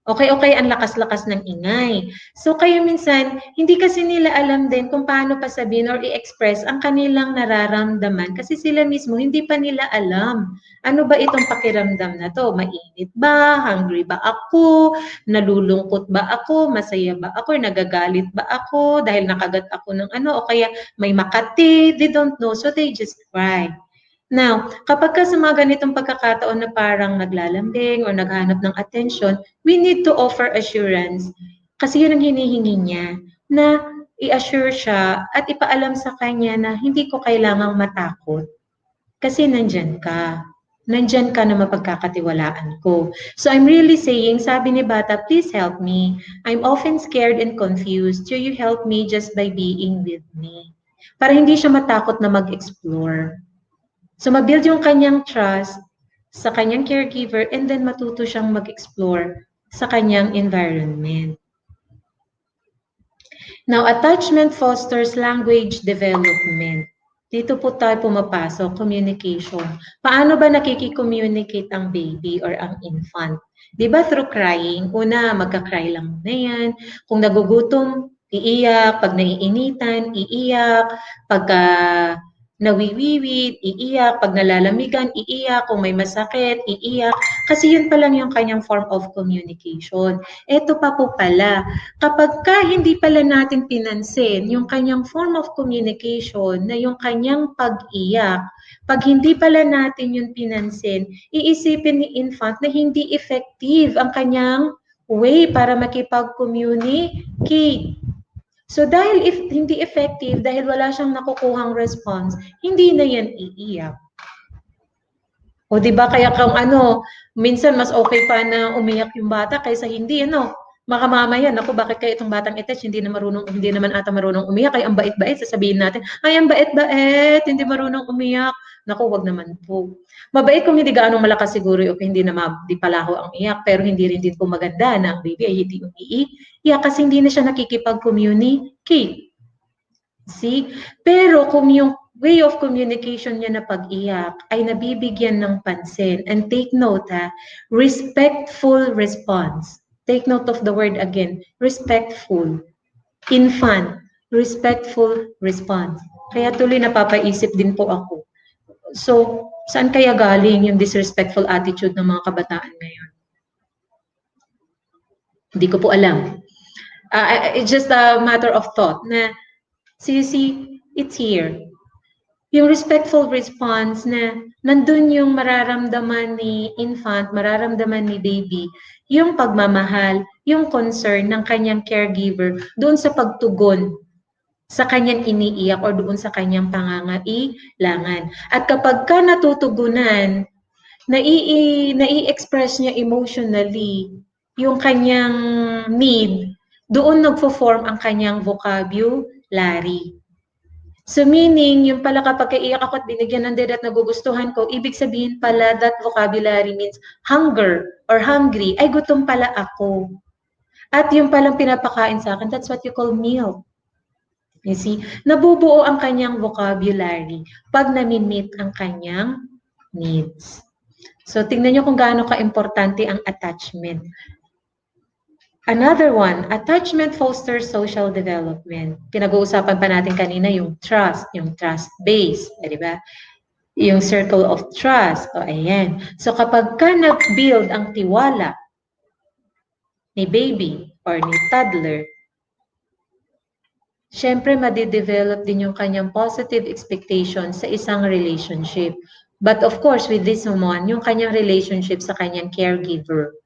Okay, ang lakas-lakas ng ingay. So kaya minsan, hindi kasi nila alam din kung paano pa sabihin or i-express ang kanilang nararamdaman kasi sila mismo hindi pa nila alam. Ano ba itong pakiramdam na to? Mainit ba? Hungry ba ako? Nalulungkot ba ako? Masaya ba ako? Nagagalit ba ako? Dahil nakagat ako ng ano? O kaya may makati? They don't know, so they just cry. Now, kapag ka sa mga ganitong pagkakataon na parang naglalambing o naghanap ng attention, we need to offer assurance kasi yun ang hinihingi niya na i-assure siya at ipaalam sa kanya na hindi ko kailangang matakot kasi nandyan ka. Nandyan ka na mapagkakatiwalaan ko. So I'm really saying, sabi ni bata, please help me. I'm often scared and confused. So you help me just by being with me. Para hindi siya matakot na mag-explore. So, mag-build yung kanyang trust sa kanyang caregiver and then matuto siyang mag-explore sa kanyang environment. Now, attachment fosters language development. Dito po tayo pumapasok, communication. Paano ba nakiki-communicate ang baby or ang infant? Diba through crying? Una, magka-cry lang na yan. Kung nagugutom, iiyak. Pag naiinitan, iiyak. Pagka nawiwiwit, iiyak. Pag nalalamigan, iiyak. Kung may masakit, iiyak. Kasi yun pa lang yung kanyang form of communication. Ito pa po pala, kapag ka hindi pala natin pinansin yung kanyang form of communication na yung kanyang pag-iyak, pag hindi pala natin yun pinansin, iisipin ni infant na hindi effective ang kanyang way para makipag-communicate. So dahil hindi effective, dahil wala siyang nakukuhang response, hindi na yan iiyak. O di ba kaya kung minsan mas okay pa na umiyak yung bata kaysa hindi, Makamamaya, naku, bakit kaya itong batang ito hindi naman ata marunong umiyak, ay ang bait-bait, sasabihin natin, ay ang bait-bait, hindi marunong umiyak. Naku, wag naman po. Mabait kung hindi gaano malakas siguro o hindi na di palaho ang iyak, pero hindi rin din po maganda na ang baby ay hindi umiiyak kasi hindi na siya nakikipag-communicate. See? Pero kung yung way of communication niya na pag-iyak ay nabibigyan ng pansin, and take note ha, respectful response. Take note of the word again, respectful. Infant, respectful response. Kaya tuloy napapaisip din po ako. So, saan kaya galing yung disrespectful attitude ng mga kabataan ngayon? Hindi ko po alam. It's just a matter of thought na, so you see, it's here. Yung respectful response na nandun yung mararamdaman ni infant, mararamdaman ni baby, yung pagmamahal, yung concern ng kanyang caregiver doon sa pagtugon sa kanyang iniiyak or doon sa kanyang pangangailangan. At kapag ka natutugunan, nai-express niya emotionally yung kanyang need, doon nagfo-form ang kanyang vocabulary. So meaning, yung pala kapag iiyak ako at binigyan ng dede at nagugustuhan ko, ibig sabihin pala that vocabulary means hunger or hungry, ay gutom pala ako. At yung palang pinapakain sa akin, that's what you call meal. You see, nabubuo ang kanyang vocabulary pag nami-meet ang kanyang needs. So tingnan nyo kung gaano ka-importante ang attachment. Another one, attachment fosters social development. Pinag-uusapan pa natin kanina yung trust base, di ba? Yung circle of trust, o ayan. So kapag ka nag-build ang tiwala ni baby or ni toddler, syempre madidevelop din yung kanyang positive expectation sa isang relationship. But of course, with this one, yung kanyang relationship sa kanyang caregiver.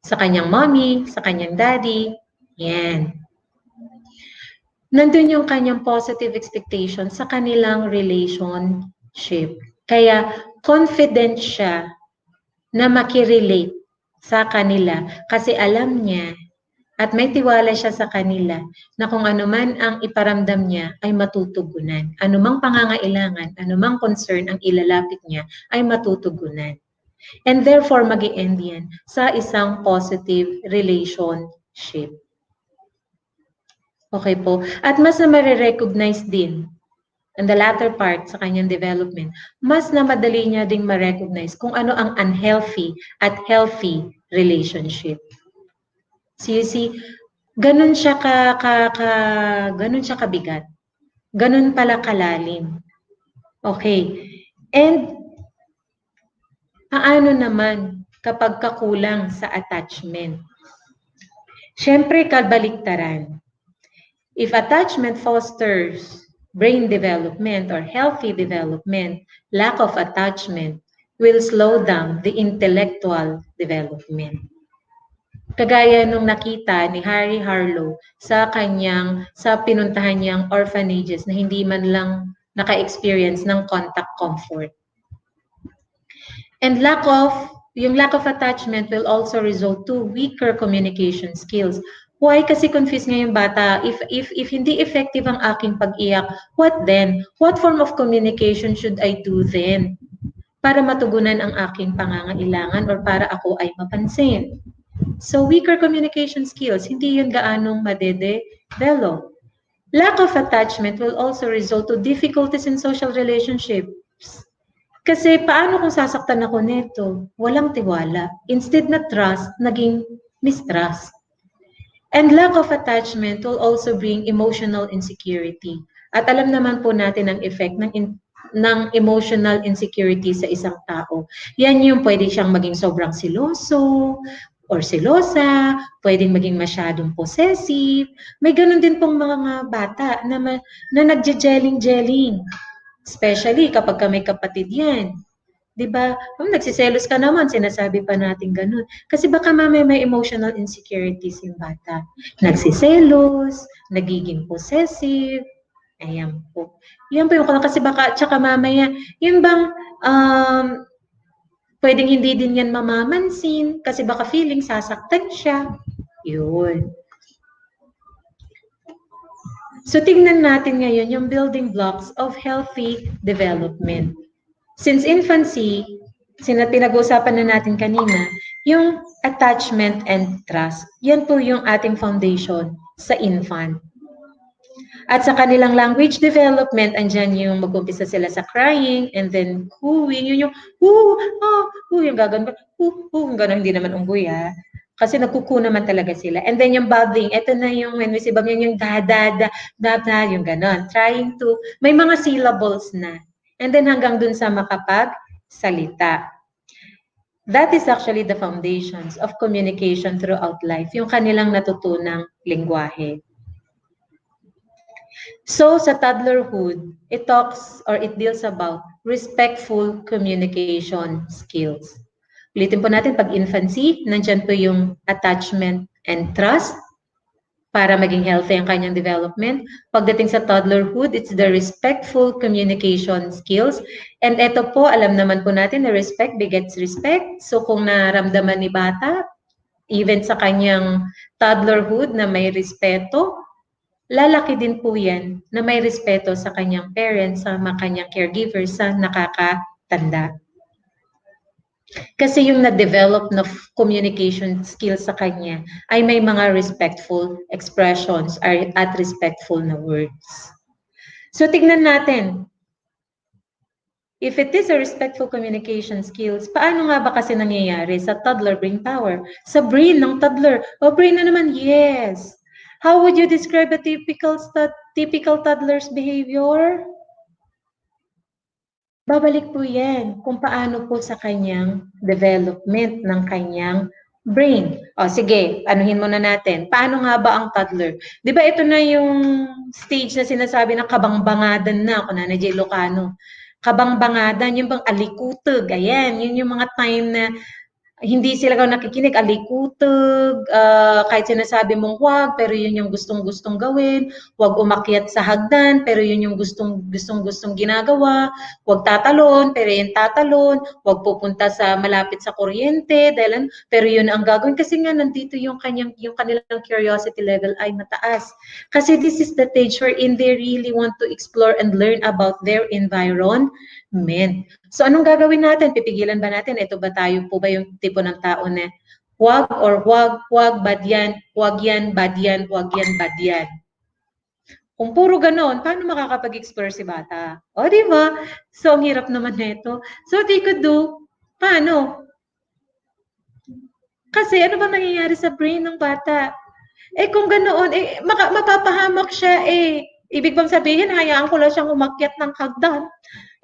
Sa kanyang mommy, sa kanyang daddy, yan. Nandun yung kanyang positive expectation sa kanilang relationship. Kaya confident siya na makirelate sa kanila kasi alam niya at may tiwala siya sa kanila na kung ano man ang iparamdam niya ay matutugunan. Anumang pangangailangan, anumang concern ang ilalapit niya ay matutugunan. And therefore, mag-i-end yan sa isang positive relationship. Okay po. At mas na ma-recognize din in the latter part sa kanyang development, mas na madali niya ding ma-recognize kung ano ang unhealthy at healthy relationship. So you see, ganun siya ganun siya kabigat. Ganun pala kalalim. Okay. And paano naman kapag kakulang sa attachment? Siyempre, kabaliktaran. If attachment fosters brain development or healthy development, lack of attachment will slow down the intellectual development. Kagaya nung nakita ni Harry Harlow sa pinuntahan niyang orphanages na hindi man lang naka-experience ng contact comfort. And yung lack of attachment will also result to weaker communication skills. Why? Kasi confused nga yung bata. If hindi effective ang aking pag-iyak, what then? What form of communication should I do then? Para matugunan ang aking pangangailangan or para ako ay mapansin. So weaker communication skills, hindi yun gaanong madedevelop. Lack of attachment will also result to difficulties in social relationships. Kasi paano kung sasaktan ako nito? Walang tiwala. Instead na trust, naging mistrust. And lack of attachment will also bring emotional insecurity. At alam naman po natin ang effect ng emotional insecurity sa isang tao. Yan yung pwede siyang maging sobrang siloso or silosa, pwedeng maging masyadong possessive. May ganun din pong mga bata na nagje-jelling-jelling. Especially kapag may kapatid yan. Diba? Nagsiselos ka naman, sinasabi pa natin ganun. Kasi baka mamaya may emotional insecurities yung bata. Nagsiselos, nagiging possessive. Ayan po. Yan po yung kasi baka, tsaka mamaya, yun bang, pwedeng hindi din yan mamamansin kasi baka feeling sasaktan siya. Yun. So tingnan natin ngayon yung building blocks of healthy development. Since infancy, pinag-uusapan na natin kanina, yung attachment and trust, yan po yung ating foundation sa infant. At sa kanilang language development, andyan yung mag-umpisa sila sa crying and then cooing, yun yung yung gagawin, yung gano'n, hindi naman unggoy Kasi nagkuku naman talaga sila. And then yung babbling, ito na yung, when we say babbling, yung yung gano'n. Trying to, may mga syllables na. And then hanggang dun sa makapagsalita. That is actually the foundations of communication throughout life, yung kanilang natutunang lengguwahe. So, sa toddlerhood, it talks or it deals about respectful communication skills. Ulitin po natin, pag infancy, nandyan po yung attachment and trust para maging healthy ang kanyang development. Pagdating sa toddlerhood, it's the respectful communication skills. And ito po, alam naman po natin na respect begets respect. So kung naramdaman ni bata, even sa kanyang toddlerhood na may respeto, lalaki din po yan na may respeto sa kanyang parents, sa kanyang caregivers, sa nakakatanda. Kasi yung na-develop na communication skills sa kanya ay may mga respectful expressions at respectful na words. So tignan natin, if it is a respectful communication skills, paano nga ba kasi nangyayari sa toddler brain power? Sa brain ng toddler. O brain na naman, yes. How would you describe a typical toddler's behavior? Babalik po yan kung paano po sa kanyang development ng kanyang brain. O sige, anuhin muna natin. Paano nga ba ang toddler? Di ba ito na yung stage na sinasabi na kabangbangadan na, kung na J. Lucano. Kabangbangadan, yung bang alikutog, ayan, yun yung mga time na hindi sila nakikinig, alikutog, kahit sinasabi mong huwag, pero yun yung gustong-gustong gawin, huwag umakyat sa hagdan, pero yun yung gustong-gustong ginagawa, huwag tatalon, pero yun tatalon, huwag pupunta sa malapit sa kuryente, pero yun ang gagawin, kasi nga nandito yung kanilang curiosity level ay mataas. Kasi this is the stage wherein they really want to explore and learn about their environment. So anong gagawin natin? Pipigilan ba natin? Ito ba tayo po ba yung tipo ng tao na wag or wag, bad yan, wag yan, bad yan, wag yan, bad yan? Kung puro ganon, paano makakapag-explore si bata? O, di ba? So, ang hirap naman nito. So, they could do, paano? Kasi ano ba nangyayari sa brain ng bata? Kung ganoon, mapapahamak siya Ibig bang sabihin, hayaan ko lang siyang umakyat ng hagdan?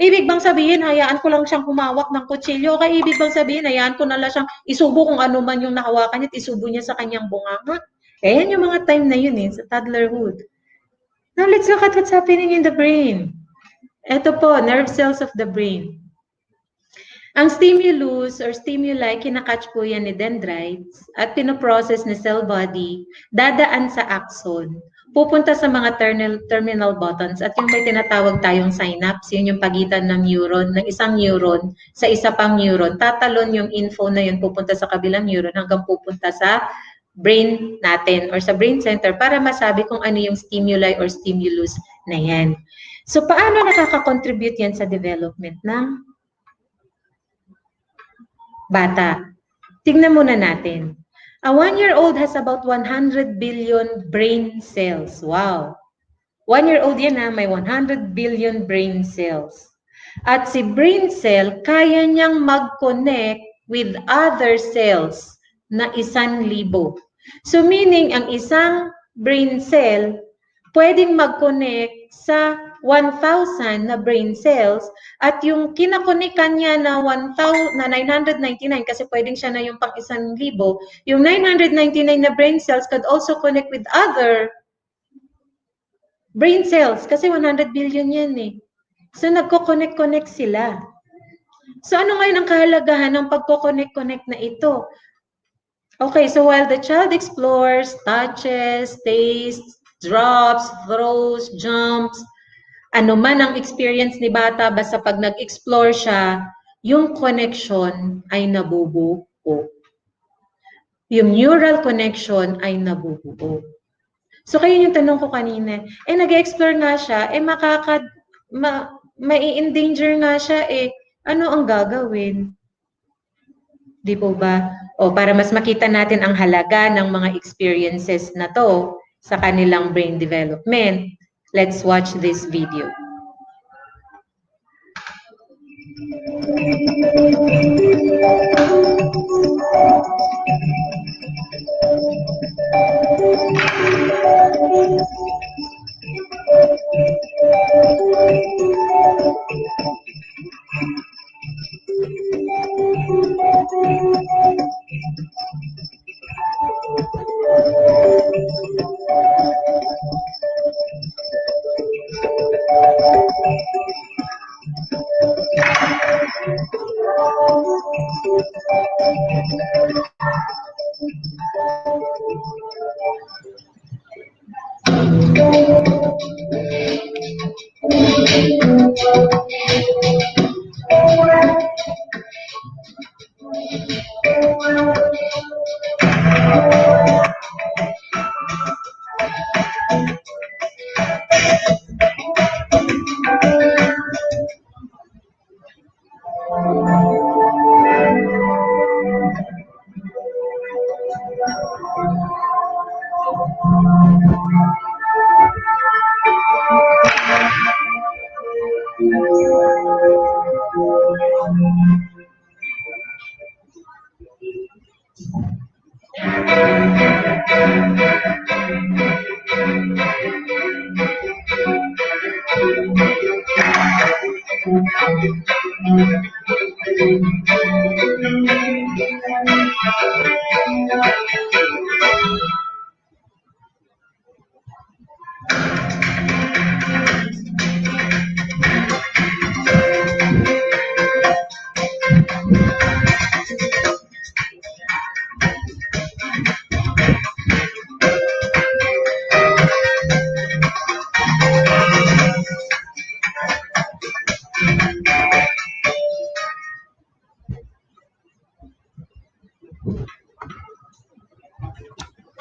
Ibig bang sabihin, hayaan ko lang siyang humawak ng kutsilyo? Kaya ibig bang sabihin, hayaan ko na lang siyang isubo kung ano man yung nahawakan niya at isubo niya sa kanyang bunganga? Yan yung mga time na yun sa toddlerhood. Now, let's look at what's happening in the brain. Ito po, nerve cells of the brain. Ang stimulus or stimuli, kinakatch po yan ni dendrites at pinoprocess ni cell body, dadaan sa axon, pupunta sa mga terminal buttons at yung may tinatawag tayong synapse, yun yung pagitan ng neuron, ng isang neuron sa isa pang neuron. Tatalon yung info na yun, pupunta sa kabilang neuron hanggang pupunta sa brain natin or sa brain center para masabi kung ano yung stimuli or stimulus na yan. So, paano nakaka-contribute yan sa development ng bata? Tignan muna natin. A 1-year-old has about 100 billion brain cells. Wow! 1-year-old yan may 100 billion brain cells. At si brain cell, kaya niyang mag-connect with other cells na 1,000. So meaning, ang isang brain cell, pwedeng mag-connect sa 1,000 na brain cells at yung kinakonekan niya na 999 kasi pwedeng siya na yung pang 1,000, yung 999 na brain cells could also connect with other brain cells kasi 100 billion yan So nagko-connect sila. So ano ngayon ang kahalagahan ng pagko-connect na ito? Okay, so while the child explores, touches, tastes, drops, throws, jumps, ano man ang experience ni bata, basta pag nag-explore siya, yung connection ay nabubuo. Yung neural connection ay nabubuo. So, kaya yung tanong ko kanina, nag-explore nga siya, mai-endanger nga siya, ano ang gagawin? Di po ba? O para mas makita natin ang halaga ng mga experiences na to sa kanilang brain development, Let's watch this video.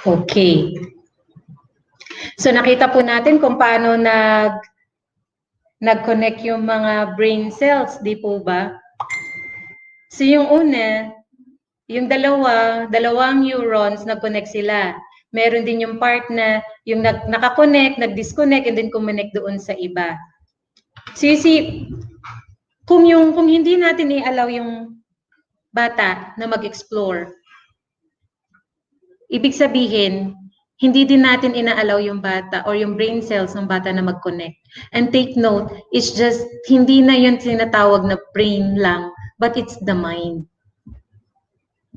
Okay. So nakita po natin kung paano nag-connect yung mga brain cells, di po ba? So yung una, yung dalawang neurons nag-connect sila. Meron din yung part na yung naka-connect, nag-disconnect, and then connect doon sa iba. So you see, kung hindi natin i-allow yung bata na mag-explore, ibig sabihin, hindi din natin ina-allow yung bata or yung brain cells ng bata na mag-connect. And take note, it's just, hindi na yun tinatawag na brain lang, but it's the mind.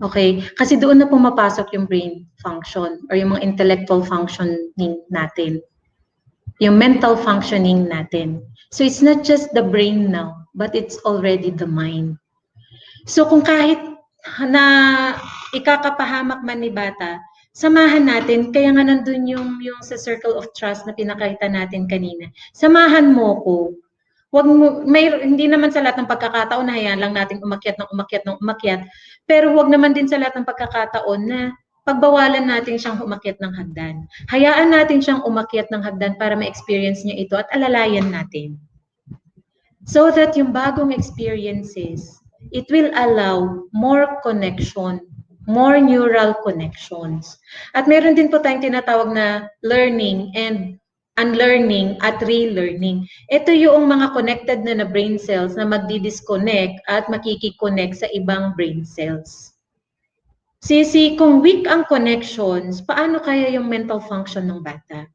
Okay? Kasi doon na pumapasok yung brain function or yung mga intellectual functioning natin. Yung mental functioning natin. So it's not just the brain now, but it's already the mind. So kung kahit na ikakapahamak man ni bata, samahan natin, kaya nga nandun yung sa circle of trust na pinakita natin kanina. Samahan mo ko. Hindi naman sa lahat ng pagkakataon na hayaan lang natin umakyat ng umakyat. Pero wag naman din sa lahat ng pagkakataon na pagbawalan natin siyang umakyat ng hagdan. Hayaan natin siyang umakyat ng hagdan para ma-experience niya ito at alalayan natin. So that yung bagong experiences, it will allow more connection, more neural connections. At meron din po tayong tinatawag na learning and unlearning at relearning. Ito yung mga connected na brain cells na magdi-disconnect at makikiconnect sa ibang brain cells. Sisi, kung weak ang connections, paano kaya yung mental function ng bata?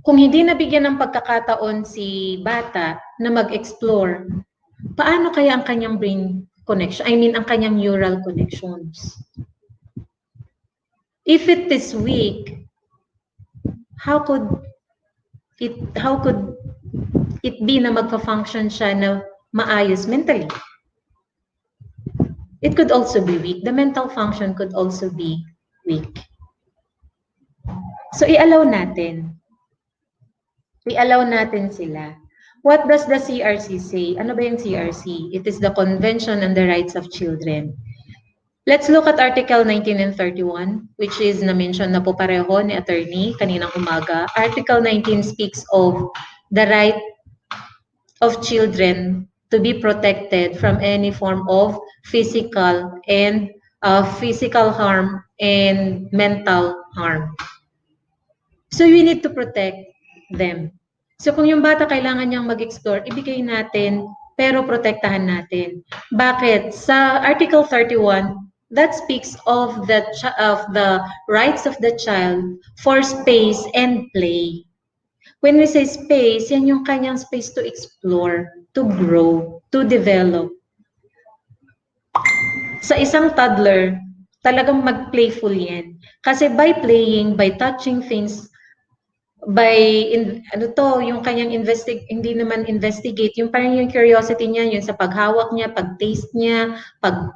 Kung hindi nabigyan ng pagkakataon si bata na mag-explore, paano kaya ang kanyang brain connection? Ang kanyang neural connections. If it is weak, how could it be na magfa-function siya na maayos mentally? It could also be weak. The mental function could also be weak. So i-allow natin. I-allow natin sila. What does the CRC say? Ano ba yung CRC? It is the Convention on the Rights of Children. Let's look at Article 19 and 31, which is na-mention na po pareho ni attorney kaninang umaga. Article 19 speaks of the right of children to be protected from any form of physical harm and mental harm. So we need to protect them. So kung yung bata kailangan niyang mag-explore, ibigay natin, pero protektahan natin. Bakit? Sa Article 31, that speaks of the rights of the child for space and play. When we say space, yan yung kanyang space to explore, to grow, to develop. Sa isang toddler, talagang mag-playful yan. Kasi by playing, by touching things, yung kanyang hindi naman investigate, yung parang yung curiosity niya, yun sa paghawak niya, pag-taste niya,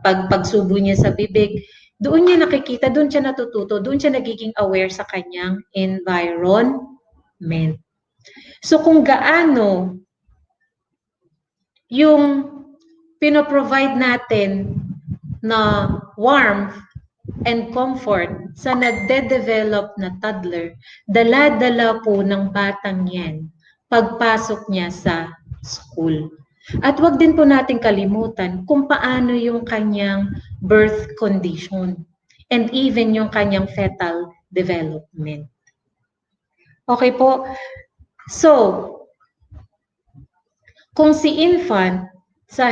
pagsubo niya sa bibig, doon niya nakikita, doon siya natututo, doon siya nagiging aware sa kanyang environment. So kung gaano yung pinoprovide natin na warmth and comfort sa nagde-develop na toddler, dala-dala po ng batang yan pagpasok niya sa school. At wag din po natin kalimutan kung paano yung kanyang birth condition and even yung kanyang fetal development. Okay po? So, kung si infant sa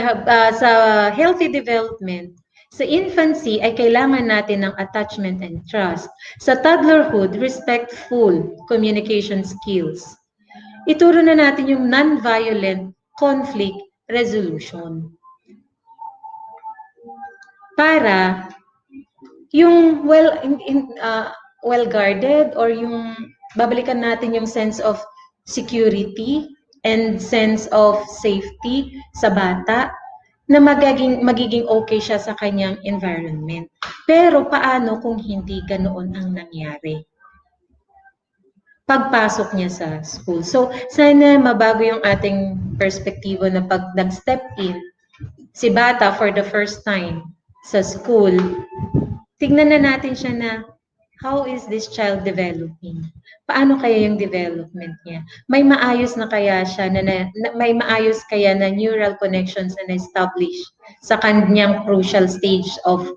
healthy development, sa infancy ay kailangan natin ng attachment and trust. Sa toddlerhood, respectful communication skills. Ituro na natin yung non-violent conflict resolution. Para yung well-guarded or yung babalikan natin yung sense of security and sense of safety sa bata na magiging okay siya sa kanyang environment. Pero paano kung hindi ganoon ang nangyari? Pagpasok niya sa school. So, sana mabago yung ating perspektibo na pag nag-step in si bata for the first time sa school, tignan na natin siya na how is this child developing? Paano kaya yung development niya? May maayos na kaya siya may maayos kaya na neural connections na na-establish sa kanyang crucial stage of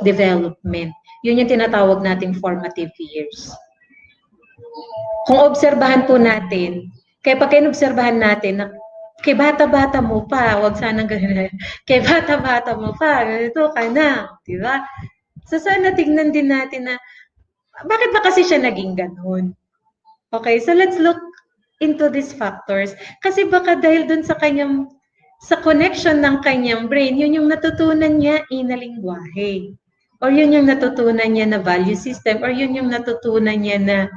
development. Yun yung tinatawag nating formative years. Kung obserbahan po natin, kaya pag inobserbahan natin na kay bata-bata mo pa, wag sanang ganun. Kay bata-bata mo pa, ganito ka na, di ba? So sana tignan din natin na bakit ba kasi siya naging ganun? Okay, so let's look into these factors. Kasi baka dahil dun sa connection ng kanyang brain, yun yung natutunan niya inalingwahe. Or yun yung natutunan niya na value system, or yun yung natutunan niya na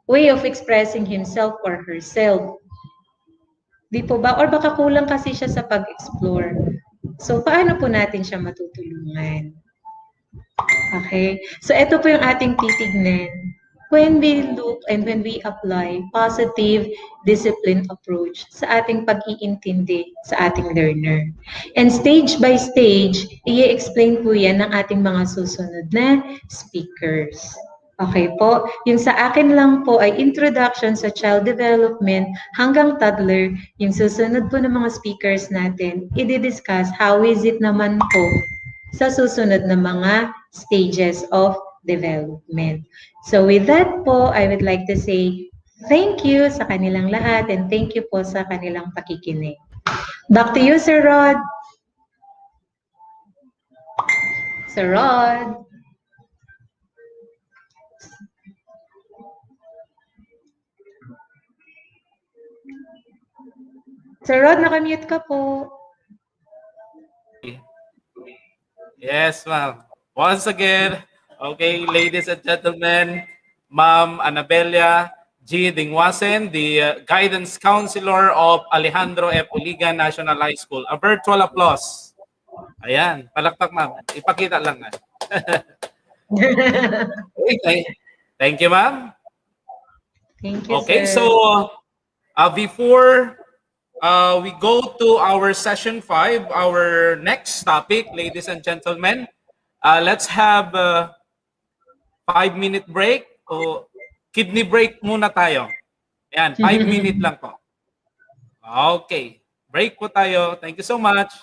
way of expressing himself or herself. Di po ba? Or baka kulang kasi siya sa pag-explore. So, paano po natin siya matutulungan? Okay? So, ito po yung ating titignan when we look and when we apply positive discipline approach sa ating pag-iintindi sa ating learner. And stage by stage, i-explain po yan ng ating mga susunod na speakers. Okay po? Yung sa akin lang po ay introduction sa child development hanggang toddler. Yung susunod po ng mga speakers natin, i-discuss how is it naman po sa susunod na mga stages of development. So with that po, I would like to say thank you sa kanilang lahat and thank you po sa kanilang pakikinig. Back to you, Sir Rod. Sir Rod. Sir Rod, nakamute ka po. Yes, ma'am. Once again, okay, ladies and gentlemen, Ma'am Anabella G. Dingwasen, the guidance counselor of Alejandro F. Uligan National High School. A virtual applause. Ayan, palakpak ma'am. Ipakita lang na. Okay. Thank you, ma'am. Thank you, okay, sir. so before we go to our session 5, our next topic, ladies and gentlemen, let's have a 5-minute break o kidney break muna tayo. Ayan, 5 minute lang po. Okay, break po tayo. Thank you so much.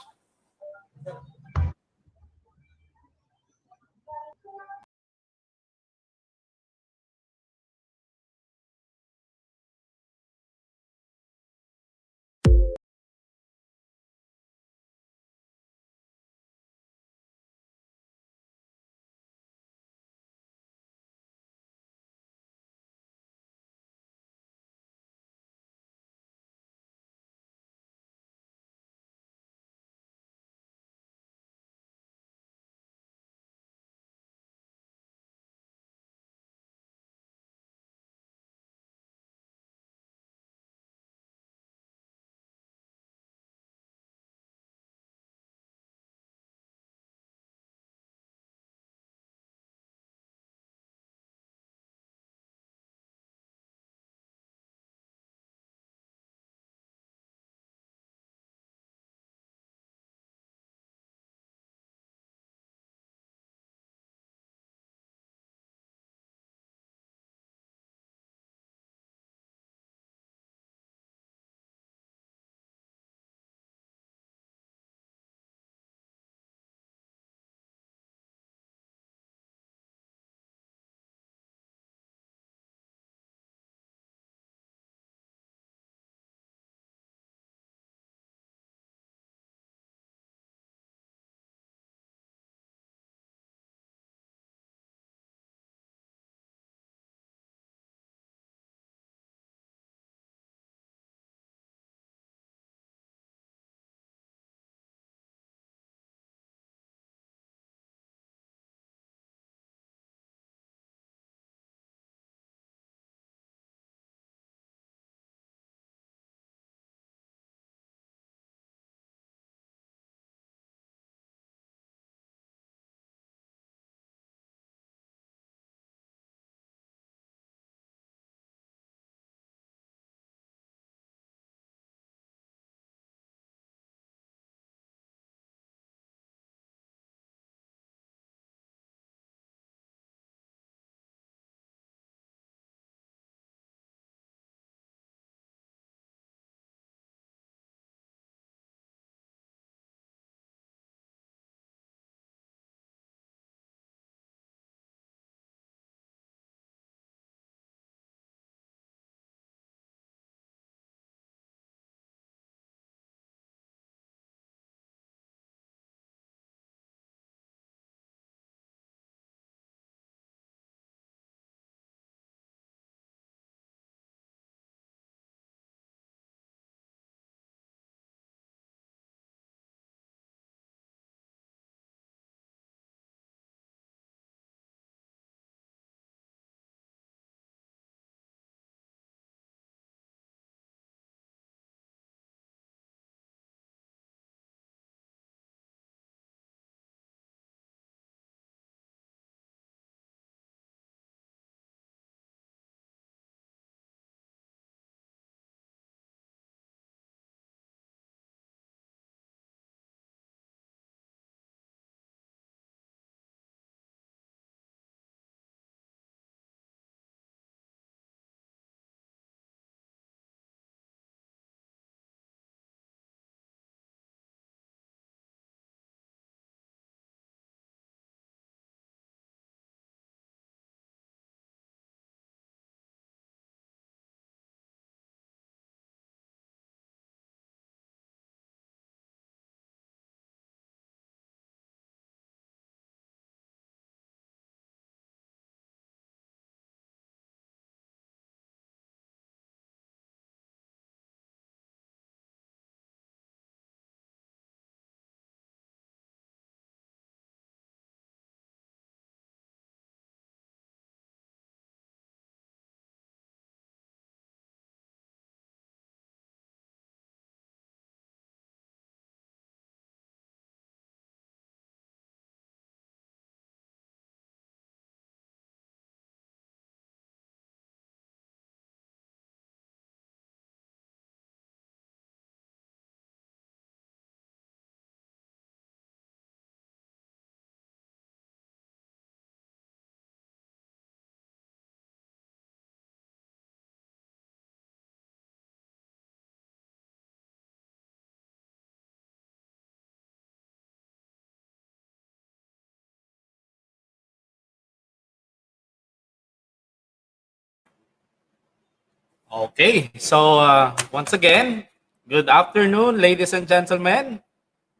Okay, so once again, good afternoon, ladies and gentlemen.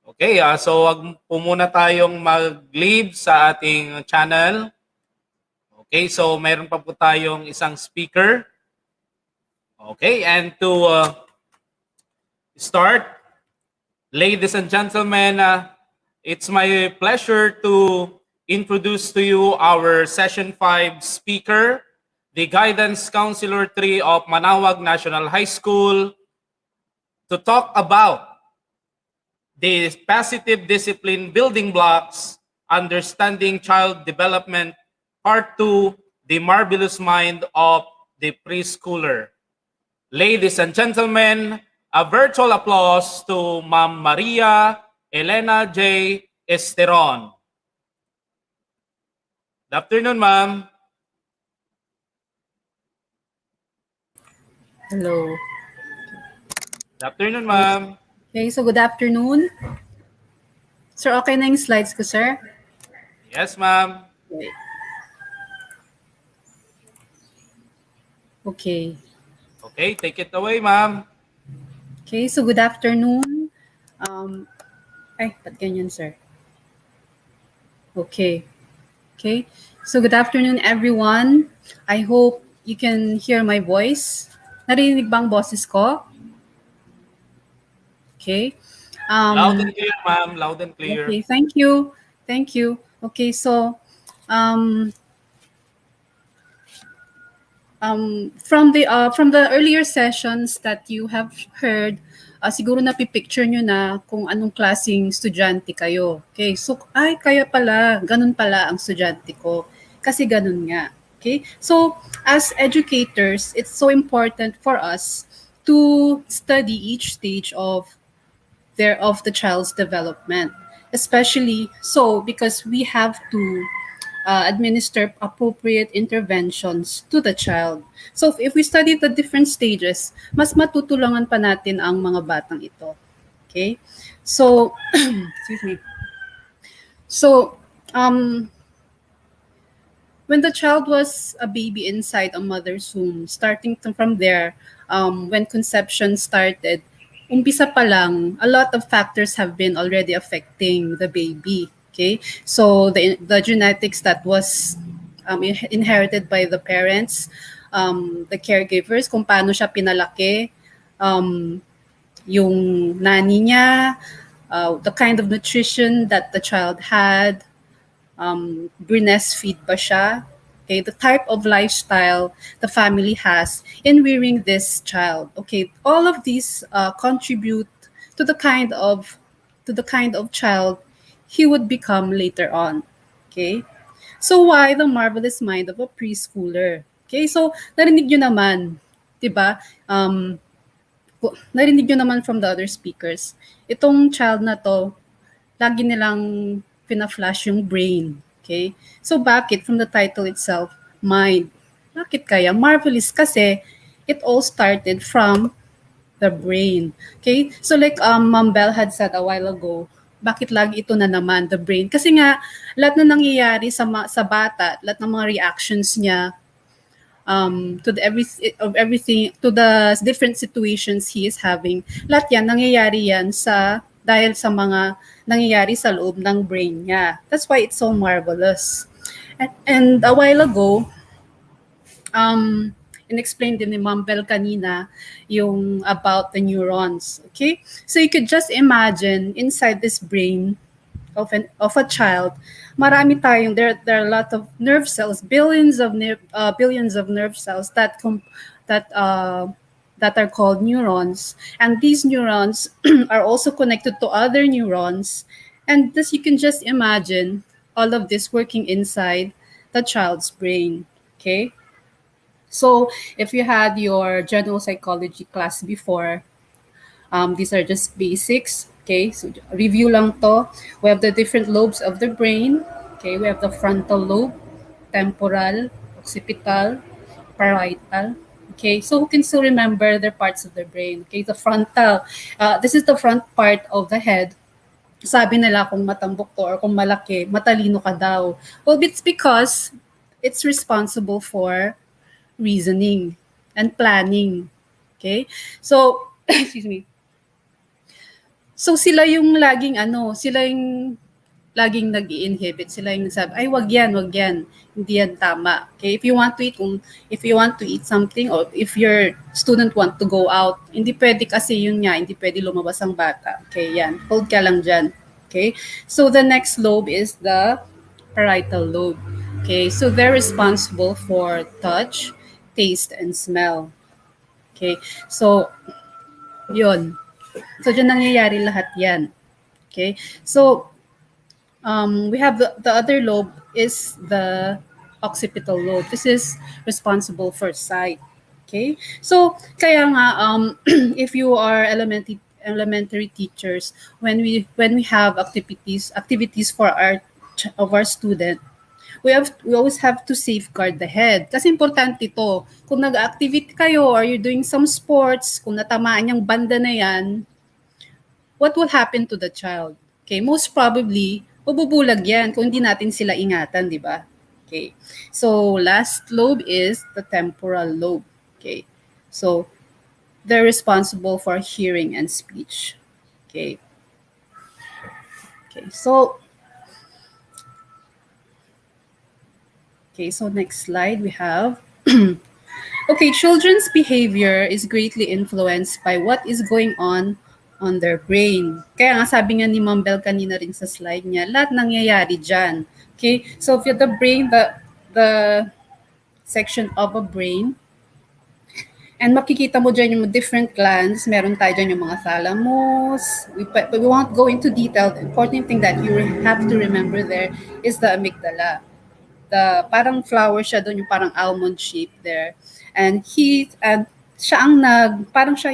Okay, so wag po muna tayong mag-leave sa ating channel. Okay, so mayroon pa po tayong isang speaker. Okay, and to start, ladies and gentlemen, it's my pleasure to introduce to you our Session 5 speaker, the Guidance Counselor 3 of Manaoag National High School, to talk about the positive discipline building blocks, understanding child development, part 2, the marvelous mind of the preschooler. Ladies and gentlemen, a virtual applause to Ma'am Maria Elena J. Esteron. Good afternoon, ma'am. Hello. Good afternoon, ma'am. Okay, so good afternoon. Sir, okay na yung slides ko, sir? Yes, ma'am. Okay. Okay. Okay, take it away, ma'am. Okay, so good afternoon. Ba't ganyan, sir? Okay. Okay, so good afternoon, everyone. I hope you can hear my voice. Narinig bang boses ko? Okay. Loud and clear, ma'am. Loud and clear. Okay, thank you. Thank you. Okay, so from the earlier sessions that you have heard, siguro napipicture nyo na kung anong klaseng estudyante kayo. Okay, so kaya pala, ganun pala ang estudyante ko. Kasi ganun nga. Okay, so as educators, it's so important for us to study each stage of the child's development, especially so because we have to administer appropriate interventions to the child. So if we study the different stages, mas matutulungan pa natin ang mga batang ito. Okay? So, excuse me. So, when the child was a baby inside a mother's womb, starting from there, when conception started, umpisa pa lang, a lot of factors have been already affecting the baby. Okay, so the genetics that was inherited by the parents, the caregivers, kung paano siya pinalaki, yung nanny niya, the kind of nutrition that the child had, breastfeed ba siya, okay, the type of lifestyle the family has in rearing this child. Okay, all of these contribute to the kind of child he would become later on. Okay? So why the marvelous mind of a preschooler? Okay, so narinig nyo naman, 'di ba? Narinig nyo naman from the other speakers. Itong child na to, lagi nilang pina-flash yung brain. Okay? So bakit? From the title itself, mind. Bakit kaya? Marvelous kasi it all started from the brain. Okay? So like Ma'am Bell had said a while ago, bakit lagi ito na naman, the brain? Kasi nga, lahat na nangyayari sa bata, lahat ng mga reactions niya to everything, to the different situations he is having, lahat yan, nangyayari yan dahil sa mga nangyayari sa loob ng brain niya. That's why it's so marvelous. And a while ago, in-explain din ni Ma'am Bell kanina yung about the neurons. Okay? So you could just imagine inside this brain of a child, marami tayong, there are a lot of nerve cells, billions of nerve cells that are called neurons. And these neurons are also connected to other neurons. And thus you can just imagine all of this working inside the child's brain. Okay? So if you had your general psychology class before, these are just basics. Okay, so review lang to. We have the different lobes of the brain. Okay, we have the frontal lobe, temporal, occipital, parietal. Okay, so who can still remember their parts of the brain? Okay, the frontal. This is the front part of the head. Sabi nila kung matambok to or kung malaki, matalino ka daw. Well, it's because it's responsible for reasoning. and planning. Okay? So, excuse me. So sila yung laging sila yung laging nag-i-inhibit, sila yung nagsabi, ay wag yan, hindi yan tama. Okay, if you want to eat something or if your student want to go out, hindi pwede kasi yun nga, hindi pwede lumabas ang bata. Okay, yan, hold ka lang dyan. Okay, so the next lobe is the parietal lobe. Okay, so they're responsible for touch, taste, and smell. Okay, so yun. So, dyan nangyayari lahat yan. Okay? So, we have the other lobe is the occipital lobe. This is responsible for sight. Okay? So, kaya nga, if you are elementary teachers, when we have activities for our student, we always have to safeguard the head. Kasi importante ito. Kung nag-activity kayo or you're doing some sports, kung natamaan yung banda na yan, what will happen to the child? Okay, most probably, mabubulag yan kung hindi natin sila ingatan, di ba? Okay, so last lobe is the temporal lobe. Okay, so they're responsible for hearing and speech. Okay, so next slide we have. Okay, children's behavior is greatly influenced by what is going on their brain. Kaya nga sabi nga ni Ma'am Bel kanina rin sa slide niya, lahat nangyayari dyan. Okay, so if the brain, the section of a brain, and makikita mo dyan yung different glands, meron tayo dyan yung mga thalamus, but we won't go into detail. The important thing that you have to remember there is the amygdala. The parang flower siya doon, yung parang almond shape there. And siya ang siya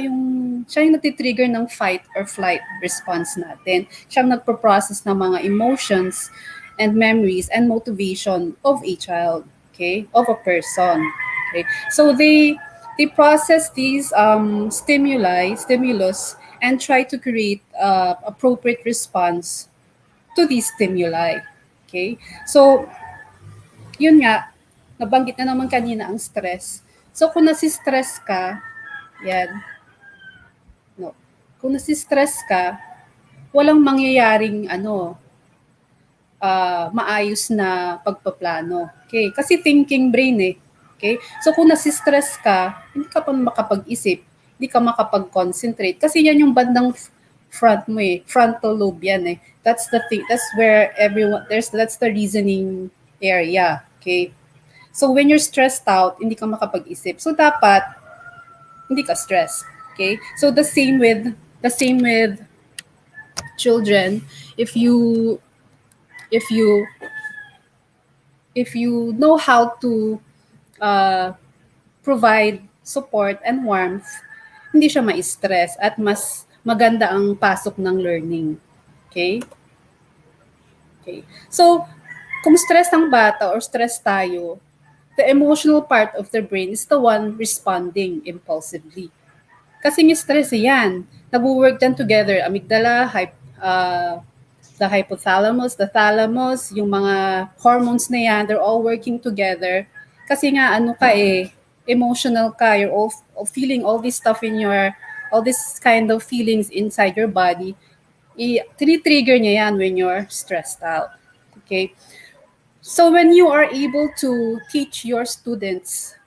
yung nagtitrigger ng fight or flight response natin. Siya ang nagpo-process ng mga emotions and memories and motivation of a child, okay? Of a person, okay? So they process these stimulus, and try to create appropriate response to these stimuli, okay? So, yun nga, nabanggit na naman kanina ang stress. So, kung nasi-stress ka, kung nasi-stress ka, walang mangyayaring maayos na pagpaplano. Okay? Kasi thinking brain eh. Okay? So, kung nasi-stress ka, hindi ka pa makapag-isip, hindi ka makapag-concentrate. Kasi yan yung bandang front mo eh. Frontal lobe yan eh. That's the thing. That's where that's the reasoning area. Okay? So when you're stressed out, hindi ka makapag-isip. So dapat hindi ka stressed. Okay? So the same with children. If you know how to provide support and warmth, hindi siya ma-stress at mas maganda ang pasok ng learning. Okay? Okay. So kung stress ang bata or stress tayo, the emotional part of the brain is the one responding impulsively. Kasi yung stress yan, nag-work dyan together, amygdala, the hypothalamus, the thalamus, yung mga hormones na yan, they're all working together. Kasi nga, emotional ka, you're all feeling all this stuff all this kind of feelings inside your body, tinitrigger niya yan when you're stressed out. Okay? So when you are able to teach your students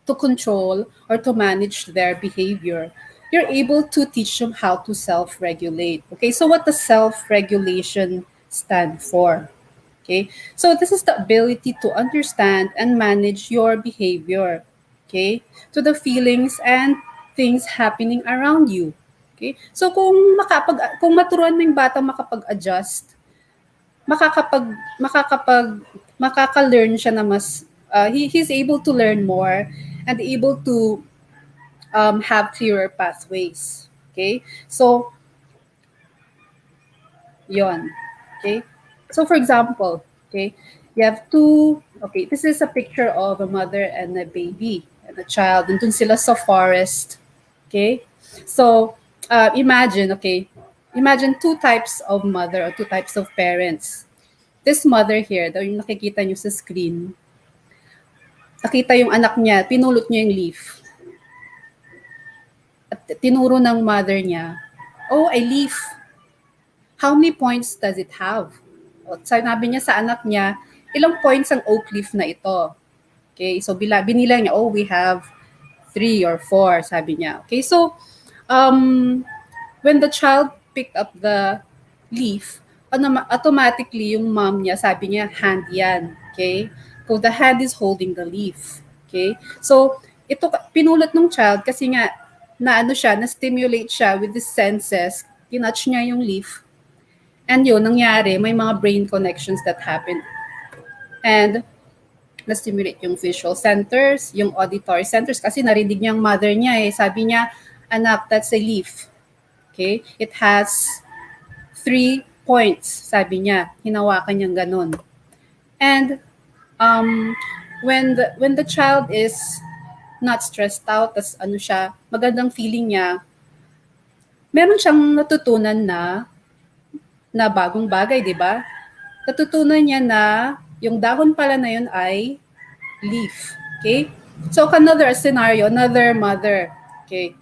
to control or to manage their behavior, you're able to teach them how to self-regulate. Okay, so what does self-regulation stand for? Okay, so this is the ability to understand and manage your behavior, okay, to the feelings and things happening around you. Okay, so kung maturuan mo yung bata makapag-adjust, makaka-learn siya na mas he's able to learn more and able to have clearer pathways. Okay? So yon. Okay? So for example, okay, you have this is a picture of a mother and a baby and a child. Nandun sila sa forest. Okay? So imagine two types of mother or two types of parents. This mother here, yung nakikita nyo sa screen, nakita yung anak niya, pinulot niya yung leaf. At tinuro ng mother niya, oh, a leaf. How many points does it have? O, sinabi niya sa anak niya, ilang points ang oak leaf na ito? Okay, so binilang niya, oh, we have 3 or 4, sabi niya. Okay, so when the child picked up the leaf, automatically yung mom niya, sabi niya, hand yan. Okay, so the hand is holding the leaf. Okay, so ito pinulot ng child kasi nga na-stimulate siya with the senses, tinouch niya yung leaf. And yun, nangyari, may mga brain connections that happen. And na-stimulate yung visual centers, yung auditory centers, kasi narinig niya ang mother niya eh. Sabi niya, anak, that's a leaf. Okay? It has 3 points, sabi niya. Hinawakan niyang ganun. And when the child is not stressed out, tas magandang feeling niya, meron siyang natutunan na bagong bagay, di ba? Natutunan niya na yung dahon pala na yun ay leaf. Okay? So, another scenario, another mother. Okay?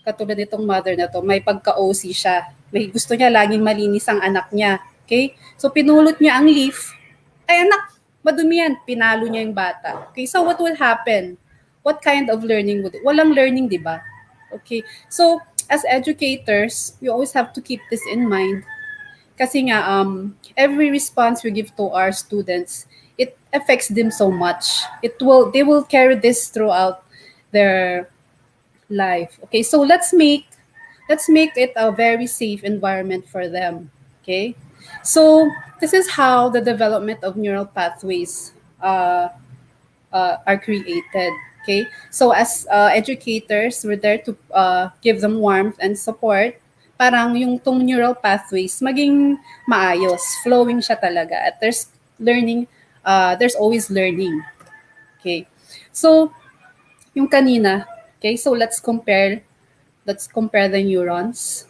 Katulad nitong mother na to, may pagka-OC siya. May gusto niya laging malinis ang anak niya. Okay? So, pinulot niya ang leaf. Ay, anak, madumi yan. Pinalo niya yung bata. Okay? So, what would happen? What kind of learning would it? Walang learning, di ba? Okay? So, as educators, we always have to keep this in mind. Kasi nga, every response we give to our students, it affects them so much. They will carry this throughout their life. Okay, so let's make it a very safe environment for them. Okay, so this is how the development of neural pathways are created. Okay, so as educators, we're there to give them warmth and support. Parang yung tong neural pathways maging maayos, flowing siya talaga. At there's learning, there's always learning. Okay. So, yung kanina, okay, so let's compare the neurons.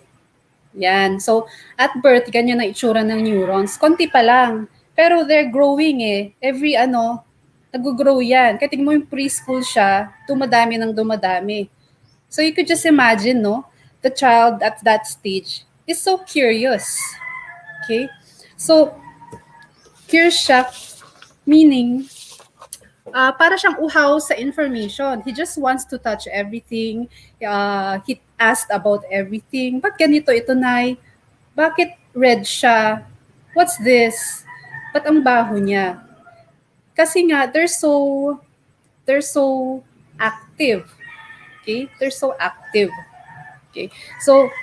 Yan. So, at birth, ganyan na itsura ng neurons. Konti pa lang. Pero they're growing eh. Every nag-grow yan. Kaya tingin mo yung preschool siya, dumadami ng dumadami. So, you could just imagine, no? The child at that stage is so curious. Okay? So, curious siya, meaning, para siyang uhaw sa information. He just wants to touch everything. He asked about everything. Ba't ganito ito, Nay? Bakit red siya? What's this? Ba't ang baho niya? Kasi nga, they're so active. Okay? They're so active. Okay, so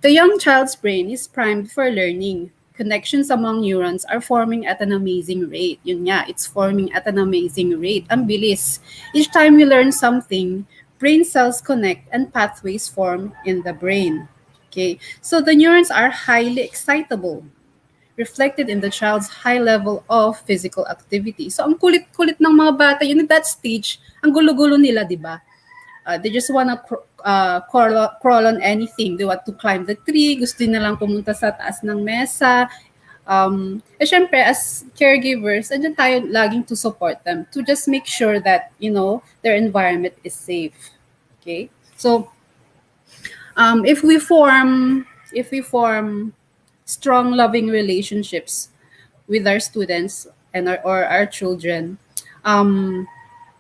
the young child's brain is primed for learning. Connections among neurons are forming at an amazing rate. Yun nga, it's forming at an amazing rate. Ang bilis. Each time you learn something, brain cells connect and pathways form in the brain. Okay, so the neurons are highly excitable, reflected in the child's high level of physical activity. So ang kulit-kulit ng mga bata, yun at that stage, ang gulo-gulo nila, di ba? They just wanna crawl on anything. They want to climb the tree. Gusto nilang pumunta sa taas ng mesa. Syempre, as caregivers, andyan tayo laging to support them, to just make sure that, their environment is safe. Okay? So, if we form strong, loving relationships with our students and our children,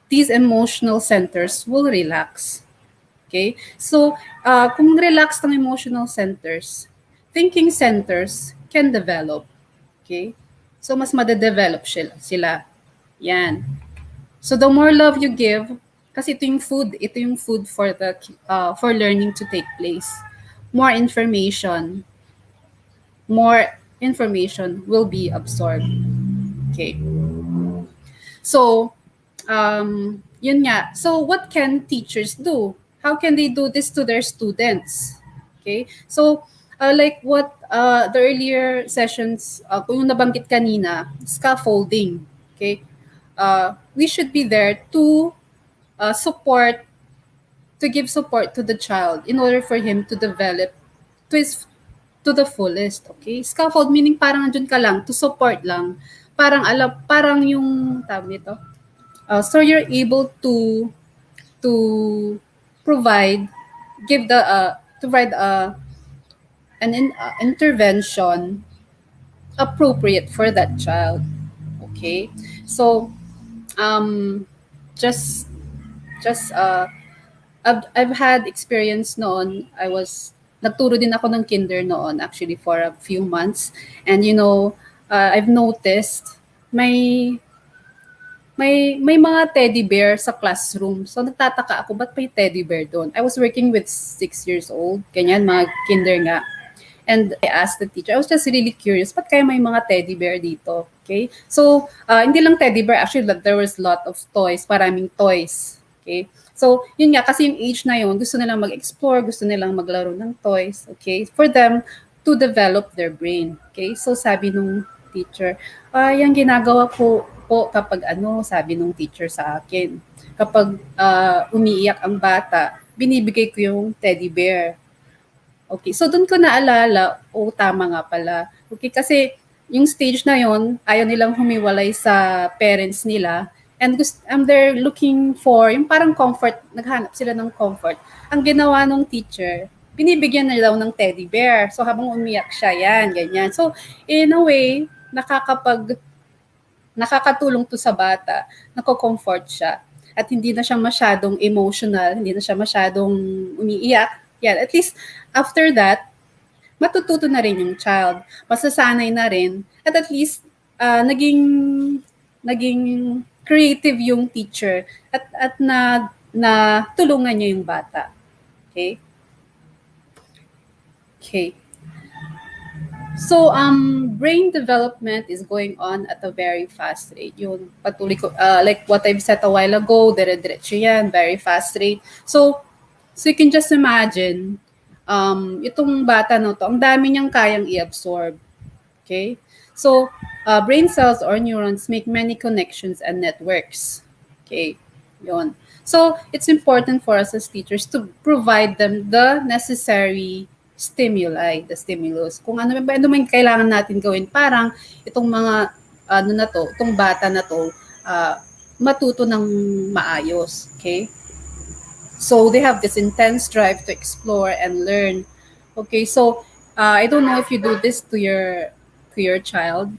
these emotional centers will relax. Okay? So, kung relax ng emotional centers, thinking centers can develop. Okay? So, mas made-develop sila. Yan. So, the more love you give, kasi ito yung food for learning to take place. More information will be absorbed. Okay. So, yun nga. So, what can teachers do? How can they do this to their students? Okay? So, like what the earlier sessions, kung yung nabanggit kanina, scaffolding. Okay? We should be there to give support to the child in order for him to develop to the fullest. Okay? Scaffold meaning parang andun ka lang, to support lang. Parang yung tawag nito, So you're able to provide, give the to provide intervention appropriate for that child. Okay, so um, just just I've had experience noon. Nagturo din ako ng kinder noon actually for a few months, and I've noticed may may mga teddy bear sa classroom. So nagtataka ako, ba't may teddy bear doon? I was working with 6 years old, ganyan, mga kinder nga. And I asked the teacher, I was just really curious, ba't kaya may mga teddy bear dito? Okay? So, hindi lang teddy bear, actually, there was a lot of toys, maraming toys. Okay? So, yun nga, kasi yung age na yun, gusto nilang mag-explore, gusto nilang maglaro ng toys. Okay? For them to develop their brain. Okay? So, sabi nung teacher, yung ginagawa po kapag sabi nung teacher sa akin, kapag umiiyak ang bata, binibigay ko yung teddy bear. Okay, so doon ko naalala, tama nga pala. Okay, kasi yung stage na yon, ayaw nilang humiwalay sa parents nila, and they're looking for yung parang comfort, naghanap sila ng comfort. Ang ginawa ng teacher, binibigyan na daw ng teddy bear. So habang umiyak siya, yan, ganyan. So in a way, nakakatulong to sa bata, nako-comfort siya. At hindi na siya masyadong emotional, hindi na siya masyadong umiiyak. Yan, at least after that, matututo na rin yung child. Masasanay na rin. At least, naging creative yung teacher at na tulungan niya yung bata. Okay? Okay. So, brain development is going on at a very fast rate. Yun, patuloy ko, like what I've said a while ago, dire-diretso yan, very fast rate. So you can just imagine, itong bata na to, ang dami niyang kayang i-absorb. Okay? So, brain cells or neurons make many connections and networks. Okay? Yun. So, it's important for us as teachers to provide them the necessary stimuli, the stimulus. Kung ano man kailangan natin gawin, parang itong mga, itong bata na to, matuto ng maayos. Okay? So they have this intense drive to explore and learn. Okay, so I don't know if you do this to your child,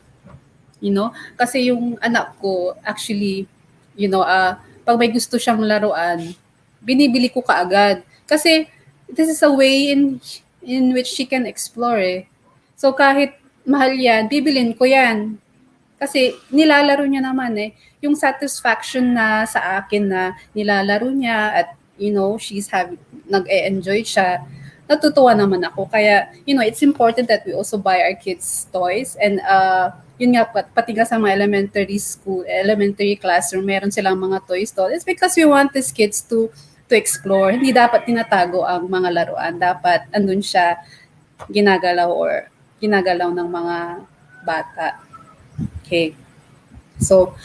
kasi yung anak ko actually, pag may gusto siyang laruan, binibili ko kaagad. Kasi this is a way in which she can explore. So kahit mahal yan, bibilin ko yan. Kasi nilalaro niya naman yung satisfaction na sa akin na nilalaro niya at she's nag-e-enjoy siya, natutuwa naman ako. Kaya, it's important that we also buy our kids toys. And yun nga, pati nga sa mga elementary classroom, meron silang mga toys doon. It's because we want these kids to explore. Hindi dapat tinatago ang mga laruan. Dapat andun siya ginagalaw ng mga bata. Okay. So,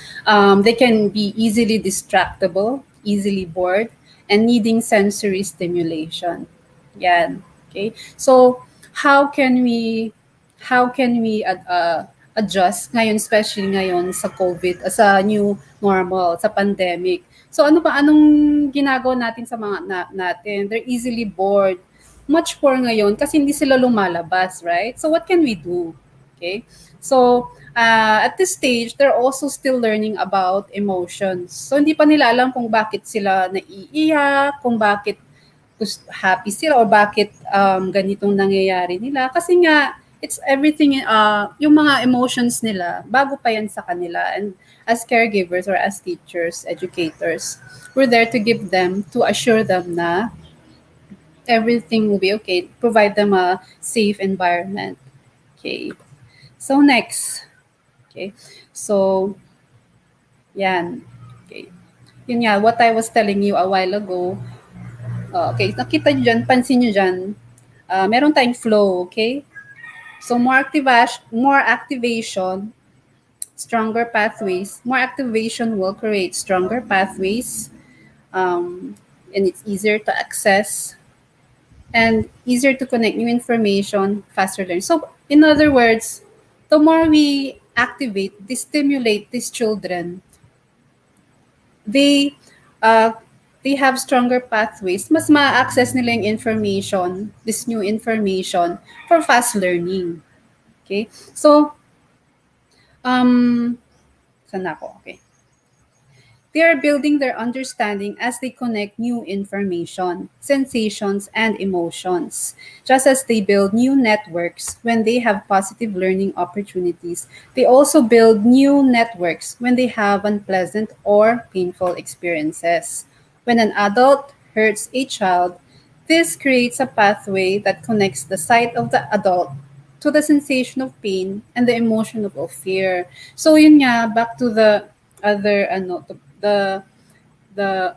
they can be easily distractible, easily bored, and needing sensory stimulation. Yan. Okay. So, how can we adjust ngayon, especially ngayon sa COVID, sa new normal, sa pandemic? So, anong ginagawa natin sa mga natin? They're easily bored. Much more ngayon kasi hindi sila lumalabas, right? So, what can we do? Okay. So, at this stage, they're also still learning about emotions. So, hindi pa nila alam kung bakit sila naiiyak, kung bakit happy sila, or bakit ganitong nangyayari nila. Kasi nga, it's everything, yung mga emotions nila, bago pa yan sa kanila. And as caregivers or as teachers, educators, we're there to give them, to assure them na everything will be okay, provide them a safe environment. Okay. So, next. Okay. So, yan. Okay. Yun nga, what I was telling you a while ago. Okay, nakita nyo dyan, pansin nyo dyan, meron tayong flow, okay? So, more activation, stronger pathways. More activation will create stronger pathways, and it's easier to access, and easier to connect new information, faster learn. So, in other words, the more we activate, stimulate these children, they uh, they have stronger pathways, mas ma-access nila yung information, this new information for fast learning. Okay? So, saan na ako? Okay. They are building their understanding as they connect new information, sensations, and emotions. Just as they build new networks when they have positive learning opportunities, they also build new networks when they have unpleasant or painful experiences. When an adult hurts a child, this creates a pathway that connects the sight of the adult to the sensation of pain and the emotion of fear. So yun nga, back to the other the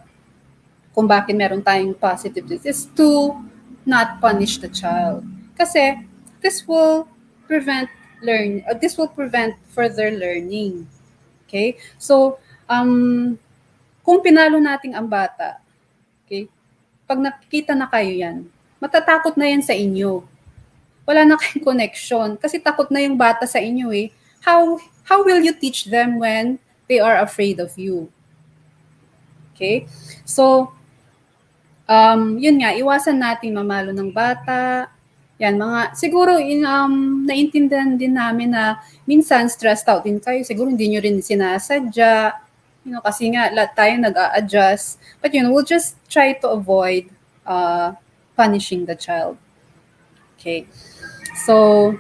kung bakit meron tayong positives is to not punish the child. Kasi this will this will prevent further learning. Okay? So, kung pinalo natin ang bata, okay, pag nakikita na kayo yan, matatakot na yan sa inyo. Wala na kayong connection kasi takot na yung bata sa inyo eh. How will you teach them when they are afraid of you? Okay? So, yun nga, iwasan natin mamalo ng bata. Yan, siguro, naintindihan din namin na minsan stressed out din kayo. Siguro hindi nyo rin sinasadya. Kasi nga, lahat tayo nag-a-adjust. But we'll just try to avoid punishing the child. Okay. So,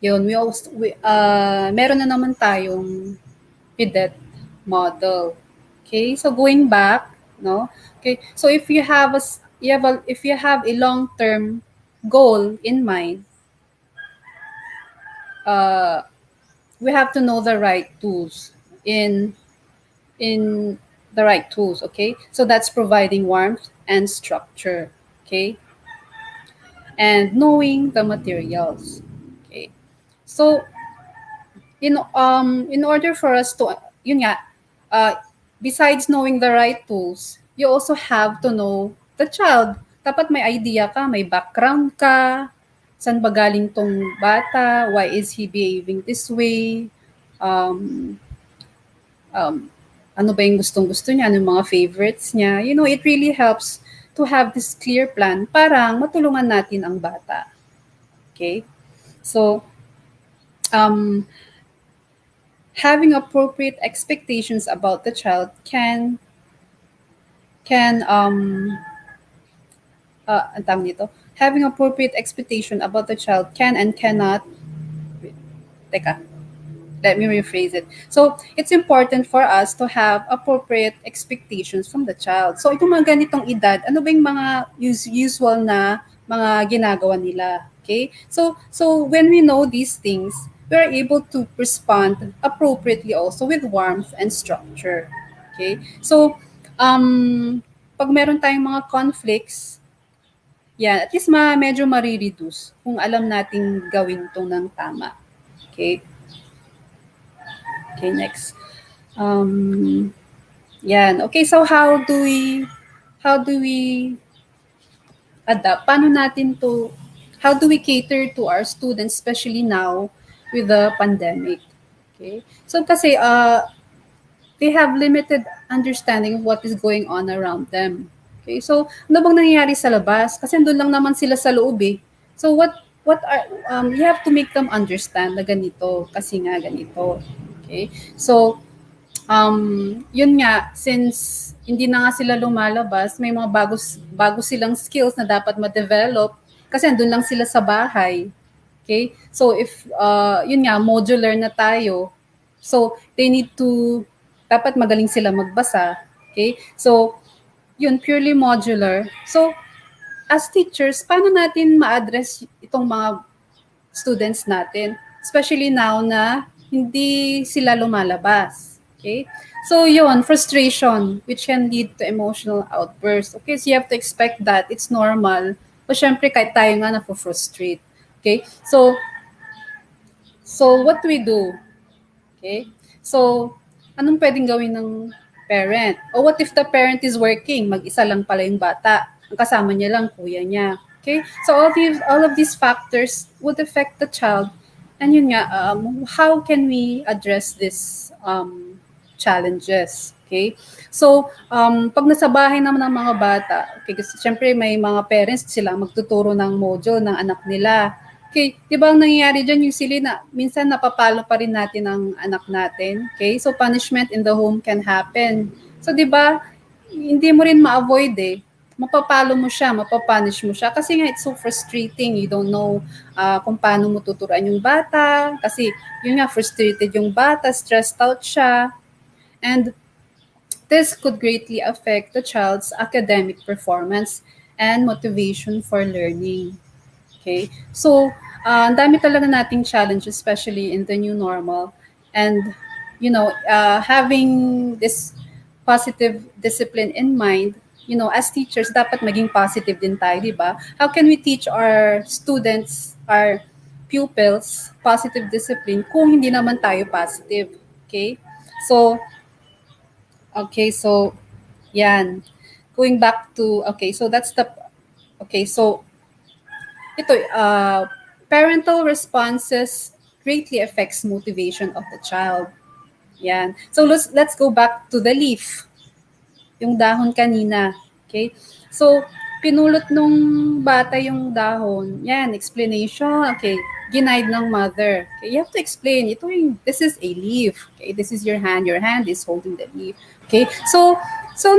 yun, meron na naman tayong PDET model. Okay, so going back, no? Okay, so if you have a long-term goal in mind, we have to know the right tools okay? So that's providing warmth and structure, okay? And knowing the materials, okay? So, in order for us to, besides knowing the right tools, you also have to know the child. Dapat may idea ka, may background ka, saan ba galing tong bata, why is he behaving this way, ano ba yung gustong-gusto niya, ano yung mga favorites niya. It really helps to have this clear plan para matulungan natin ang bata. Okay? So, having appropriate expectations about the child having appropriate expectation about the child can and cannot, let me rephrase it. So, it's important for us to have appropriate expectations from the child. So, itong mga ganitong edad, ano ba yung mga usual na mga ginagawa nila? Okay? So when we know these things, we are able to respond appropriately also with warmth and structure. Okay? So, pag meron tayong mga conflicts, yan, at least medyo marireduce kung alam nating gawin ito ng tama. Okay? Okay, next. Yan. Okay, so how do we adapt? How do we cater to our students, especially now with the pandemic? Okay? So kasi they have limited understanding of what is going on around them. Okay? So, ano bang nangyayari sa labas? Kasi doon lang naman sila sa loob eh. So you have to make them understand na ganito kasi nga ganito. Okay? So, yun nga, since hindi na nga sila lumalabas, may mga bago silang skills na dapat ma-develop kasi andun lang sila sa bahay. Okay? So, if, yun nga, modular na tayo, so, dapat magaling sila magbasa. Okay? So, yun, purely modular. So, as teachers, paano natin ma-address itong mga students natin? Especially now na hindi sila lumalabas. Okay? So, yun, frustration, which can lead to emotional outbursts. Okay? So, you have to expect that. It's normal. O, syempre, kahit tayo nga na-frustrate. Okay? So, what do we do? Okay? So, anong pwedeng gawin ng parent? O what if the parent is working? Mag-isa lang pala yung bata. Ang kasama niya lang, kuya niya. Okay? So, all of these factors would affect the child. And yun nga, how can we address these challenges? Okay? So, pag nasa bahay naman ng mga bata, okay, kasi syempre may mga parents sila magtuturo ng module ng anak nila. Okay, di ba ang nangyayari dyan yung sila na minsan napapalo pa rin natin ang anak natin. Okay, so punishment in the home can happen. So di ba, hindi mo rin ma-avoid eh. Mapapalo mo siya, mapapunish mo siya. Kasi nga, it's so frustrating. You don't know kung paano mo tuturuan yung bata. Kasi yun nga, frustrated yung bata, stressed out siya. And this could greatly affect the child's academic performance and motivation for learning. Okay? So, ang dami talaga nating challenges, especially in the new normal. And, having this positive discipline in mind, as teachers, dapat maging positive din tayo, di ba? How can we teach our students, our pupils, positive discipline kung hindi naman tayo positive? Okay? So, yan. Going back to, so ito, parental responses greatly affects motivation of the child. Yan. So let's go back to the leaf. Yung dahon kanina. Okay? So, pinulot nung bata yung dahon. Yan, explanation. Okay, ginaid ng mother. Okay, you have to explain. This is a leaf. Okay, this is your hand. Your hand is holding the leaf. Okay, so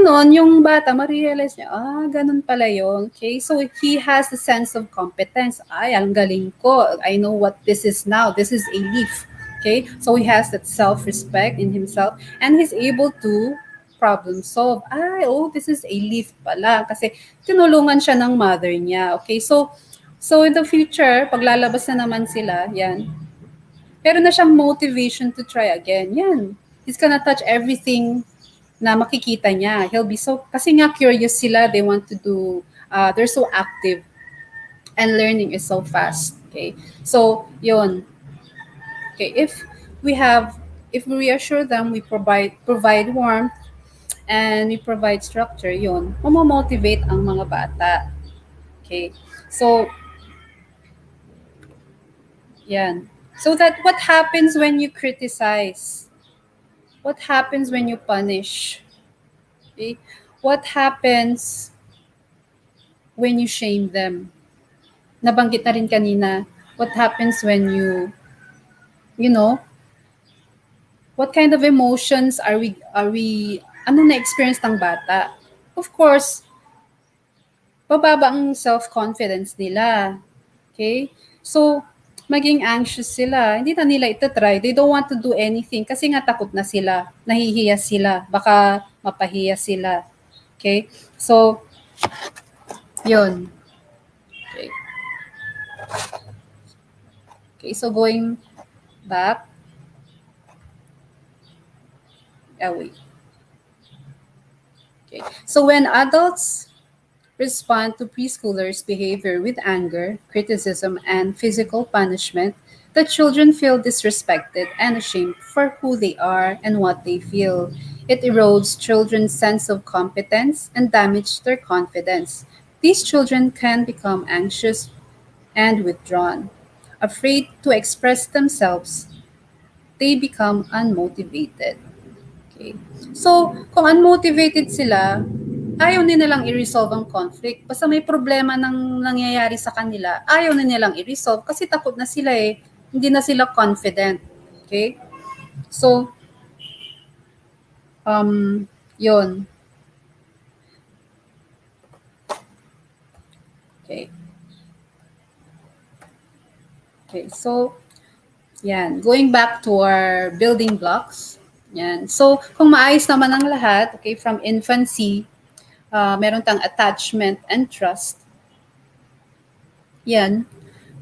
noon, yung bata, ma-realize niya, ganun pala yun. Okay, so he has the sense of competence. Ay, ang galing ko. I know what this is now. This is a leaf. Okay, so he has that self-respect in himself and he's able to problem solve. This is a leaf pala. Kasi tinulungan siya ng mother niya. Okay, so in the future, paglalabas na naman sila, yan, meron na siyang motivation to try again. Yan. He's gonna touch everything na makikita niya. He'll be kasi nga curious sila, they want to do, they're so active and learning is so fast. Okay, so yun. Okay, if we reassure them, we provide warmth, and we provide structure, yun, mamomotivate ang mga bata. Okay, so, yan. So that what happens when you criticize? What happens when you punish? Okay? What happens when you shame them? Nabanggit na rin kanina, what happens when what kind of emotions are we ano na-experience ng bata? Of course, bababa ang self-confidence nila. Okay? So, maging anxious sila. Hindi na nila itatry. They don't want to do anything kasi nga takot na sila. Nahihiya sila. Baka mapahiya sila. Okay? So, yun. Okay. Okay, so going back. Wait. Okay. So when adults respond to preschoolers' behavior with anger, criticism, and physical punishment, the children feel disrespected and ashamed for who they are and what they feel. It erodes children's sense of competence and damages their confidence. These children can become anxious and withdrawn. Afraid to express themselves, they become unmotivated. Okay. So, kung unmotivated sila, ayaw nilang i-resolve ang conflict. Basta may problema nang nangyayari sa kanila, ayaw nilang i-resolve kasi takot na sila eh. Hindi na sila confident. Okay? So, yun. Okay. Okay, so, yan. Going back to our building blocks. Yan. So, kung maayos naman ang lahat, okay, from infancy, meron tang attachment and trust. Yan.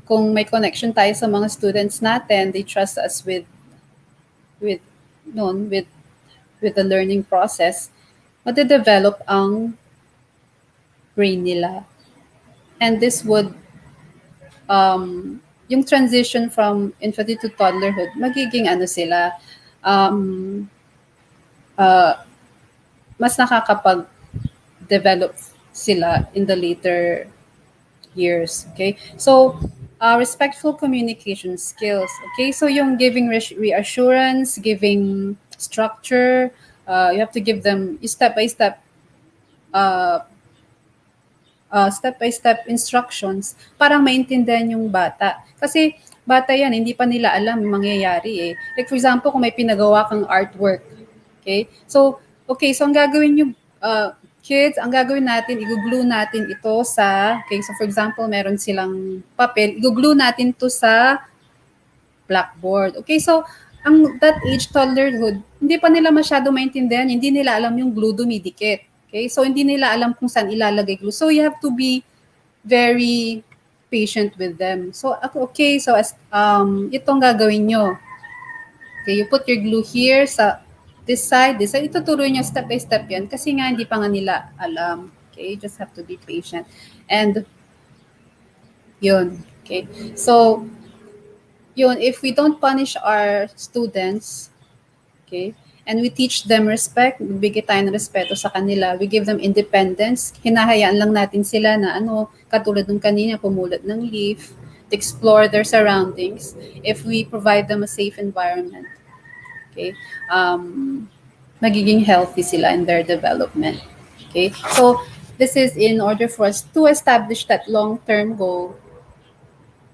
Kung may connection tayo sa mga students natin, they trust us with the learning process, made-develop ang brain nila. And this would, yung transition from infancy to toddlerhood, magiging sila, mas nakakapag-develop sila in the later years. Okay? So, respectful communication skills. Okay? So, yung giving reassurance, giving structure, you have to give them uh, step-by-step instructions para maintindihan yung bata. Kasi bata yan, hindi pa nila alam yung mangyayari eh. Like for example, kung may pinagawa kang artwork, okay, so ang gagawin nyo, kids, ang gagawin natin, i-glue natin ito sa, okay, so for example, meron silang papel, i-glue natin to sa blackboard. Okay, so that age toddlerhood, hindi pa nila masyado maintindihan, hindi nila alam yung glue dumidikit. Okay, so hindi nila alam kung saan ilalagay glue. So you have to be very patient with them. So okay, so as itong gagawin nyo. Okay, you put your glue here sa this side. Ituturo nyo step by step yan kasi nga hindi pa nga nila alam. Okay, you just have to be patient. And yun, okay. So yun, if we don't punish our students, okay, and we teach them respect, bigay tayo ng respeto sa kanila, we give them independence, hinahayaan lang natin sila na katulad ng kanina, pumulot ng leaf, to explore their surroundings. If we provide them a safe environment, okay, magiging healthy sila in their development. Okay, so this is in order for us to establish that long-term goal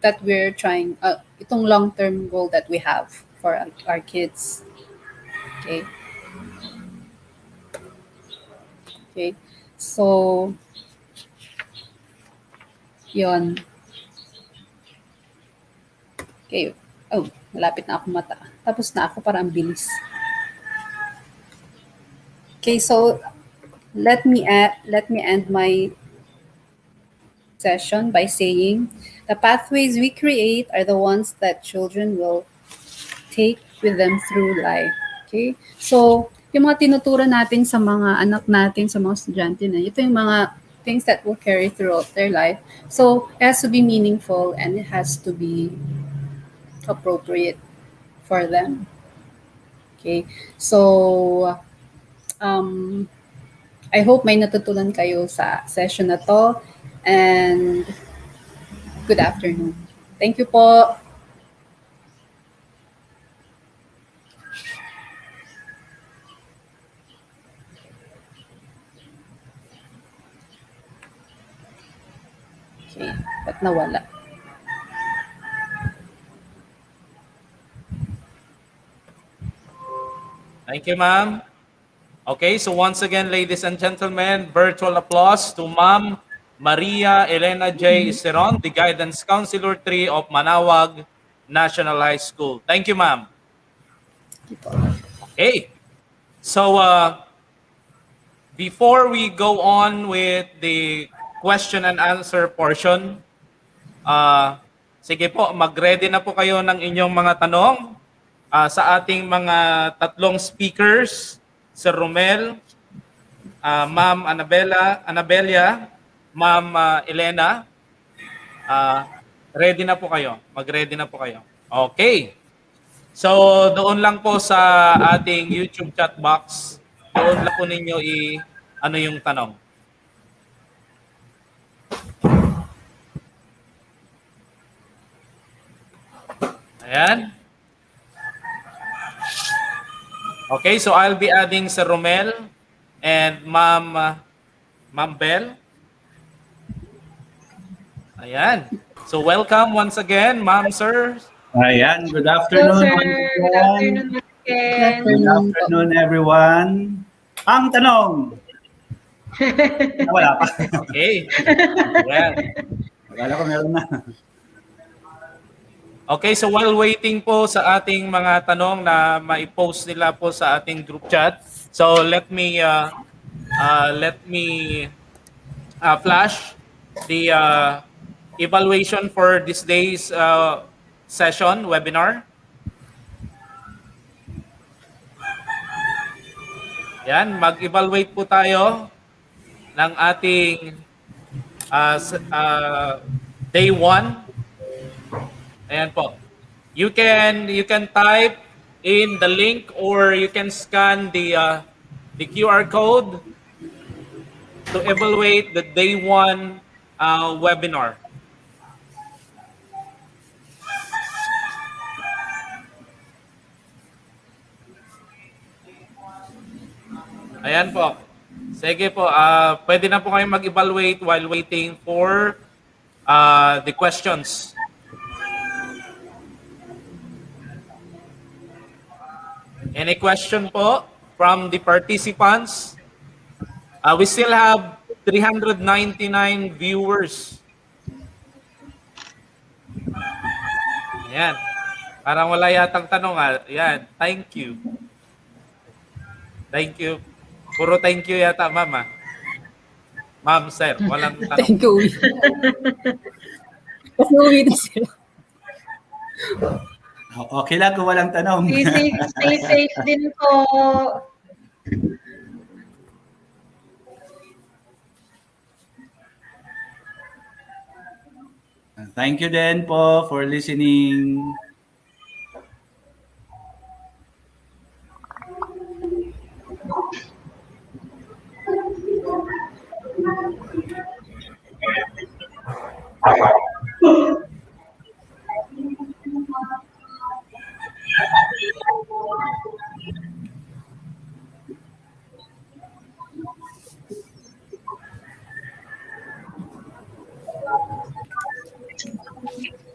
that we're trying, itong long-term goal that we have for our kids. Okay. Okay. So, yon. Okay. Oh, malapit na ako mata. Tapos na ako, para ang bilis. Okay, so let me end my session by saying the pathways we create are the ones that children will take with them through life. Okay? So, yung mga tinuturo natin sa mga anak natin, sa mga estudyante na, ito yung mga things that will carry throughout their life. So, it has to be meaningful and it has to be appropriate for them. Okay? So, I hope may natutunan kayo sa session na to. And good afternoon. Thank you po. Okay, ba't nawala? Thank you, ma'am. Okay, so once again, ladies and gentlemen, virtual applause to Ma'am Maria Elena J. Esteron, the Guidance Counselor 3 of Manawag National High School. Thank you, ma'am. Okay, so before we go on with the question and answer portion, sige po, mag-ready na po kayo ng inyong mga tanong sa ating mga tatlong speakers, Sir Romel, Ma'am Anabelia, Ma'am Elena. Ready na po kayo. Mag-ready na po kayo. Okay. So, doon lang po sa ating YouTube chat box, doon lang po ninyo ano yung tanong. Ayan. Okay, so I'll be adding Sir Romel and Ma'am Bell. Ayan. So welcome once again, Ma'am, Sir. Ayan, good Hello, afternoon. sir. once Good again. afternoon again. Good afternoon, everyone. Ang tanong. Wala pa. Okay. Ayan. Akala ko meron na. Okay, so while waiting po sa ating mga tanong na mai-post nila po sa ating group chat, so let me flash the evaluation for this day's session, webinar. Yan, mag-evaluate po tayo ng ating day 1. Ayan po. You can type in the link or you can scan the QR code to evaluate the day 1 webinar. Ayan po. Sige po, pwede na po kayong mag-evaluate while waiting for the questions. Any question po from the participants? We still have 399 viewers. Ayan. Parang wala yatang tanong. Ayan. Thank you. Thank you. Puro thank you yata, ma'am. Ma'am, sir, walang tanong. Thank you. Kasi uwi na sila. Okay lang kung walang tanong. Stay safe din po. Thank you din po for listening.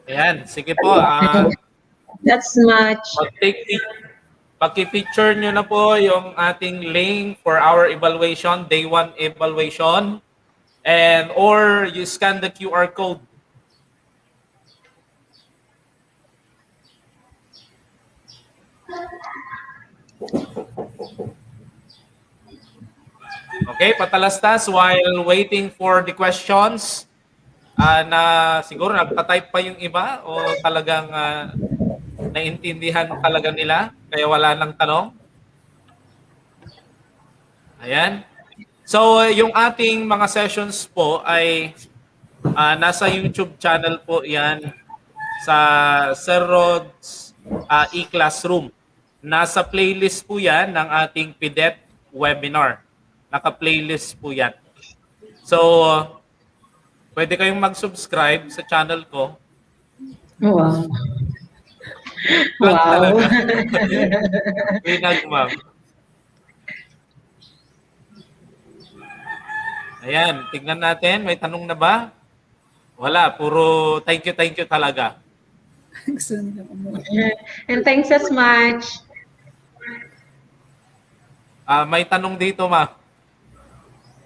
Ayan, sige po. That's much. Paki-picture nyo na po yung ating link for our evaluation, day 1 evaluation. And or you scan the QR code. Okay, patalastas while waiting for the questions. Na siguro nagta-type pa yung iba o talagang naintindihan talaga nila kaya wala nang tanong. Ayan. So yung ating mga sessions po ay nasa YouTube channel po yan sa Sir Rod's e-classroom. Nasa playlist po yan ng ating PDET webinar. Naka-playlist po yan. So pwede kayong mag-subscribe sa channel ko. Wow. Lang Wow. talaga. Pinag, ma'am. Ayan, tignan natin. May tanong na ba? Wala. Puro thank you talaga. Gusto nila umuwi. And thanks as much. May tanong dito, ma'am.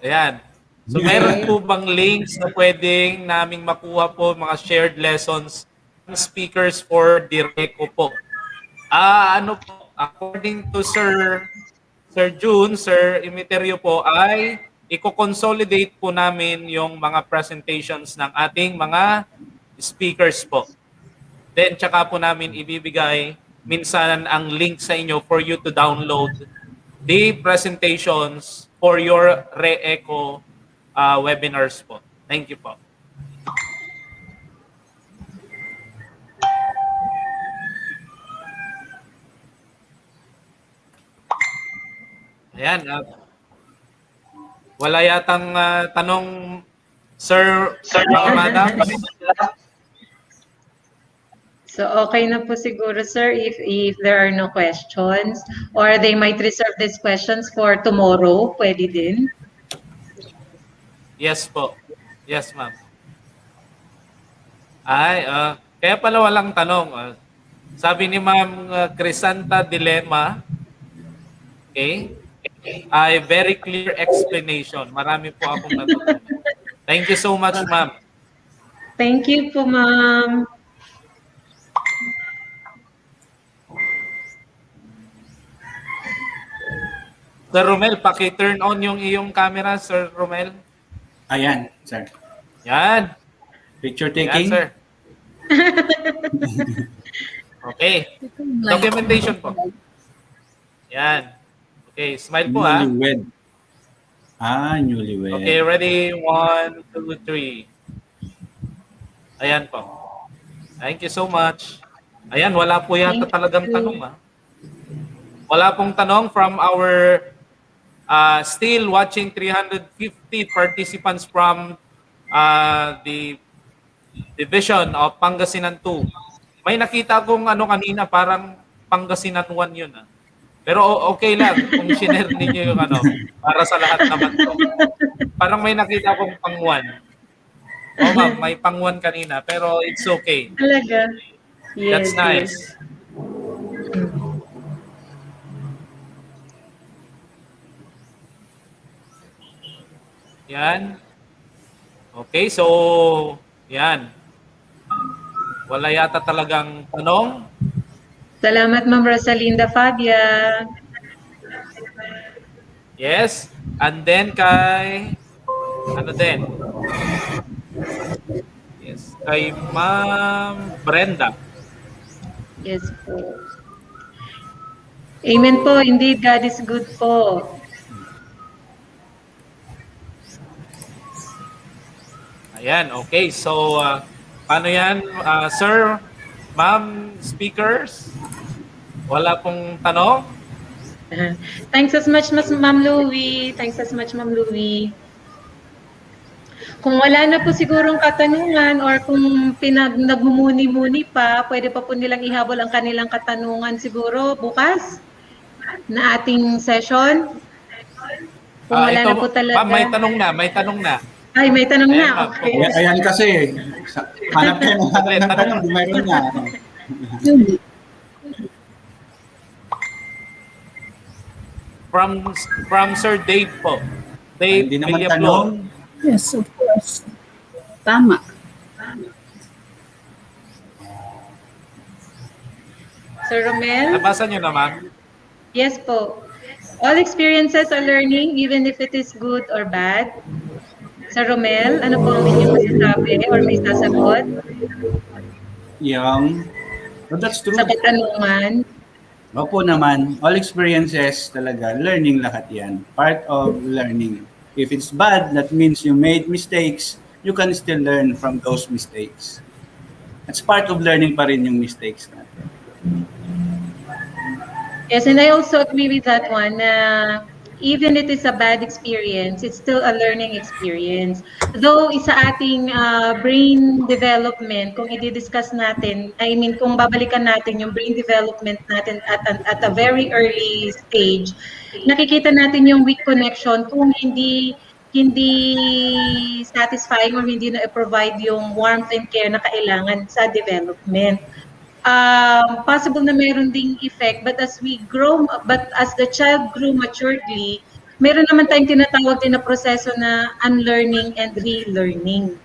Ayan. So, meron po bang links na pwedeng naming makuha po mga shared lessons ng speakers for Direco po? Ano po, according to Sir June, Sir Imiterio po, ay i-consolidate po namin yung mga presentations ng ating mga speakers po. Then, tsaka po namin ibibigay minsan ang link sa inyo for you to download the presentations for your Re-Eco webinars po. Thank you po. Ayan. Wala yatang tanong, Sir, mga madam. So okay na po siguro, sir, if there are no questions, or they might reserve these questions for tomorrow, pwede din. Yes po. Yes, ma'am. Ay, kaya pala walang tanong. Sabi ni Ma'am Crisanta Dilema, okay, ay very clear explanation. Marami po akong natutunan. Thank you so much, ma'am. Thank you po, ma'am. Sir Romel, paki-turn on yung iyong camera, Sir Romel. Ayan, sir. Yan. Picture Yan, taking. sir. Okay. Documentation po. Yan. Okay, smile po ha. Newlywed. Newlywed. Okay, ready? 1, 2, 3. Ayan po. Thank you so much. Ayan, wala po yata talagang tanong ha. Wala pong tanong from our still watching 350 participants from the division of Pangasinan 2. May nakita kong ano kanina, parang Pangasinan 1 yun. Pero okay lang kung shinare ninyo yung ano, para sa lahat naman to. Parang may nakita akong pang-1. Oh, ma'am, may pang-1 kanina, pero it's okay. Talaga. That's Yes, yes. nice. Yan. Okay, so yan. Wala yata talagang tanong. Salamat, Ma'am Rosalinda Fabia. Yes. And then kay ano din? Yes, kay Ma'am Brenda. Yes po. Amen po. Indeed, God is good po. Ayan, okay. So, paano yan, sir, ma'am, speakers? Wala pong tanong? Thanks as much, Ma'am Louie. Thanks as much, Ma'am Louie. Kung wala na po sigurong katanungan or kung nagmumuni-muni pa, pwede pa po nilang ihabol ang kanilang katanungan siguro bukas na ating session. Kung wala Ito, na po talaga. ma'am, may tanong na, may tanong na. Ay, may tanong Ayan, na. ma'am. Okay. Ayan kasi, hanap kayo ng tanong, di mayroon na. From Sir Dave po. Dave Hindi naman Villaflor. tanong. Yes, of course. Tama. Sir Romel? Nabasa niyo na, ma'am? Yes po. All experiences are learning, even if it is good or bad. Sir Romel, ano po ang inyong masasabi or may sasagot Yung, but that's true. sa katanungan? Opo naman, all experiences talaga, learning lahat yan. Part of learning. If it's bad, that means you made mistakes, you can still learn from those mistakes. It's part of learning pa rin yung mistakes natin. Yes, and I also agree with that one. Even it is a bad experience, it's still a learning experience. Though isa ating brain development, kung i-discuss natin, I mean, kung babalikan natin yung brain development natin at a very early stage, nakikita natin yung weak connection kung hindi satisfying or hindi na i-provide yung warmth and care na kailangan sa development. Possible na mayroon ding effect, but as the child grew maturely, meron naman tayong tinatawag din na proseso na unlearning and relearning.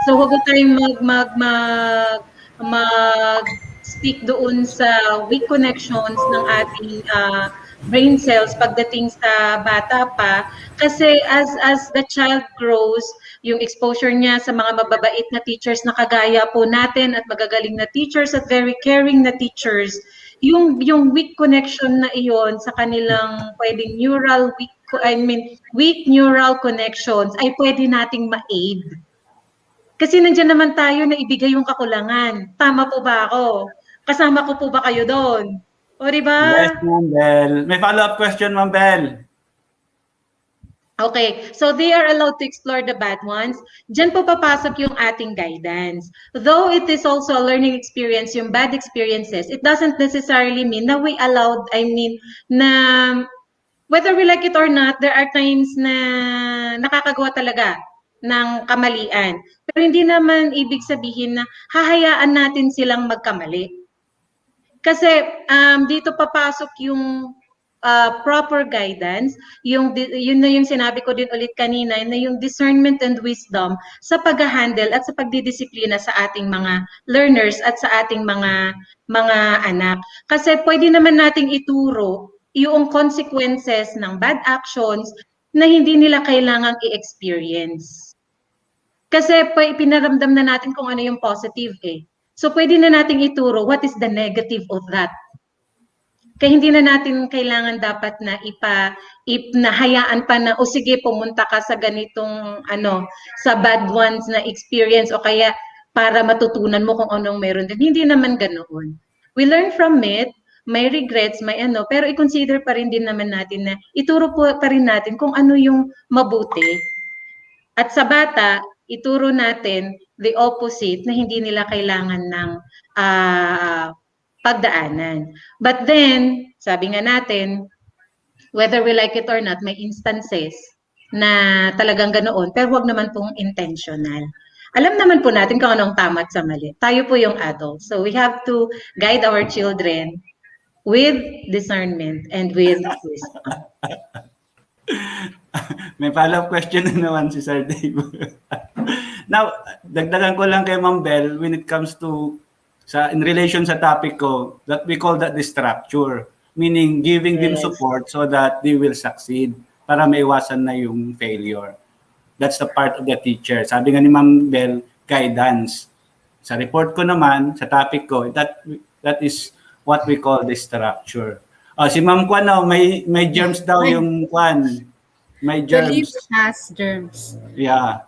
So huwag tayong mag-stick doon sa weak connections ng ating brain cells pagdating sa bata pa, kasi as the child grows, yung exposure niya sa mga mababait na teachers na kagaya po natin at magagaling na teachers at very caring na teachers, yung weak connection na iyon sa kanilang pwedeng weak neural connections ay pwede nating ma-aid. Kasi nandiyan naman tayo na ibigay yung kakulangan. Tama po ba ako? Kasama ko po ba kayo doon? O, di ba? Yes, Ma'am Bell. May follow-up question, Ma'am Bell. Okay, so they are allowed to explore the bad ones. Diyan po papasok yung ating guidance. Though it is also a learning experience, yung bad experiences, it doesn't necessarily mean na we allowed, na whether we like it or not, there are times na nakakagawa talaga ng kamalian. Pero hindi naman ibig sabihin na hahayaan natin silang magkamali. Kasi dito papasok yung proper guidance, yun na yung sinabi ko din ulit kanina, na yung discernment and wisdom sa pag-handle at sa pagdidisiplina sa ating mga learners at sa ating mga anak. Kasi pwede naman nating ituro yung consequences ng bad actions na hindi nila kailangang i-experience. Kasi pinaramdam na natin kung ano yung positive eh. So pwede na nating ituro what is the negative of that. Kaya hindi na natin kailangan dapat na hayaan pa na, o sige, pumunta ka sa ganitong, sa bad ones na experience, o kaya para matutunan mo kung anong meron din. Hindi naman ganoon. We learn from it, may regrets, pero i-consider pa rin din naman natin na ituro po pa rin natin kung ano yung mabuti. At sa bata, ituro natin the opposite, na hindi nila kailangan ng pagdaanan. But then, sabi nga natin, whether we like it or not, may instances na talagang ganoon, pero wag naman pong intentional. Alam naman po natin kung anong tama at sa mali. Tayo po yung adults. So we have to guide our children with discernment and with wisdom. May follow-up question na naman si Sir Dave. Now, dagdagan ko lang kay Ma'am Bell when it comes to in relation sa topic ko, that we call that the structure, meaning giving them Yes. support so that they will succeed para maiwasan na yung failure. That's the part of the teacher. Sabi nga ni Ma'am Bell, guidance. Sa report ko naman, sa topic ko, that is what we call the structure. Si Ma'am Kwan, may germs daw yung Kwan. May The leaf germs. has germs. Yeah.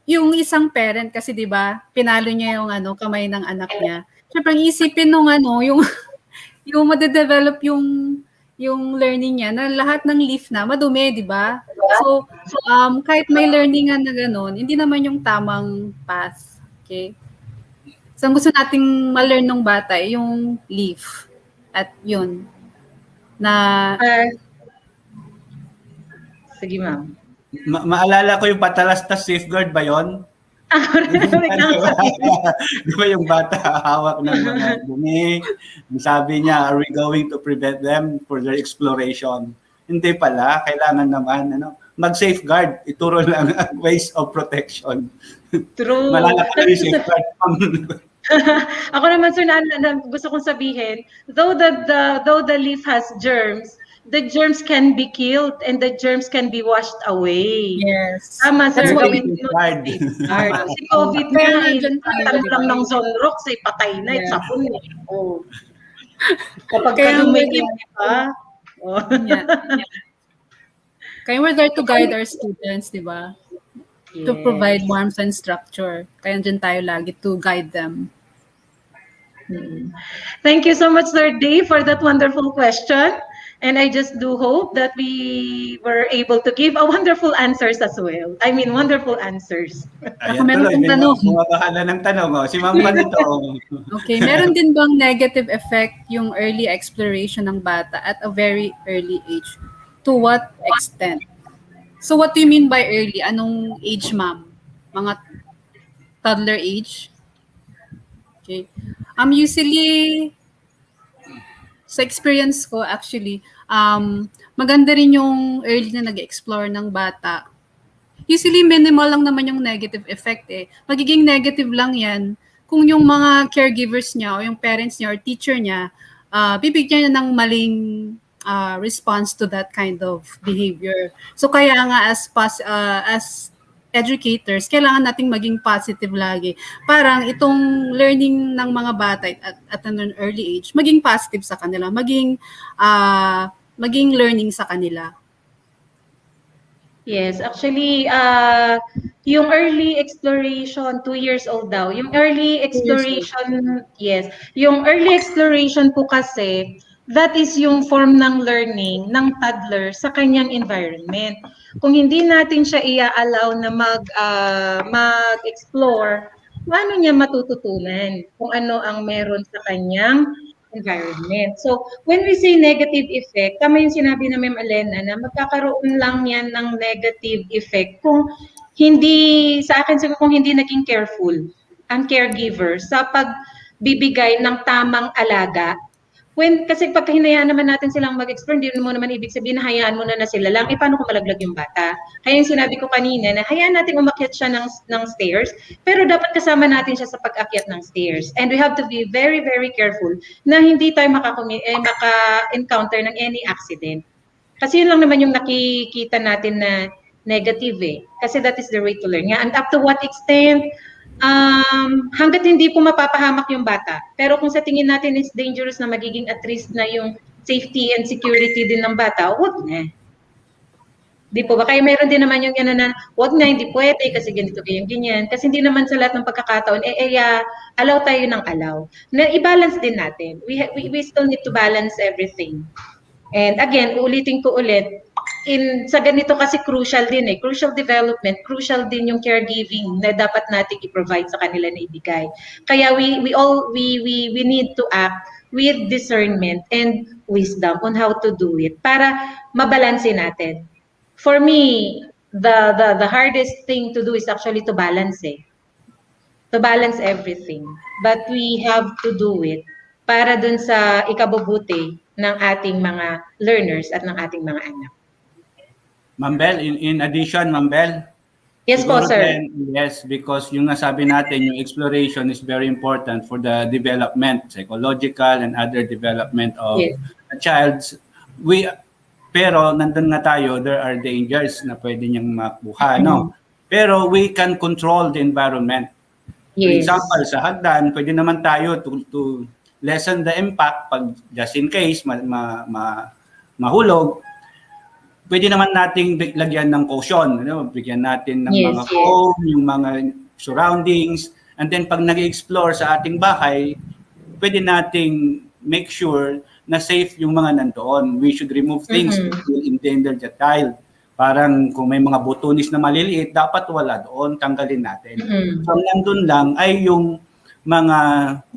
Yung isang parent kasi 'di ba, pinalo niya yung kamay ng anak niya. Syempre ang isipin nung yung madedevelop yung learning niya na lahat ng leaf na madumi, 'di ba? So kahit may learning na gano'n, hindi naman yung tamang path. Okay? So ang gusto nating ma-learn ng bata ay yung leaf. At yun na Sige, ma'am. Maalala ko yung patalastas safeguard ba yun? Di ba yung bata hawak ng mga dumi? Sabi niya, are we going to prevent them for their exploration? Hindi pala, kailangan naman mag-safeguard, ituro lang ways of protection. True. Malala ka yung safeguard. Ako naman, sir, na gusto kong sabihin, though the leaf has germs, the germs can be killed and the germs can be washed away. yes. Tama, sir. That's why Gawin it's mo. hard. Kasi COVID Kaya nga, nandyan tayo, tanong di lang ba? ng Zonrox, patay na, Yeah. sapon eh. Oh. Kapag Kaya kadumay we're ka, pa. Oh. Yeah. Kaya we're there to guide our students, di ba? To provide warmth and structure. Kaya dyan tayo lagi to guide them. Thank you so much, Sir Dave, for that wonderful question. And I just do hope that we were able to give a wonderful answers as well. I mean, wonderful answers. Ayan, meron tuloy. akong tanong. Bumabahala ng tanong. Si Ma'am Kwan ito. Okay, meron din bang negative effect yung early exploration ng bata at a very early age? To what extent? So what do you mean by early? Anong age, ma'am? Mga toddler age? Okay. Usually, sa experience ko actually, maganda rin yung early na nag-explore ng bata. Usually, minimal lang naman yung negative effect eh. Magiging negative lang yan kung yung mga caregivers niya o yung parents niya or teacher niya, bibigyan niya ng maling response to that kind of behavior. So kaya nga as educators, kailangan nating maging positive lagi. Parang itong learning ng mga bata at an early age, maging positive sa kanila, maging learning sa kanila. Yes, actually, yung early exploration, 2 years old daw. Yung early exploration, yes. Yung early exploration po kasi, that is yung form ng learning ng toddler sa kanyang environment. Kung hindi natin siya i-allow na mag-explore, paano niya matututunan kung ano ang meron sa kanyang environment. So, when we say negative effect, tama yung sinabi na Ma'am Elena na magkakaroon lang yan ng negative effect kung hindi, sa akin siguro kung hindi naging careful ang caregiver sa pagbibigay ng tamang alaga. Kasi pagka hinayaan naman natin silang mag-explore, hindi mo naman ibig sabihin na hayaan mo na sila lang, paano kung malaglag yung bata? Kaya yung sinabi ko kanina na hayaan natin umakyat siya ng stairs, pero dapat kasama natin siya sa pag-akyat ng stairs. And we have to be very, very careful na hindi tayo maka-encounter ng any accident. Kasi yun lang naman yung nakikita natin na negative eh. Kasi that is the way to learn. And up to what extent, hanggat hindi po mapapahamak yung bata. Pero kung sa tingin natin is dangerous na magiging at risk na yung safety and security din ng bata, huwag na. Di po ba? Kaya meron din naman yung na huwag na, hindi pwede kasi ganito ganyan. Kasi hindi naman sa lahat ng pagkakataon, allow tayo ng allow. Na i-balance din natin. We still need to balance everything. And again, uulitin ko ulit, sa ganito kasi crucial din crucial development, crucial din yung caregiving na dapat nating i-provide sa kanila na ibigay. Kaya we need to act with discernment and wisdom on how to do it para mabalanse natin. For me, the hardest thing to do is actually to balance to balance everything. But we have to do it para dun sa ikabubuti ng ating mga learners at ng ating mga anak. Ma'am Bel, in addition, Ma'am Bel, Yes po, siguro sir. din, yes, because yung nasabi natin, yung exploration is very important for the development, psychological and other development of Yes. a child. Pero nandun nga tayo, there are dangers na pwede niyang makuha, no? Pero we can control the environment. For Yes. example, sa hagdan, pwede naman tayo to lessen the impact pag just in case mahulog. Pwede naman nating lagyan ng caution, bigyan natin ng Yes, mga yes. foam, yung mga surroundings, and then pag nag-explore sa ating bahay, pwede nating make sure na safe yung mga nandoon. We should remove things that will endanger the child. Parang kung may mga butunis na maliliit, dapat wala doon, tanggalin natin. So nandun lang ay yung mga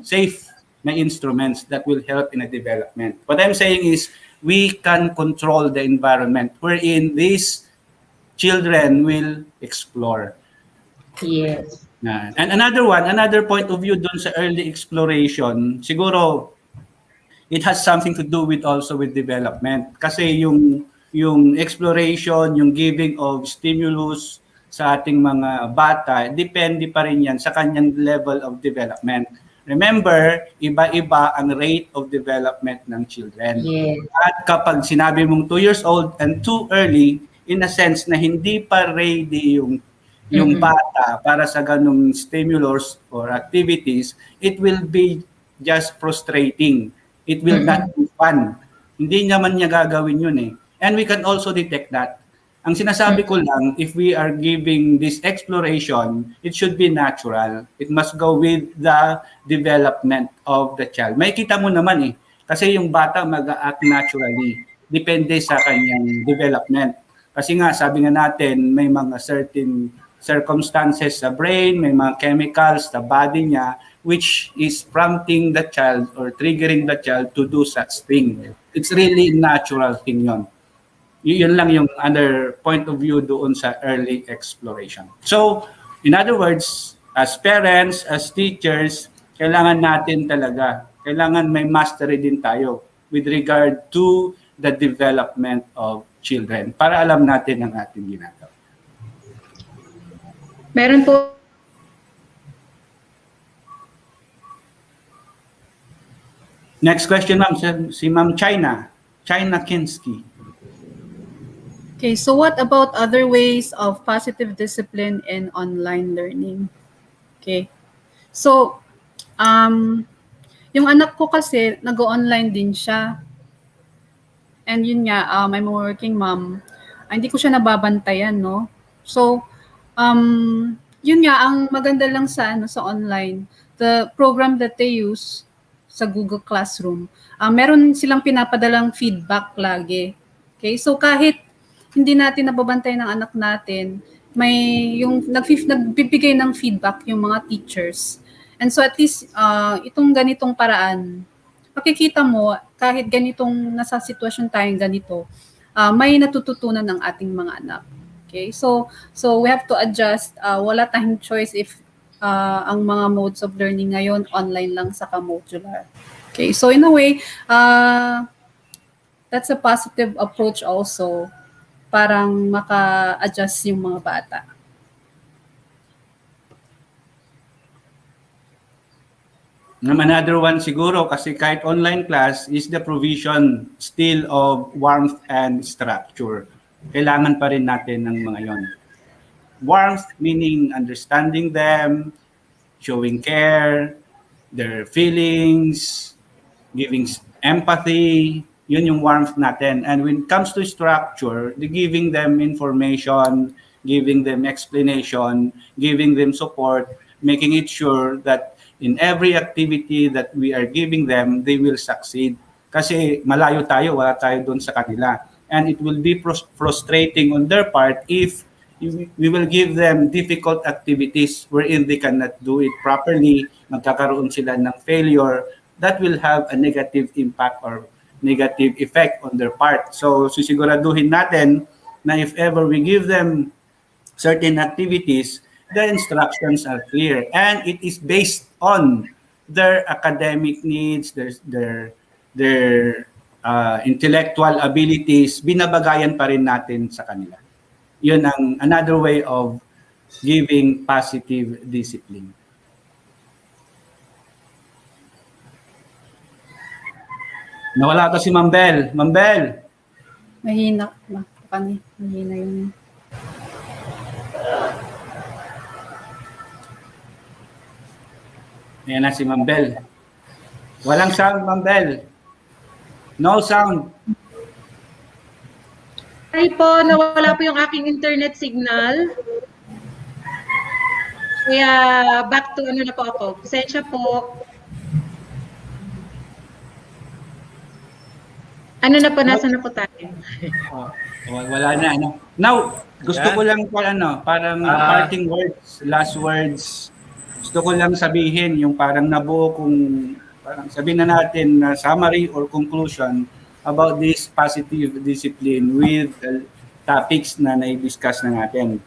safe na instruments that will help in a development. What I'm saying is, we can control the environment wherein these children will explore. Yes. And another point of view dun sa early exploration, siguro it has something to do with also with development. Kasi yung exploration, yung giving of stimulus sa ating mga bata, depende pa rin yan sa kanyang level of development. Remember, iba-iba ang rate of development ng children. Yes. At kapag sinabi mong 2 years old and too early, in a sense na hindi pa ready yung bata para sa ganung stimulus or activities, it will be just frustrating. It will not be fun. Hindi naman niya gagawin yun eh. And we can also detect that. Ang sinasabi ko lang, if we are giving this exploration, it should be natural. It must go with the development of the child. May kita mo naman eh. Kasi yung bata mag-act naturally. Depende sa kanyang development. Kasi nga, sabi nga natin, may mga certain circumstances sa brain, may mga chemicals sa body niya, which is prompting the child or triggering the child to do such thing. It's really natural thing yon. Yun lang yung other point of view doon sa early exploration. So, in other words, as parents, as teachers, kailangan natin talaga, kailangan may mastery din tayo with regard to the development of children para alam natin ang ating ginagawa. Meron po. Next question, ma'am, si Ma'am China Kinski. Okay, so what about other ways of positive discipline and online learning? Okay. So, yung anak ko kasi nag-online din siya. And yun nga, I'm a working mom. Hindi ko siya nababantayan, no? So, yun nga, ang maganda lang sa online, the program that they use sa Google Classroom, meron silang pinapadalang feedback lagi. Okay, so kahit hindi natin nababantay ng anak natin, may yung nagbibigay ng feedback yung mga teachers. And so at least itong ganitong paraan, makikita mo kahit ganitong nasa sitwasyon tayong ganito, may natututunan ng ating mga anak. Okay? So we have to adjust. Wala tayong choice if ang mga modes of learning ngayon online lang saka modular. Okay? So in a way, that's a positive approach also. Parang maka-adjust yung mga bata. Another one siguro, kasi kahit online class, is the provision still of warmth and structure. Kailangan pa rin natin ng mga yon. Warmth meaning understanding them, showing care, their feelings, giving empathy, yun yung warmth natin. And when it comes to structure, the giving them information, giving them explanation, giving them support, making it sure that in every activity that we are giving them, they will succeed. Kasi malayo tayo, wala tayo doon sa kanila. and it will be frustrating on their part if we will give them difficult activities wherein they cannot do it properly, magkakaroon sila ng failure, that will have a negative impact or negative effect on their part. So sisiguraduhin natin na if ever we give them certain activities, the instructions are clear and it is based on their academic needs, their intellectual abilities, binabagayan pa rin natin sa kanila. Yun ang another way of giving positive discipline. Nawala to si Mambel. Mambel! Mahina. Mahina yun. Ayan na si Mambel. Walang sound, Mambel. No sound. Ay po, nawala po yung aking internet signal. Kaya back to ano na po ako. Pasensya po. Ano na po, nasa na po tayo? Wala na. Ano. Now, gusto ko lang parang parting words, last words. Gusto ko lang sabihin yung parang nabuo kung parang sabihin na natin na summary or conclusion about this positive discipline with topics na na-discuss na natin.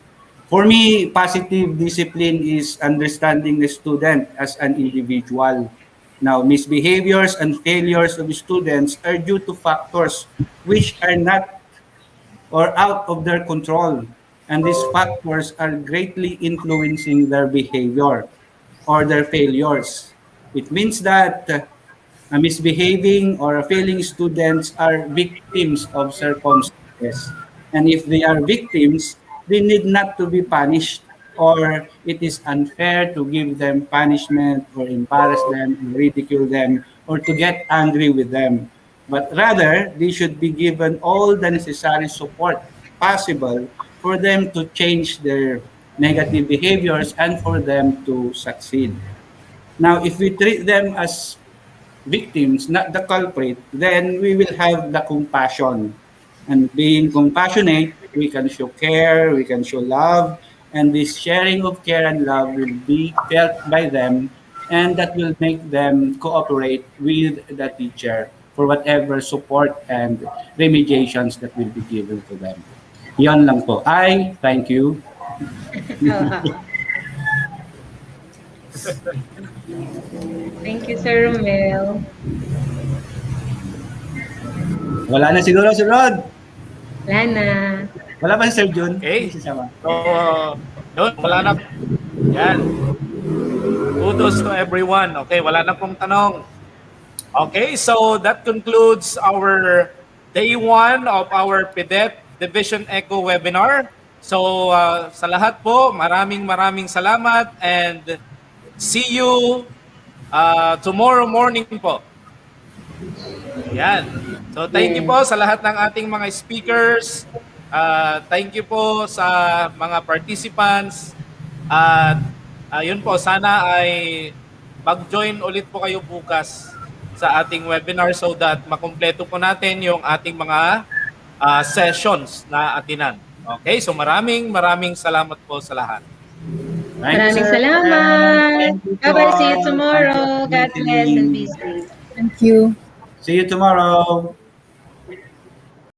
For me, positive discipline is understanding the student as an individual. Now, misbehaviors and failures of students are due to factors which are not or out of their control. And these factors are greatly influencing their behavior or their failures. It means that misbehaving or failing students are victims of circumstances. And if they are victims, they need not to be punished, or it is unfair to give them punishment or embarrass them, or ridicule them, or to get angry with them. But rather, they should be given all the necessary support possible for them to change their negative behaviors and for them to succeed. Now, if we treat them as victims, not the culprit, then we will have the compassion. And being compassionate, we can show care, we can show love, and this sharing of care and love will be felt by them, and that will make them cooperate with the teacher for whatever support and remediations that will be given to them. Yon lang po. I thank you. Thank you, Sir Romel. Wala na siguro si Rod. Wala na. Wala ba si Sir Jun? Okay. Si Sama. So, yun, wala na. Yan. Kudos to everyone. Okay, wala na pong tanong. Okay, so that concludes our day 1 of our PDET Division Echo webinar. So, sa lahat po, maraming salamat and see you tomorrow morning po. Yan. So, thank you po sa lahat ng ating mga speakers. Thank you po sa mga participants. At yun po, sana ay mag-join ulit po kayo bukas sa ating webinar so that makumpleto po natin yung ating mga sessions na atinan. Okay, so maraming salamat po sa lahat. Maraming salamat. Bye-bye. See you tomorrow. God bless and be safe. Thank you. See you tomorrow.